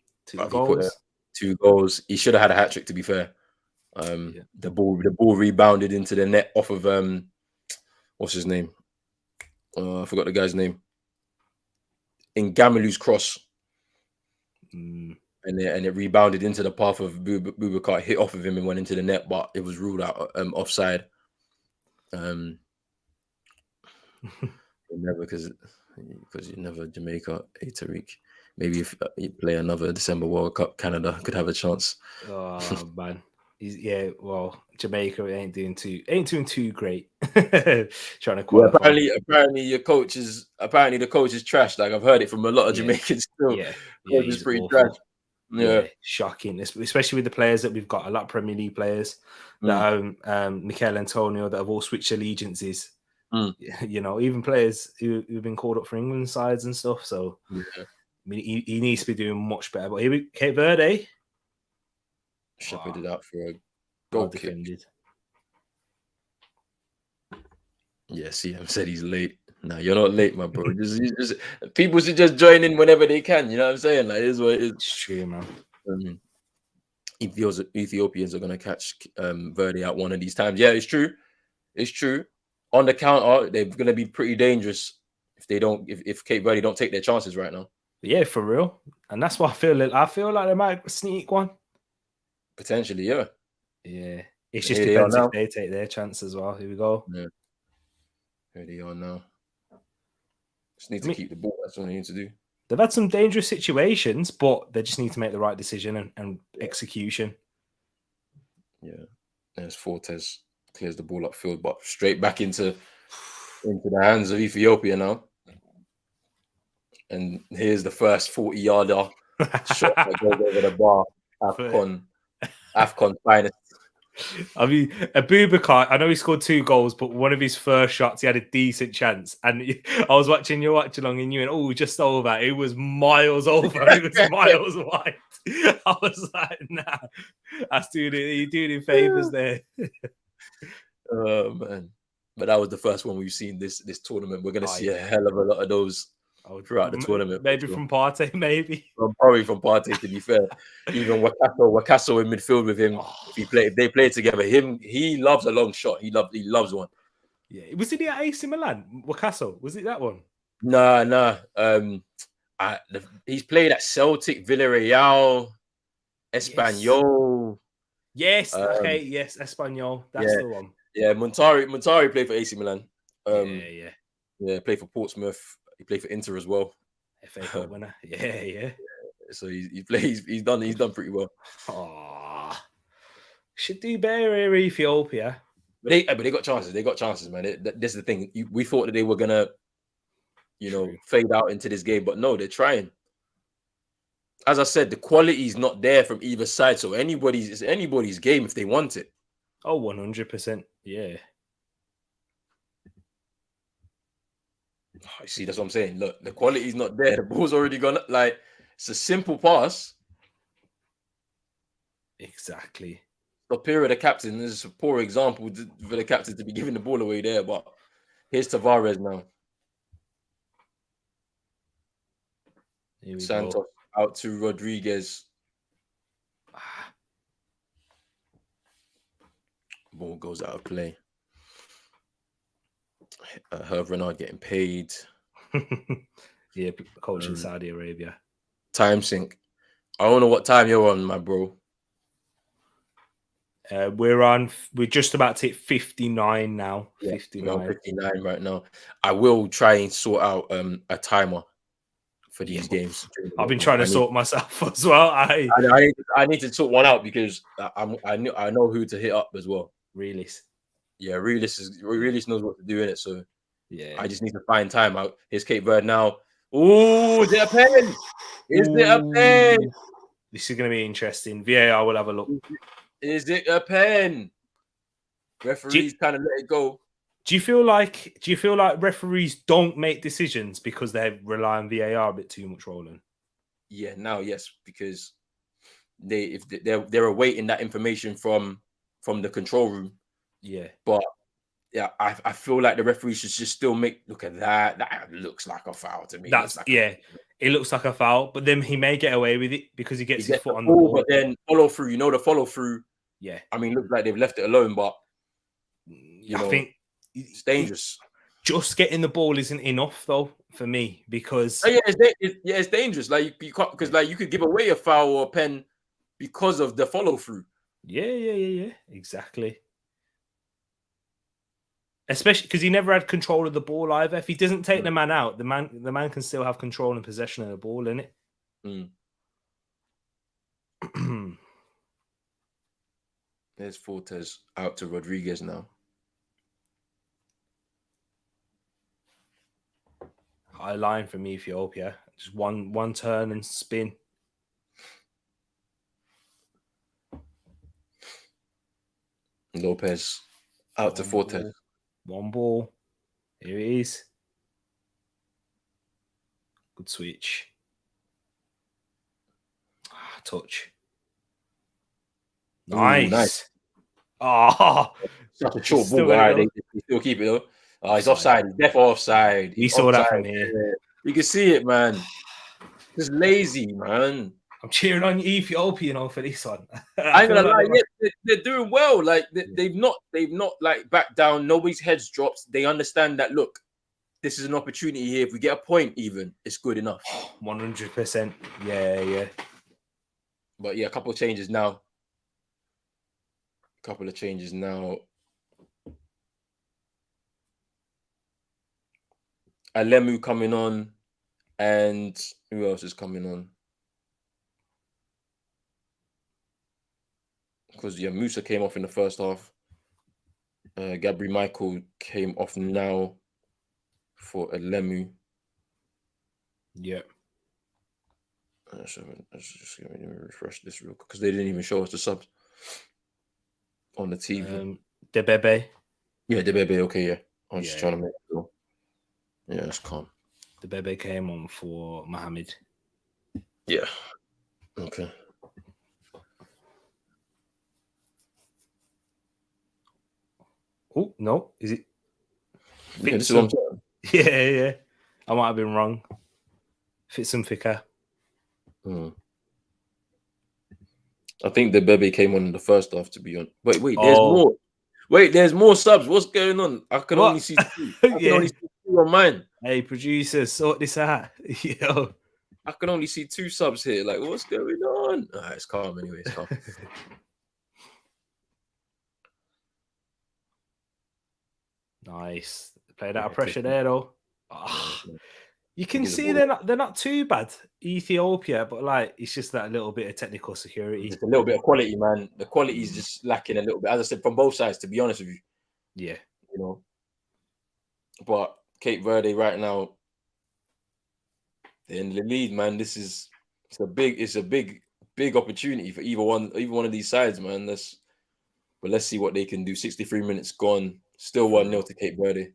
goals. 2 goals. He should have had a hat trick, to be fair. The ball rebounded into the net off of what's his name? I forgot the guy's name. in Gamalu's cross. Mm. And it rebounded into the path of Boubacar, hit off of him and went into the net, but it was ruled out offside. Never because you never Jamaica, Tariq. Maybe if you play another December World Cup, Canada could have a chance. Oh man, well, Jamaica ain't doing too great. Trying to qualify. Yeah, apparently the coach is trash. Like I've heard it from a lot of Jamaicans still. Yeah, Coach is pretty trash. Yeah, shocking, especially with the players that we've got. A lot of Premier League players that Mikel Antonio that have all switched allegiances. You know, even players who've been called up for England sides and stuff. So, I mean, he needs to be doing much better. But here we Cape Verde shepherded out for a goal kick. Defended. Yeah, CM said he's late. No, you're not late, my bro. just people should just join in whenever they can. You know what I'm saying? Like, this is what it is. It's true, man. Ethiopians are gonna catch Verde out one of these times. Yeah, it's true. It's true. On the counter, they're gonna be pretty dangerous if Cape Verde don't take their chances right now. Yeah, for real. And that's what I feel like they might sneak one. Potentially, yeah. Yeah. It just depends if they take their chance as well. Here we go. Yeah. Here they are now. Just need to keep the ball. That's what they need to do. They've had some dangerous situations, but they just need to make the right decision and execution. Yeah. There's Fortes. Clears the ball upfield, but straight back into the hands of Ethiopia now. And here's the first 40-yarder shot that goes over the bar. Afcon finest. I mean, Abubakar, I know he scored 2 goals, but one of his first shots, he had a decent chance. And I was watching your Watchalong and you went, just over. It was miles over. It was miles wide. I was like, nah, you're doing him favours there. Oh, man. But that was the first one we've seen this tournament. We're going to see a hell of a lot of those throughout the tournament. Maybe from Partey, maybe. Probably from Partey, to be fair. Even Wakaso in midfield with him. If they play together, he loves a long shot. He loves one. Yeah. Was it at AC Milan? Wakaso? Was it that one? Nah. He's played at Celtic, Villarreal, Espanyol. Yes. Okay. Yes. Espanyol. That's the one. Yeah. Montari played for AC Milan. Yeah. Played for Portsmouth. He played for Inter as well. FA Cup winner. Yeah. So he's done pretty well. Should do better here, Ethiopia. But they got chances. They got chances, man. This is the thing. We thought that they were gonna, fade out into this game, but no, they're trying. As I said, the quality is not there from either side. So it's anybody's game if they want it. Oh, 100%. Yeah. You see, that's what I'm saying. Look, the quality is not there. The ball's already gone. Like, it's a simple pass. Exactly. Lopera, the captain, this is a poor example for the captain to be giving the ball away there. But here's Tavares now. Santos out to Rodriguez. Ball goes out of play. Herb Renard getting paid. Yeah, coach in Saudi Arabia. Time sync. I don't know what time you're on, my bro. We're just about to hit 59 now. Yeah, 59. 59 right now. I will try and sort out a timer for these games. I've been trying to sort myself as well. I need to sort one out because I know who to hit up as well. Realist. Yeah, Realist knows what to do in it. So yeah, I just need to find time out. Here's Cape Verde now. Ooh, is it a pen? Is it a pen? This is going to be interesting. VAR will have a look. Is it a pen? Referees kind of let it go. Do you feel like referees don't make decisions because they rely on VAR a bit too much, Roland? Yeah, now yes, because they're awaiting that information from the control room. Yeah, but yeah, I feel like the referees should just still look at that. That looks like a foul to me. It looks like a foul, but then he may get away with it because he gets his foot on the ball. But then follow through, the follow through. Yeah, I mean, looks like they've left it alone, but I think it's dangerous. just getting the ball isn't enough though for me because Oh, yeah, it's dangerous. Like you can't, because like you could give away a foul or a pen because of the follow through. yeah, exactly. Especially because he never had control of the ball either. If he doesn't take the man out, the man can still have control and possession of the ball, innit? There's Fortes out to Rodriguez now. High line from Ethiopia. Just one turn and spin. Lopez out to Fortes. One ball. Here it is. Good switch. Touch. Nice. Ooh, nice. Oh, such a short ball. All right, they still keep it though. Oh, he's offside. He's definitely offside. We saw that from here. Yeah. You can see it, man. Just lazy, man. I'm cheering on Ethiopia, for this one. I ain't gonna lie, they're doing well. Like they've not like backed down. Nobody's heads dropped. They understand that. Look, this is an opportunity here. If we get a point, even it's good enough. 100%. Yeah. But yeah, a couple of changes now. Alemu coming on, and who else is coming on? Because Musa came off in the first half. Gabri Michael came off now for Alemu. Yeah. Let's just refresh this real quick because they didn't even show us the subs on the TV. Debebe. Yeah, Debebe. Okay, yeah. I'm just trying to make it cool. Yeah, it's calm. Debebe came on for Mohammed. Yeah. Okay. Oh, no. Is it? Yeah, this is what I'm saying. Yeah. I might have been wrong. Fitsum Fika. I think the Bebe came on in the first half, to be honest. Wait, there's more. Wait, there's more subs. What's going on? I can only see two. I can only see two on mine. Hey, producers, sort this out. Yo. I can only see two subs here. Like, what's going on? All right, it's calm anyway. It's calm. Nice. Played out of pressure there, though. You can see they're not too bad, Ethiopia, but like it's just that little bit of technical security. Just a little bit of quality, man. The quality is just lacking a little bit. As I said, from both sides, to be honest with you. Yeah. But Cape Verde right now, they're in the lead, man. It's a big opportunity for either one of these sides, man. But let's see what they can do. 63 minutes gone. Still 1-0 to Cape Verde.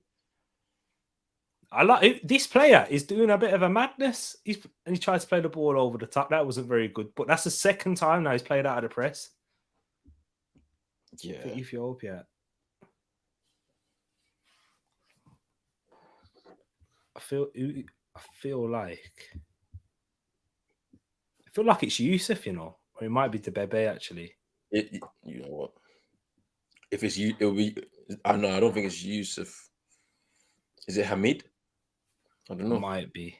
I like it. This player is doing a bit of a madness. He tried to play the ball over the top. That wasn't very good. But that's the second time now he's played out of the press. Yeah. For Ethiopia. I feel like it's Yusuf, or it might be Debebe actually. You know what? If it's you, it'll be. I know. I don't think it's Yusuf. Is it Hamid? I don't know. Might be.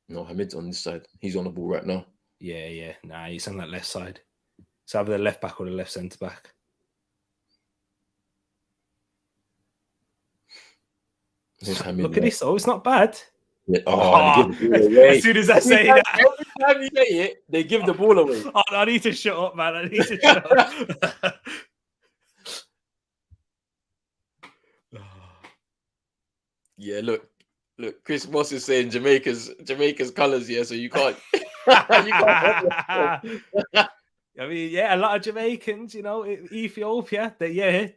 No, Hamid's on this side. He's on the ball right now. Yeah. Nah, he's on that left side. It's either the left back or the left centre back. Look at this. Oh, it's not bad. Yeah. As soon as I say that, every time you say it, they give the ball away. Oh, I need to shut up, man. I need to shut up. Yeah, look. Chris Moss is saying Jamaica's colours, yeah. So you can't. I mean, yeah, a lot of Jamaicans, Ethiopia.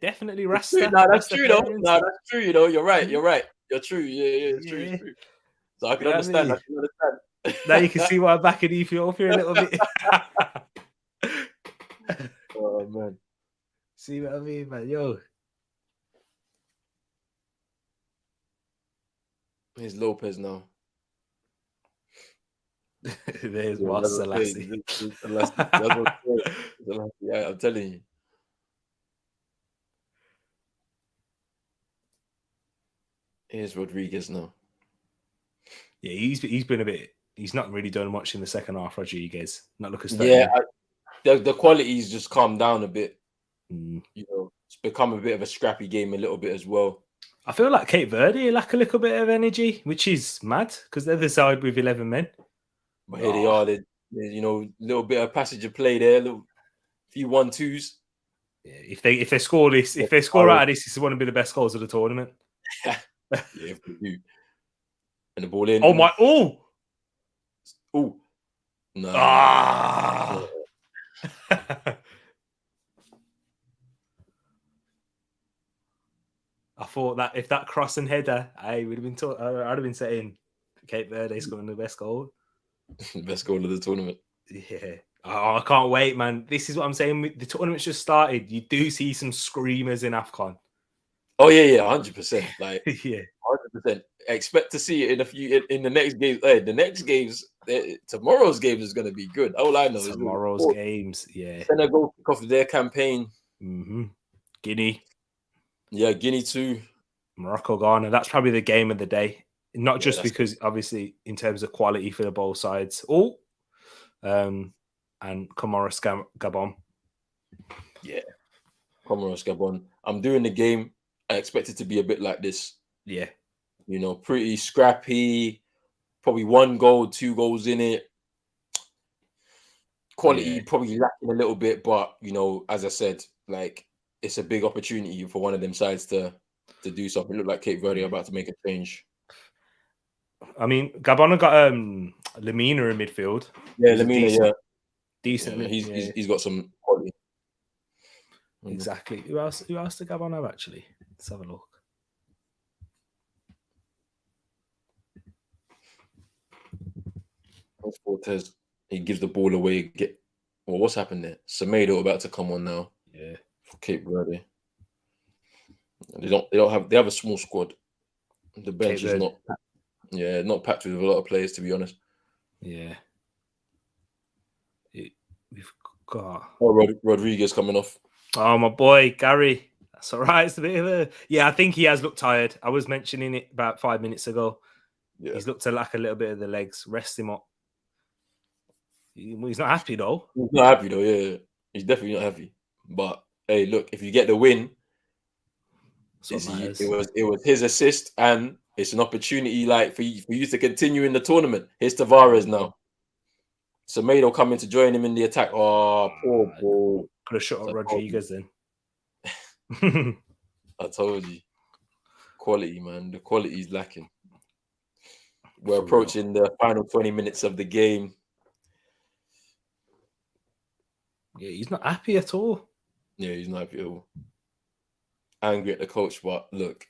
Definitely Rasta. No, that's true, though. No, that's true. You're right. You're true. Yeah, it's true. It's true. So I can understand. I can understand. Now you can see why I'm back in Ethiopia a little bit. Oh man, see what I mean, man? Yo. Here's Lopez now. There's Selassie. Yeah, I'm telling you. Here's Rodriguez now. Yeah, he's been a bit. He's not really done much in the second half. Rodriguez not looking. Yeah, the quality's just calmed down a bit. Mm. You know, it's become a bit of a scrappy game a little bit as well. I feel like Cape Verde lack a little bit of energy, which is mad because they're the side with 11 men. But here they are. They you know, little bit of passage of play there, little few 1-2s. Yeah, if they score this, if they score out of this, this is one of the best goals of the tournament. Yeah, if they do. And the ball in. Oh my! Oh, no. Ah! I thought that if that cross and header, I would have been. I'd have been saying Cape Verde scoring the best goal. Best goal of the tournament. Yeah. Oh, I can't wait, man. This is what I'm saying. The tournament's just started. You do see some screamers in Afcon. Oh yeah, 100%. Like yeah, 100%. Expect to see it in the next game. Hey, the next games, tomorrow's game is going to be good. All I know is tomorrow's games. Yeah, Senegal kick off their campaign. Mm-hmm. Guinea. Yeah, Guinea too. Morocco, Ghana. That's probably the game of the day. Not just because, obviously, in terms of quality for the both sides. And Comoros, Gabon. Yeah, Comoros, Gabon. I'm doing the game. I expect it to be a bit like this. Yeah. You know, pretty scrappy. Probably 1 goal, 2 goals in it. Quality probably lacking a little bit, but you know, as I said, like it's a big opportunity for one of them sides to do something. It looked like Cape Verde are about to make a change. I mean, Gabon got Lamina in midfield. Yeah, Lamina, decent. Yeah, he's got some quality. Exactly. Who else did Gabon have actually? Let's have a look. Fortes, he gives the ball away. Well, what's happened there? Semedo about to come on now. Yeah, for Cape Verde. They have a small squad. The bench is not packed with a lot of players, to be honest. Yeah. We've got Rodriguez coming off. Oh, my boy Gary. That's all right. It's a bit of a I think he has looked tired. I was mentioning it about 5 minutes ago. Yeah. He's looked to lack a little bit of the legs. Rest him up. He's not happy though. He's not happy though. Yeah, he's definitely not happy. But hey, look, if you get the win, it was his assist, and it's an opportunity like for you to continue in the tournament. Here's Tavares now. Semedo coming to join him in the attack. Oh, poor ball. Could have shot at Rodriguez then. I told you. Quality, man. The quality is lacking. We're approaching the final 20 minutes of the game. Yeah, he's not happy at all. Yeah, he's not happy at all. Angry at the coach, but look.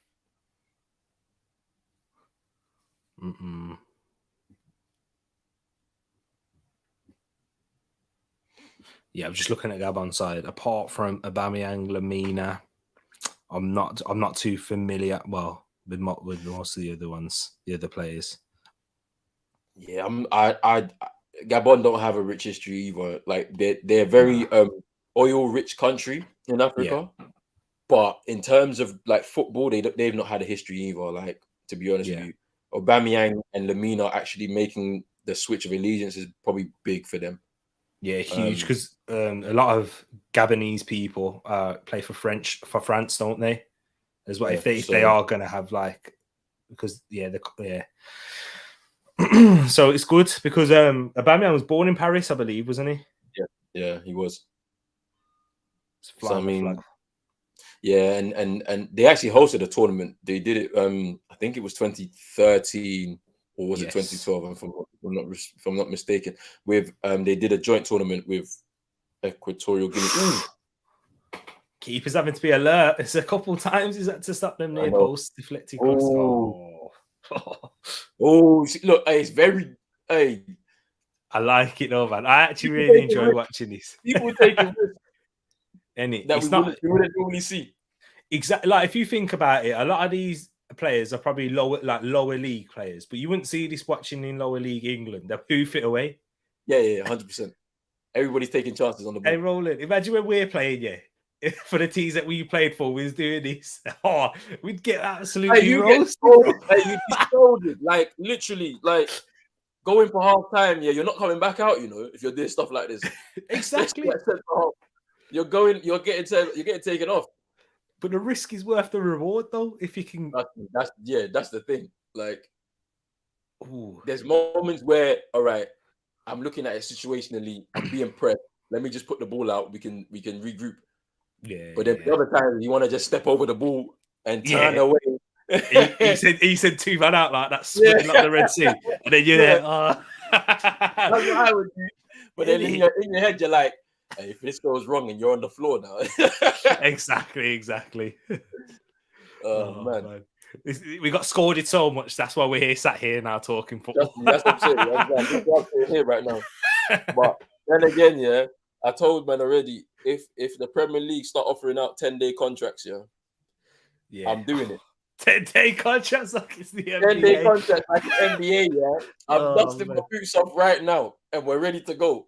Yeah, I'm just looking at Gabon's side. Apart from Aubameyang, Lamina, I'm not too familiar. Well, with most of the other ones, the other players. Yeah, Gabon don't have a rich history either. Like they're very oil-rich country in Africa, but in terms of like football, they've not had a history either. Like, to be honest with you, Aubameyang and Lamina actually making the switch of allegiance is probably big for them. Yeah, huge, because a lot of Gabonese people play for France, don't they? As well, if they are going to have like, because so it's good because Aubameyang was born in Paris, I believe, wasn't he? Yeah, he was. So I mean, yeah, and they actually hosted a tournament. They did it. I think it was 2013 or was it 2012? If I'm not mistaken. With they did a joint tournament with Equatorial Guinea. Keeper's having to be alert. It's a couple of times he's had to stop them near post deflected cross. Look, it's very. Hey, I like it though, man. I actually really enjoy watching this. People taking risks. We wouldn't normally see. Exactly. Like if you think about it, a lot of these players are probably lower league players, but you wouldn't see this watching in lower league England. They poof it away. Yeah, 100%. Everybody's taking chances on the ball. Hey, rolling. Imagine when we're playing, for the teams that we played for, we was doing this. Oh, we'd get absolutely you roasted. you'd be scolded, like literally, like going for half time. Yeah, you're not coming back out. You know, if you're doing stuff like this, Exactly. You're getting taken off. But the risk is worth the reward, though. If you can, that's the thing. Like, ooh. There's moments where, all right, I'm looking at it situationally. I'm being pressed. Let me just put the ball out. We can regroup. Yeah. But then the other time, you want to just step over the ball and turn away. he said 2 man out like that, splitting like the Red Sea, and then you're there. Oh. That's what I would do. But then in your head, you're like, hey, if this goes wrong and you're on the floor now. Exactly. Oh man. We got scolded so much. That's why we're sat here now talking football. That's what I'm saying. That's what I'm here right now. But then again, yeah, I told man already, if the Premier League start offering out 10-day contracts, yeah, I'm doing it. 10-day contracts like it's the NBA. 10-day contracts like the NBA, yeah. I'm dusting my boots off right now, and we're ready to go.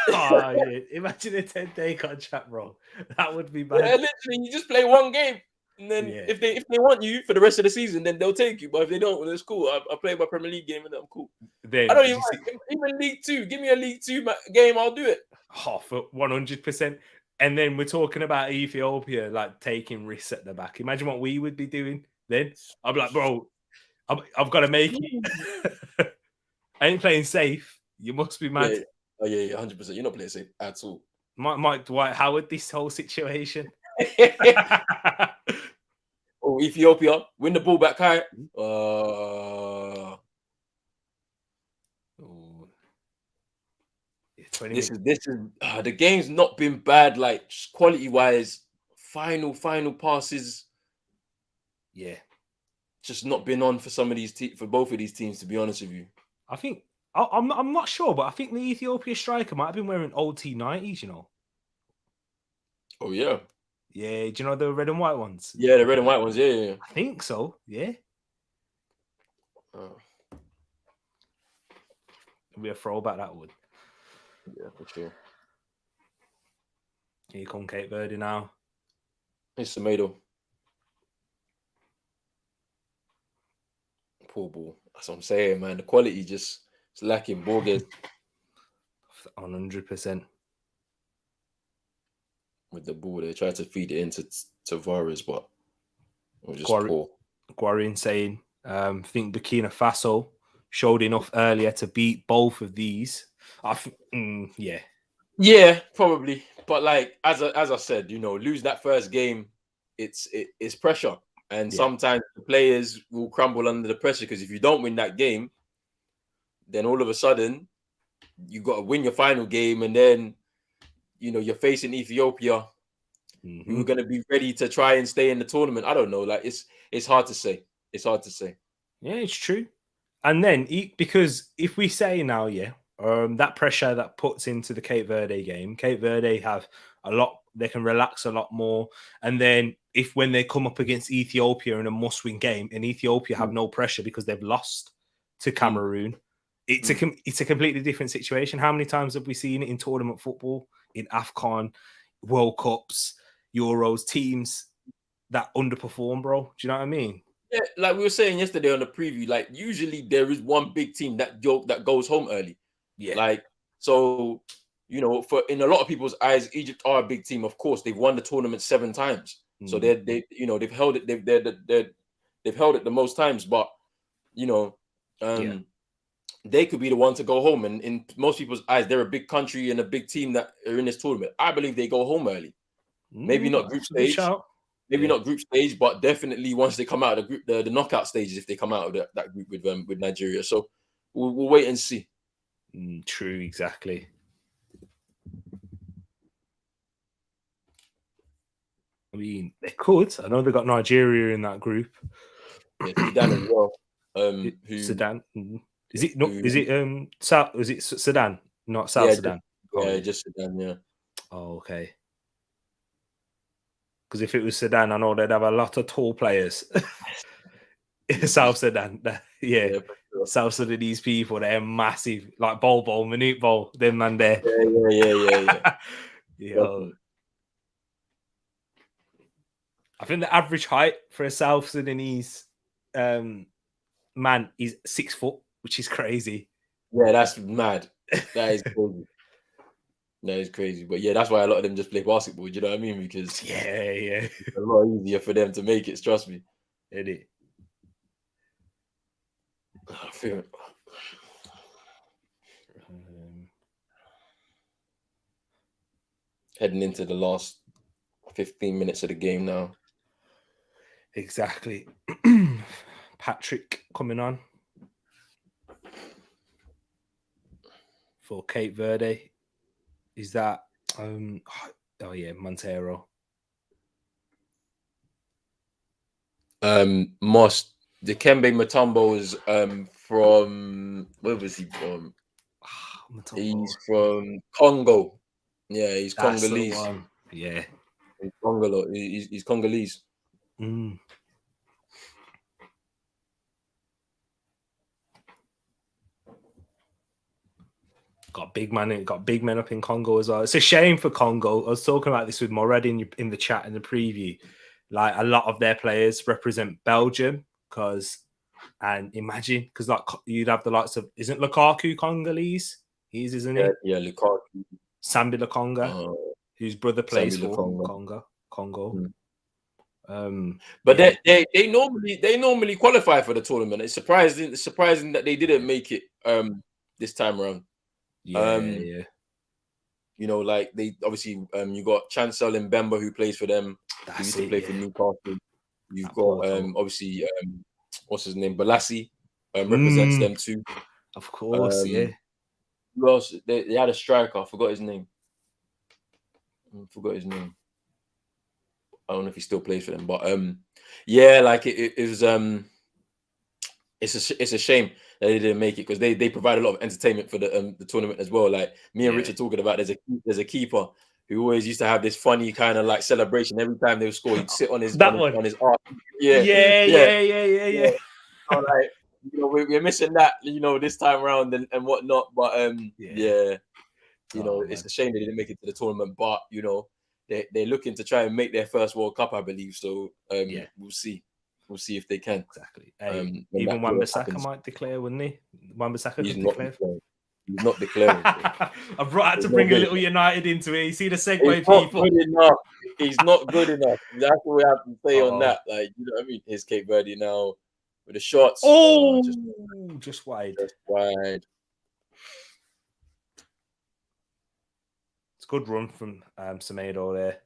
Yeah. Imagine a 10-day contract, bro. That would be bad. Yeah, literally, you just play one game. And then if they want you for the rest of the season, then they'll take you. But if they don't, well, it's cool. I play my Premier League game and I'm cool. Then, I don't even League 2. Give me a League 2 game, I'll do it. For 100%. And then we're talking about Ethiopia, like taking risks at the back. Imagine what we would be doing then. I'm like, bro, I've got to make it. I ain't playing safe. You must be mad. Yeah. Oh yeah, 100%. You're not playing safe at all. Mike Dwight Howard, this whole situation. Oh, Ethiopia, win the ball back high. This is the game's not been bad, like quality wise. Final passes. Yeah, just not been on for some of these for both of these teams. To be honest with you, I think I'm not sure, but I think the Ethiopia striker might have been wearing old T90s. You know. Oh yeah. Yeah, do you know the red and white ones? Yeah, the red and white ones. Yeah. I think so. Yeah. It'll be a throwback, that would. Yeah, for sure. Here come Cape Verde now. It's Semedo. Poor ball. That's what I'm saying, man. The quality just is lacking. Borges. 100%. With the ball, they tried to feed it into Tavares, but it was just poor. Guarin saying, I think Burkina Faso showed enough earlier to beat both of these. Yeah, probably. But like as I said, lose that first game, it's pressure, and sometimes the players will crumble under the pressure because if you don't win that game, then all of a sudden you got to win your final game, and then you're facing Ethiopia. Mm-hmm. We're going to be ready to try and stay in the tournament. I don't know. Like it's hard to say. It's hard to say. Yeah, it's true. And then because if we say now, that pressure that puts into the Cape Verde game, Cape Verde have a lot. They can relax a lot more. And then when they come up against Ethiopia in a must-win game, and Ethiopia have no pressure because they've lost to Cameroon, it's a completely different situation. How many times have we seen it in tournament football, in Afcon, World Cups, Euros, teams that underperform, bro? Do you know what I mean? Yeah, like we were saying yesterday on the preview, like usually there is one big team that goes home early. Yeah. Like, so, for in a lot of people's eyes, Egypt are a big team. Of course, they've won the tournament 7 times. So they've held it. They've held it the most times, but they could be the one to go home. And in most people's eyes, they're a big country and a big team that are in this tournament. I believe they go home early. Maybe not group stage. Maybe not group stage, but definitely once they come out of the group, the knockout stages, if they come out of that group with Nigeria. So we'll wait and see. True, exactly. I mean, they could. I know they got Nigeria in that group. Yeah, Sudan as well. Sudan. Is it not? Is it South? Is it Sudan? Not South Sudan. Just Sudan. Yeah. Oh, okay. Because if it was Sudan, I know they'd have a lot of tall players. South Sudan, yeah sure. South Sudanese people, they're massive, like Bol, Manute Bol, them man there. Yeah. Yo. I think the average height for a South Sudanese man is 6 foot, which is crazy. Yeah, that's mad. That is crazy. That is crazy. But yeah, that's why a lot of them just play basketball. Do you know what I mean? Because Yeah. it's a lot easier for them to make it. Trust me. Isn't it? I feel heading into the last 15 minutes of the game now. Exactly. Patrick coming on for Cape Verde. Is that oh yeah, Montero. Moss Dikembe Mutombo is from where was he from? He's from Congo. Yeah, he's That's Congolese. the one. Yeah. He's Congolese. Got big men up in Congo as well. It's a shame for Congo. I was talking about this with Morad in the chat in the preview. Like a lot of their players represent Belgium and imagine because like you'd have the likes of isn't Lukaku Congolese? Isn't he? Yeah, Lukaku. Sambi Lukonga, whose brother plays Sambi for Congo. But they normally qualify for the tournament. It's surprising that they didn't make it this time around. Yeah. You know, like they obviously you got Chancel Mbemba who plays for them. Who used to play for Newcastle. You've got obviously what's his name? Balassi represents them too. Of course, yeah. Who else? They had a striker. I forgot his name. I don't know if he still plays for them, but yeah, like it was it's a shame that they didn't make it because they provide a lot of entertainment for the tournament as well. Like me and Richard talking about, there's a keeper who always used to have this funny kind of like celebration every time they would score. He'd sit on his on his arm. Yeah. So, like, you know, we're missing that, you know, this time around and whatnot. But you know, it's a shame they didn't make it to the tournament. But you know, they're looking to try and make their first World Cup, I believe. So we'll see. We'll see if they can. Exactly. Even Wan-Bissaka might declare, wouldn't he? Wan-Bissaka could declare. He's not declaring. I've had to bring a little United into it. You see the segue, He's people. Not good enough. He's not good enough. That's what we have to say on that. Like, you know what I mean? Here's Cape Verde now with the shots. Just wide. Just wide. It's a good run from Semedo there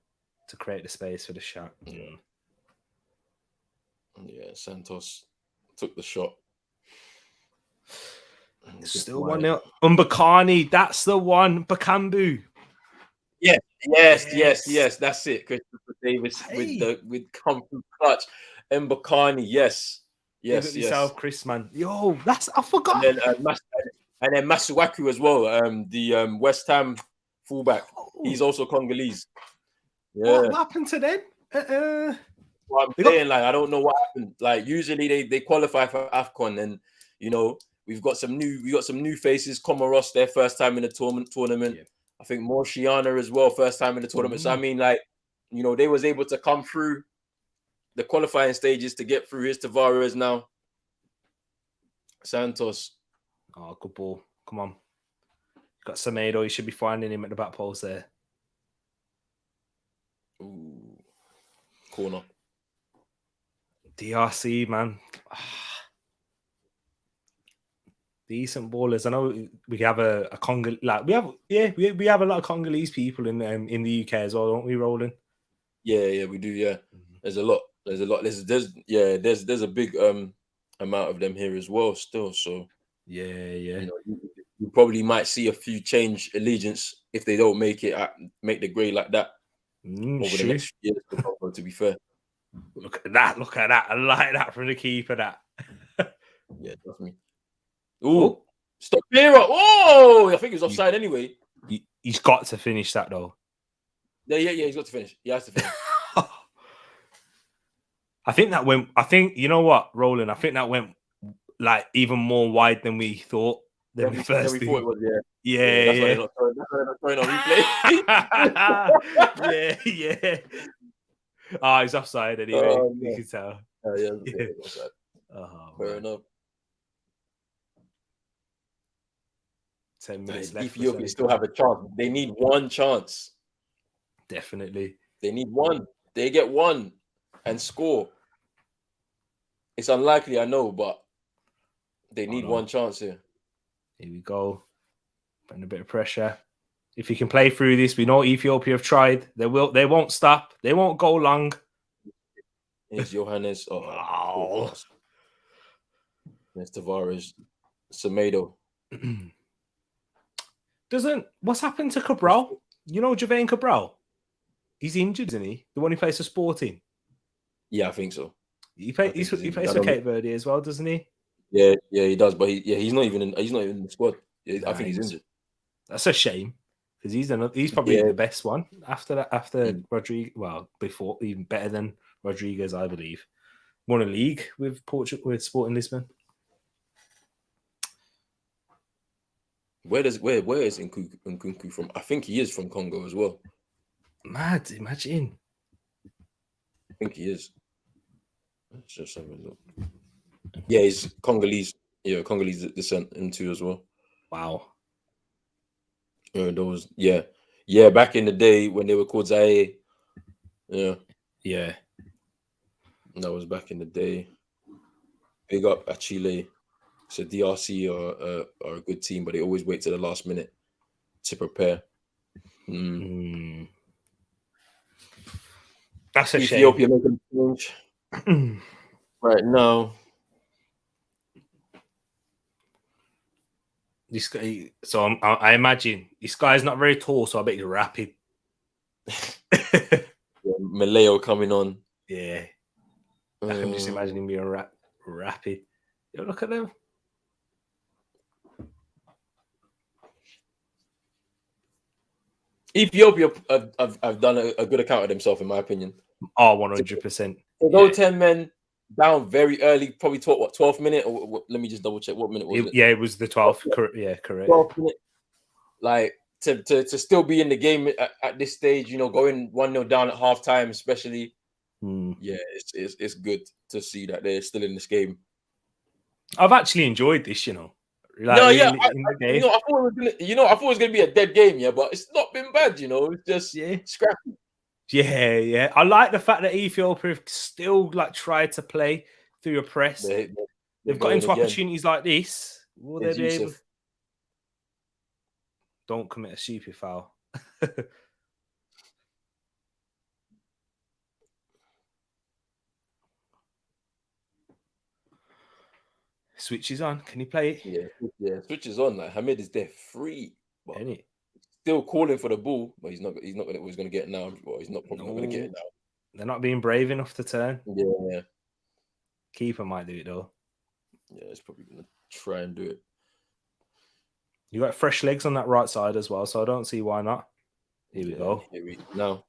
to create the space for the shot. Yeah, Santos took the shot. Still 1-0. Mbakani, that's the one. Bakambu. Yes, that's it. Christopher Davis with comfort clutch. Mbakani, yes. Look at yourself, Chris, man. Yo, I forgot. And then Masuaku as well. The West Ham fullback. He's also Congolese. Yeah. What happened to them? What I'm saying, like, I don't know what happened. Like, usually they qualify for Afcon, and you know, we got some new faces. Comoros, their first time in the tournament. Yeah. I think Morciana as well, first time in the tournament. So I mean, like, you know, they was able to come through the qualifying stages to get through. His Tavares now. Santos. Oh, good ball. Come on. Got Semedo. You should be finding him at the back post there. Ooh. Corner. DRC, man. Decent ballers. I know we have a Congo, like we have a lot of Congolese people in the UK as well, don't we, Roland? Yeah, we do. Yeah, there's a lot. There's a big amount of them here as well. Still, so yeah. You know, you probably might see a few change allegiance if they don't make the grade like that over the next few years. To be fair. Look at that. I like that from the keeper, that. Yeah, that's me. Ooh. Stop here. Oh, I think he's offside anyway. He's got to finish that, though. Yeah, he's got to finish. He has to finish. You know what, Roland? I think that went like even more wide than we thought. We thought it was, yeah. That's why they're not throwing on replay. Yeah. Oh, he's offside anyway. Oh, You no. can tell. Yeah, Yeah. offside. Oh, Fair man. enough. 10 minutes And left. Ethiopia still have a chance. They need one chance. Definitely. They need one. They get one and score. It's unlikely, I know, but they need one chance here. Here we go. Putting a bit of pressure. If you can play through this, we know Ethiopia have tried. They won't stop. They won't go long. Here's Johannes. Oh. There's Tavares. Semedo. What's happened to Cabral? You know Javain Cabral? He's injured, isn't he? The one who plays for Sporting. Yeah, I think so. He plays for Cape Verde as well, doesn't he? Yeah, he does. But he's not even in the squad. Yeah, I think he's injured. That's a shame because he's probably the best one after Rodriguez. Well, before even better than Rodriguez, I believe. Won a league with Portugal with Sporting Lisbon. Where is Nkunku from? I think he is from Congo as well. Mad, imagine. I think he is. Let's just have a look. Yeah, he's Congolese. Yeah, Congolese descent into as well. Wow. Back in the day when they were called Zaire. Yeah. Yeah. That was back in the day. Big up at Chile. So DRC are a good team, but they always wait to the last minute to prepare. That's a Ethiopia shame. making a change right now. This guy, so I imagine this guy's not very tall, so I bet he's rapid. Maleo coming on. Yeah. I can just imagine him being rapid. Yo, look at them. Ethiopia have done a good account of themselves, in my opinion. Oh, 100%. So those 10 men down very early, probably 12th minute? Or let me just double check. What minute was it? Yeah, it was the 12th. Yeah, correct. 12th minute. Like, to still be in the game at this stage, going 1-0 down at halftime, especially. Yeah, it's good to see that they're still in this game. I've actually enjoyed this, I thought it was gonna be a dead game, but it's not been bad, It's just scrappy. Yeah. I like the fact that Ethiopia have still tried to play through a press. They've got into opportunities like this. Will they be able? Don't commit a stupid foul. Switch is on. Can he play it? Yeah. Switch is on. Like Hamid is there free, but Any? Still calling for the ball, but he's not gonna. He's gonna get it now. Well, he's not probably not gonna get it now. They're not being brave enough to turn. Yeah. Keeper might do it though. Yeah, he's probably gonna try and do it. You got fresh legs on that right side as well, so I don't see why not. Here we go. Here we now.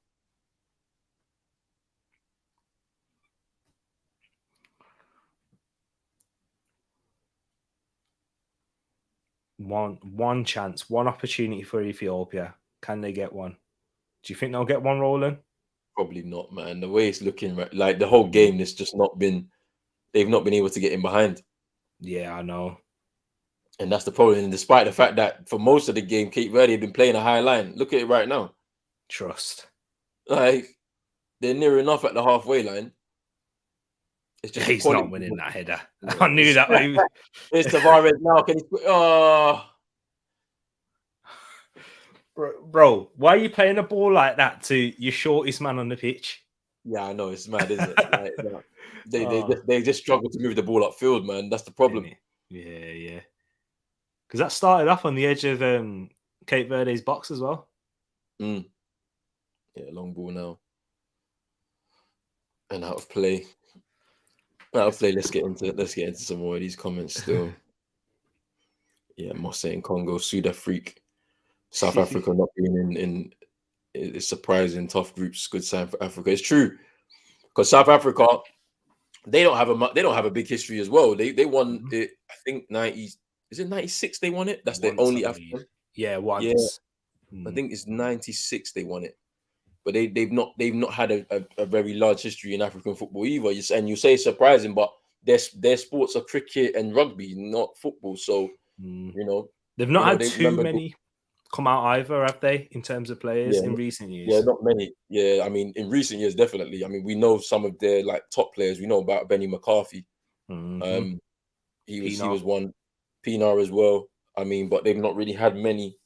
One chance, one opportunity for Ethiopia. Can they get one? Do you think they'll get one rolling? Probably not, man. The way it's looking, like the whole game, it's just not been. They've not been able to get in behind. Yeah, I know. And that's the problem. And despite the fact that for most of the game, Cape Verde have been playing a high line. Look at it right now. Trust. Like they're near enough at the halfway line. It's just he's not winning that header. Yeah. I knew that. It's Tavares now. Can he? Oh. Bro, why are you playing a ball like that to your shortest man on the pitch? Yeah, I know. It's mad, isn't it? They just struggle to move the ball upfield, man. That's the problem. Yeah. Because that started off on the edge of Cape Verde's box as well. Yeah, long ball now. And out of play. Let's get into some more of these comments still. Yeah, Moss saying Congo, Suda freak. South Africa not being in is surprising. Tough groups, good sign for Africa. It's true, because South Africa, they don't have a big history as well. They won it. I think 90. Is it 96? They won it. That's the only Afcon. Yeah, once. Yeah, I think it's 96. They won it. but they've not had a very large history in African football either. And you say it's surprising, but their sports are cricket and rugby, not football. So they've not had they too many come out either, have they? In terms of players in recent years, yeah, not many. Yeah, I mean, in recent years, definitely. I mean, we know some of their like top players. We know about Benny McCarthy. He was one. Pinar as well. I mean, but they've not really had many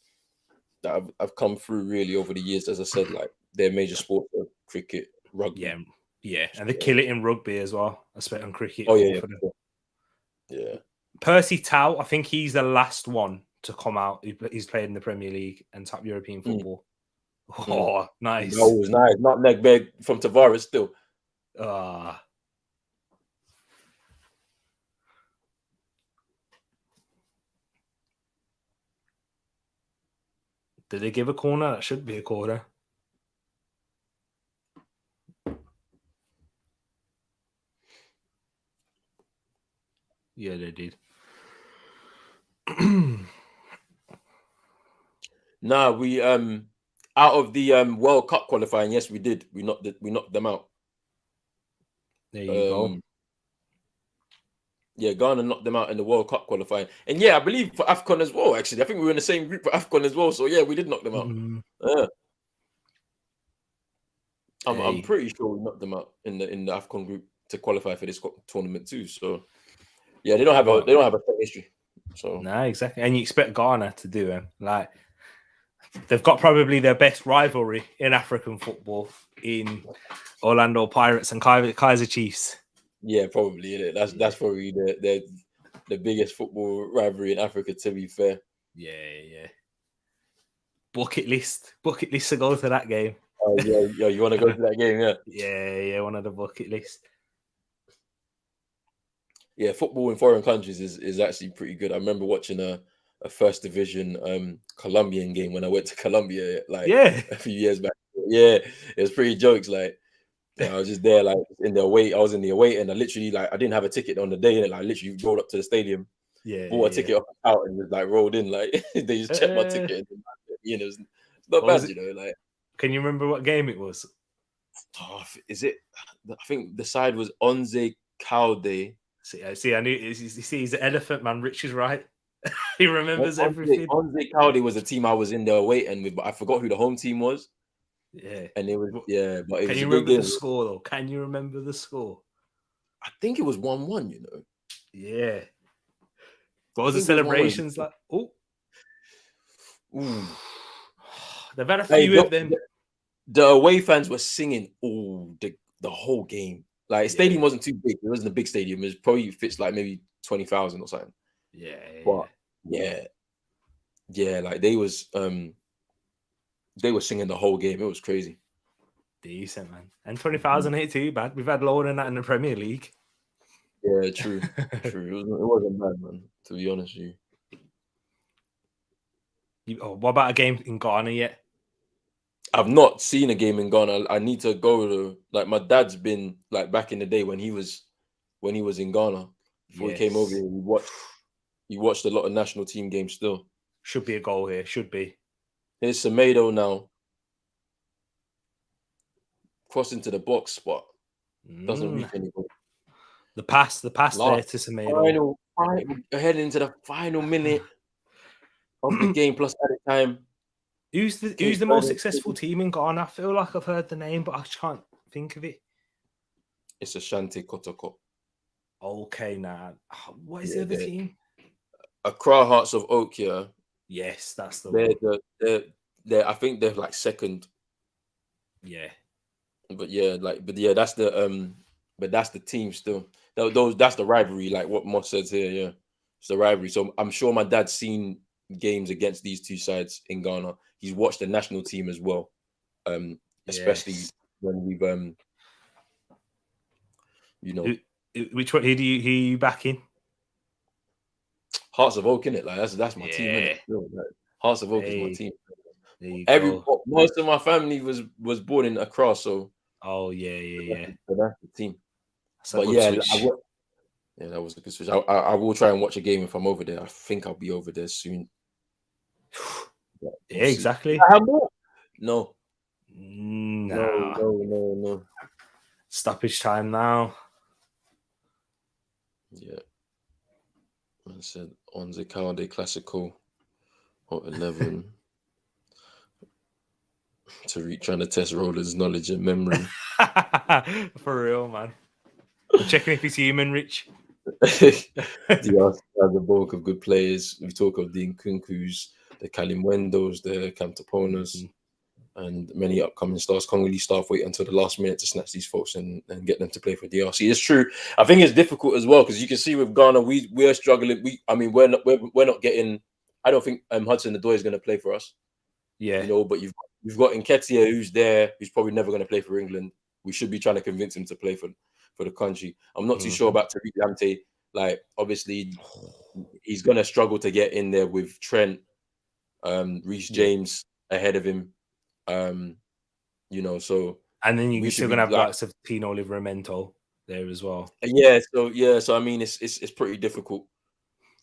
that have come through really over the years. As I said, like their major sports are cricket, rugby. Yeah, and they kill it in rugby as well. Especially on cricket. Oh yeah. Percy Tau, I think he's the last one to come out. He's played in the Premier League and top European football. Oh, nice. That was nice. Not Negbeg from Tavares still. Did they give a corner? That should be a corner. Yeah, they did. Nah, we out of the World Cup qualifying, yes, we did. We knocked them out. There you go. Yeah, Ghana knocked them out in the World Cup qualifying. And yeah, I believe for Afcon as well, actually. I think we were in the same group for Afcon as well. So yeah, we did knock them out. I'm pretty sure we knocked them out in the Afcon group to qualify for this tournament too. So yeah, they don't have a history. So no, exactly. And you expect Ghana to do it. Like they've got probably their best rivalry in African football in Orlando Pirates and Kaizer Chiefs. Yeah, probably. That's probably the biggest football rivalry in Africa, to be fair. Yeah. Bucket list to go to that game. Oh yeah, you want to go to that game, yeah? Yeah, one of the bucket list. Yeah, football in foreign countries is actually pretty good. I remember watching a first division Colombian game when I went to Colombia a few years back. Yeah, it was pretty jokes. Like I was just there, like in the away. I was in the away, and I literally I didn't have a ticket on the day, and I literally rolled up to the stadium, bought a ticket off out, and just rolled in. Like they just checked my ticket. And, it's not bad, Like, can you remember what game it was? Oh, is it? I think the side was Onze Calde. See, I knew. You see, he's an elephant man. Rich is right. He remembers everything. Onze Calde was a team I was in there waiting with, but I forgot who the home team was. Yeah, and it was but it can was you remember the score though? Can you remember the score? I think it was 1-1. Yeah. What was the celebrations like? Oh, they've had a few of them. The away fans were singing the whole game. Like the stadium wasn't too big. It wasn't a big stadium. It was probably fits like maybe 20,000 or something. Yeah. Like they were singing the whole game. It was crazy. Decent, man. And 20,000 ain't too bad. We've had lower than that in the Premier League. Yeah, true. True. It wasn't bad, man, to be honest with you. What about a game in Ghana yet? I've not seen a game in Ghana. I need to go to, my dad's been back in the day when he was in Ghana before he came over here. He watched a lot of national team games still. Should be a goal here. Should be. Here's Semedo now. Crossing to the box spot. Doesn't reach anybody. The pass there to Semedo. Heading into the final minute of the game plus added time. Who's the most successful team in Ghana? I feel like I've heard the name, but I just can't think of it. It's Ashanti Kotoko. Okay, now what is the other team? Accra Hearts of Oak, yeah. Yes, that's the one. They're I think they're second. Yeah. But that's the team still. That's the rivalry, like what Moss says here, yeah. It's the rivalry. So I'm sure my dad's seen games against these two sides in Ghana. He's watched the national team as well. Especially when we've Which one who you backing? Hearts of Oak, innit? That's my team, innit? Hearts of Oak is my team. Most of my family was born in Accra, so so that's the team. But that was a good switch. I will try and watch a game if I'm over there. I think I'll be over there soon. Yeah, exactly. No, No. Stoppage time now. Yeah. I said Onze Calde Classical or 11. Tariq trying to test Roller's knowledge and memory. For real, man. I'm checking if he's human, Rich. DRC has a bulk of good players. We talk of the Nkunkus, the Kalimwendos, the Camtaponas, and many upcoming stars. Congolese staff wait until the last minute to snatch these folks and get them to play for DRC. It's true. I think it's difficult as well because you can see with Ghana, we're struggling. We're not getting. I don't think Hudson-Odoi is going to play for us. Yeah, you know, but you've got Nketiah who's there, who's probably never going to play for England. We should be trying to convince him to play for the country. I'm not too sure about Tariq Lamptey. Like, obviously, he's going to struggle to get in there with Trent, Reece James ahead of him. You know, so and then you're still going to have likes of Tino Livramento there as well. Yeah, so I mean, it's pretty difficult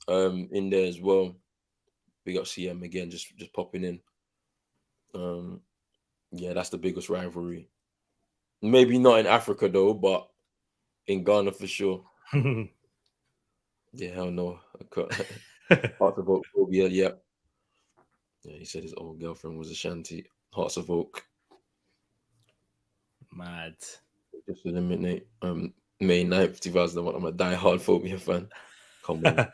in there as well. We got CM again, just popping in. Yeah, that's the biggest rivalry. Maybe not in Africa though, but in Ghana for sure. Yeah, hell no. Hearts of Oak phobia, yeah. Yeah, he said his old girlfriend was Ashanti. Hearts of Oak. Mad. Just eliminate May 9th, 2001. I'm a die-hard phobia fan. Come on.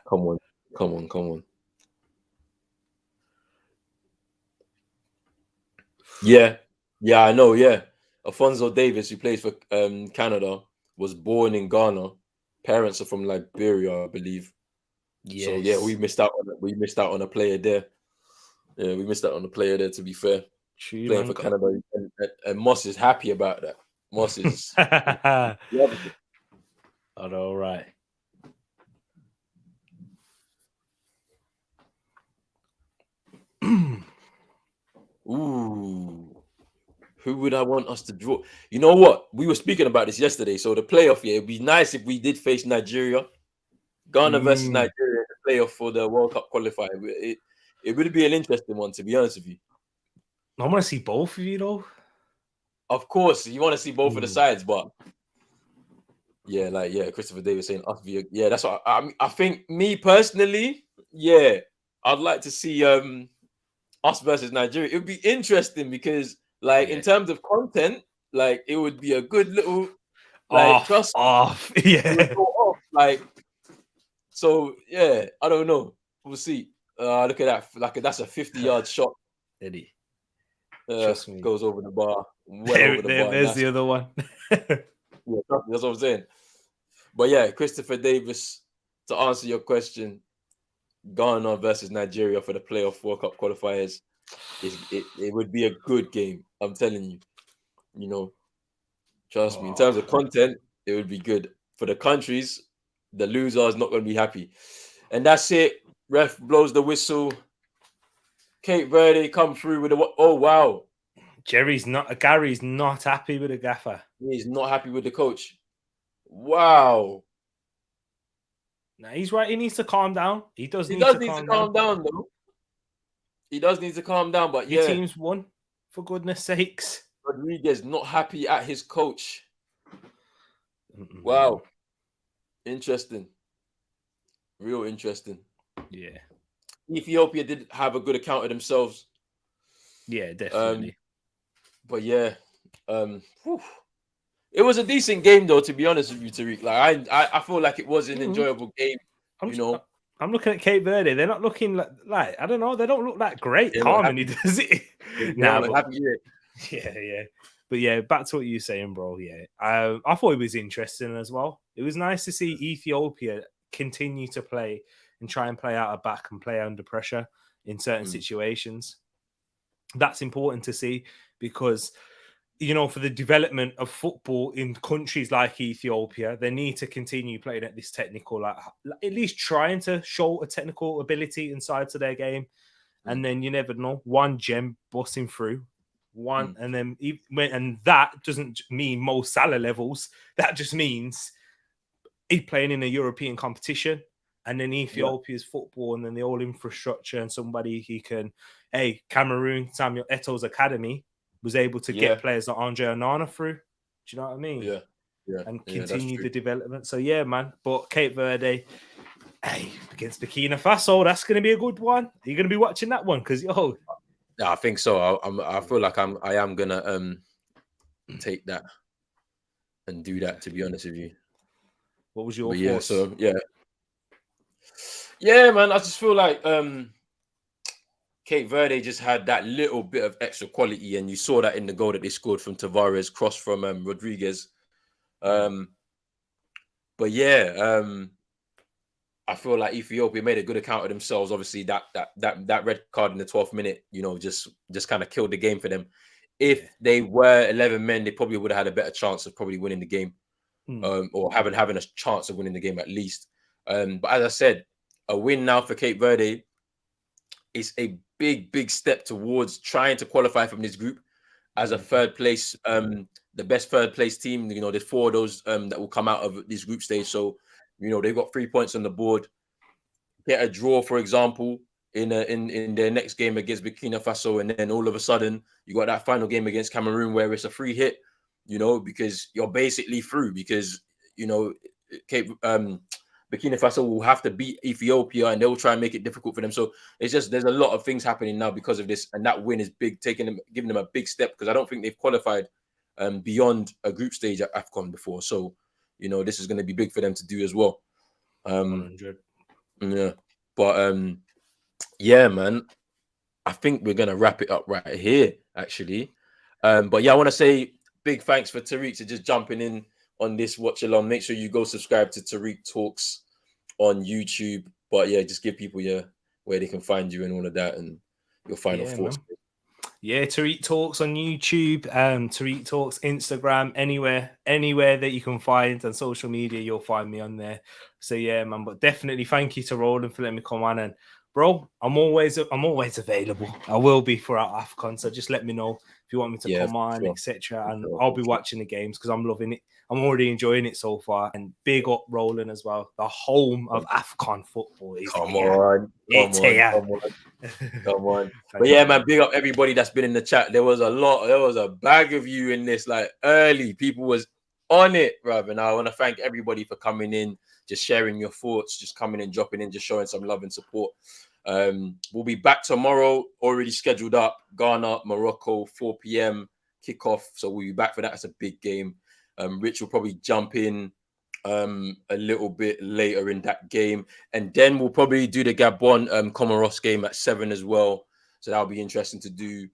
Yeah, I know. Yeah, Alfonso Davis, who plays for Canada, was born in Ghana. Parents are from Liberia, I believe. Yes. So yeah, we missed out on a player there. Yeah, we missed out on a player there. To be fair, playing for Canada, and Moss is happy about that. Moss is. I know, right? Ooh. Who would I want us to draw? You know what? We were speaking about this yesterday. So the playoff, it'd be nice if we did face Nigeria. Ghana versus Nigeria, the playoff for the World Cup qualifier. It would be an interesting one, to be honest with you. I want to see both of you, though. Of course, you want to see both of the sides, but yeah, Christopher Davis saying us via. Yeah, that's what I think. Me personally, yeah, I'd like to see us versus Nigeria. It would be interesting because, in terms of content, it would be a good little off. Yeah. So yeah, I don't know. We'll see. Look at that. That's a 50-yard shot. Eddie. Trust me. Goes over the bar. Over the bar. There's the other one. Yeah, that's what I'm saying. But yeah, Christopher Davis, to answer your question, Ghana versus Nigeria for the playoff World Cup qualifiers, it would be a good game. I'm telling you. You know, trust me. In terms of content, it would be good. For the countries, the loser is not going to be happy. And that's it. Ref blows the whistle. Cape Verde come through with oh wow. Gary's not happy with the gaffer. He's not happy with the coach. Wow. No, he's right. He needs to calm down. He does need to calm down though. He does need to calm down, but your team's won, for goodness sakes. Rodriguez not happy at his coach. Wow. Interesting. Real interesting. Yeah. Ethiopia did have a good account of themselves. Yeah, definitely. But yeah, it was a decent game though, to be honest with you, Tariq. I feel like it was an enjoyable game. I'm looking at Cape Verde. They're not looking like I don't know. They don't look that great. Harmony does it? Yeah. But yeah, back to what you were saying, bro. Yeah, I thought it was interesting as well. It was nice to see Ethiopia continue to play and try and play out a back and play under pressure in certain situations. That's important to see because, you know, for the development of football in countries like Ethiopia, they need to continue playing at this technical, at least trying to show a technical ability inside to their game. And then you never know, one gem busting through, and then and that doesn't mean Mo Salah levels. That just means he's playing in a European competition. And then Ethiopia's football, and then the all infrastructure, and somebody he can, Cameroon, Samuel Eto'o's academy. was able to get players like Andre Onana through. Do you know what I mean? Yeah. And continue the development. So yeah, man. But Cape Verde, hey, against Burkina Faso, that's going to be a good one. Are you going to be watching that one? Because I think so. I feel like I am gonna take that and do that. To be honest with you, what was your thoughts? Yeah, man. I just feel like Cape Verde just had that little bit of extra quality, and you saw that in the goal that they scored from Tavares, cross from Rodriguez. But yeah, I feel like Ethiopia made a good account of themselves. Obviously, that red card in the 12th minute, just kind of killed the game for them. If they were 11 men, they probably would have had a better chance of probably winning the game, or having a chance of winning the game at least. But as I said, a win now for Cape Verde is a big step towards trying to qualify from this group as a third place, the best third place team. There's 4 of those that will come out of this group stage. So, they've got 3 points on the board. Get a draw, for example, in their next game against Burkina Faso, and then all of a sudden you got that final game against Cameroon where it's a free hit, because you're basically through, because Burkina Faso will have to beat Ethiopia, and they'll try and make it difficult for them. So it's just, there's a lot of things happening now because of this, and that win is big, giving them a big step, because I don't think they've qualified beyond a group stage at Afcon before. So this is going to be big for them to do as well. 100. Yeah, but yeah, man, I think we're gonna wrap it up right here, actually. But yeah, I want to say big thanks for Tariq to just jumping in on this watch along. Make sure you go subscribe to Tariq Talks on YouTube. But yeah, just give people where they can find you and all of that, and your final thoughts. Man. Yeah, Tariq Talks on YouTube, Tariq Talks Instagram, anywhere that you can find on social media, you'll find me on there. So yeah, man. But definitely thank you to Roland for letting me come on. And bro, I'm always available. I will be for our Afcon. So just let me know if you want me to come on, etc. And I'll be watching the games because I'm loving it. I'm already enjoying it so far. And big up Roland as well. The home of Afcon football is Come on. But yeah, man, big up everybody that's been in the chat. There was a bag of you in this, like early. People was on it, bruv. And I want to thank everybody for coming in, just sharing your thoughts, just coming in, dropping in, just showing some love and support. We'll be back tomorrow, already scheduled up. Ghana, Morocco, 4 p.m. kickoff. So we'll be back for that. It's a big game. Rich will probably jump in a little bit later in that game, and then we'll probably do the Gabon Comoros game at 7 as well. So that'll be interesting to do.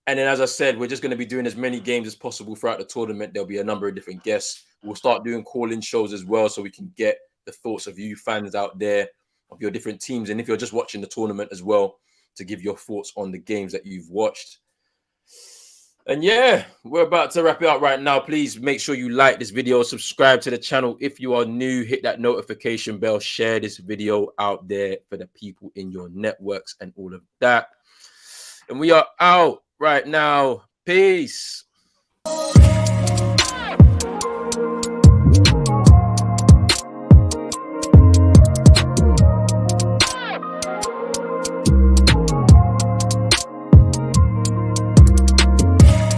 And then, as I said, we're just going to be doing as many games as possible throughout the tournament. There'll be a number of different guests. We'll start doing call-in shows as well, so we can get the thoughts of you fans out there, of your different teams, and if you're just watching the tournament as well, to give your thoughts on the games that you've watched. And yeah, we're about to wrap it up right now. Please make sure you like this video, subscribe to the channel. If you are new, hit that notification bell, share this video out there for the people in your networks and all of that. And we are out right now. Peace.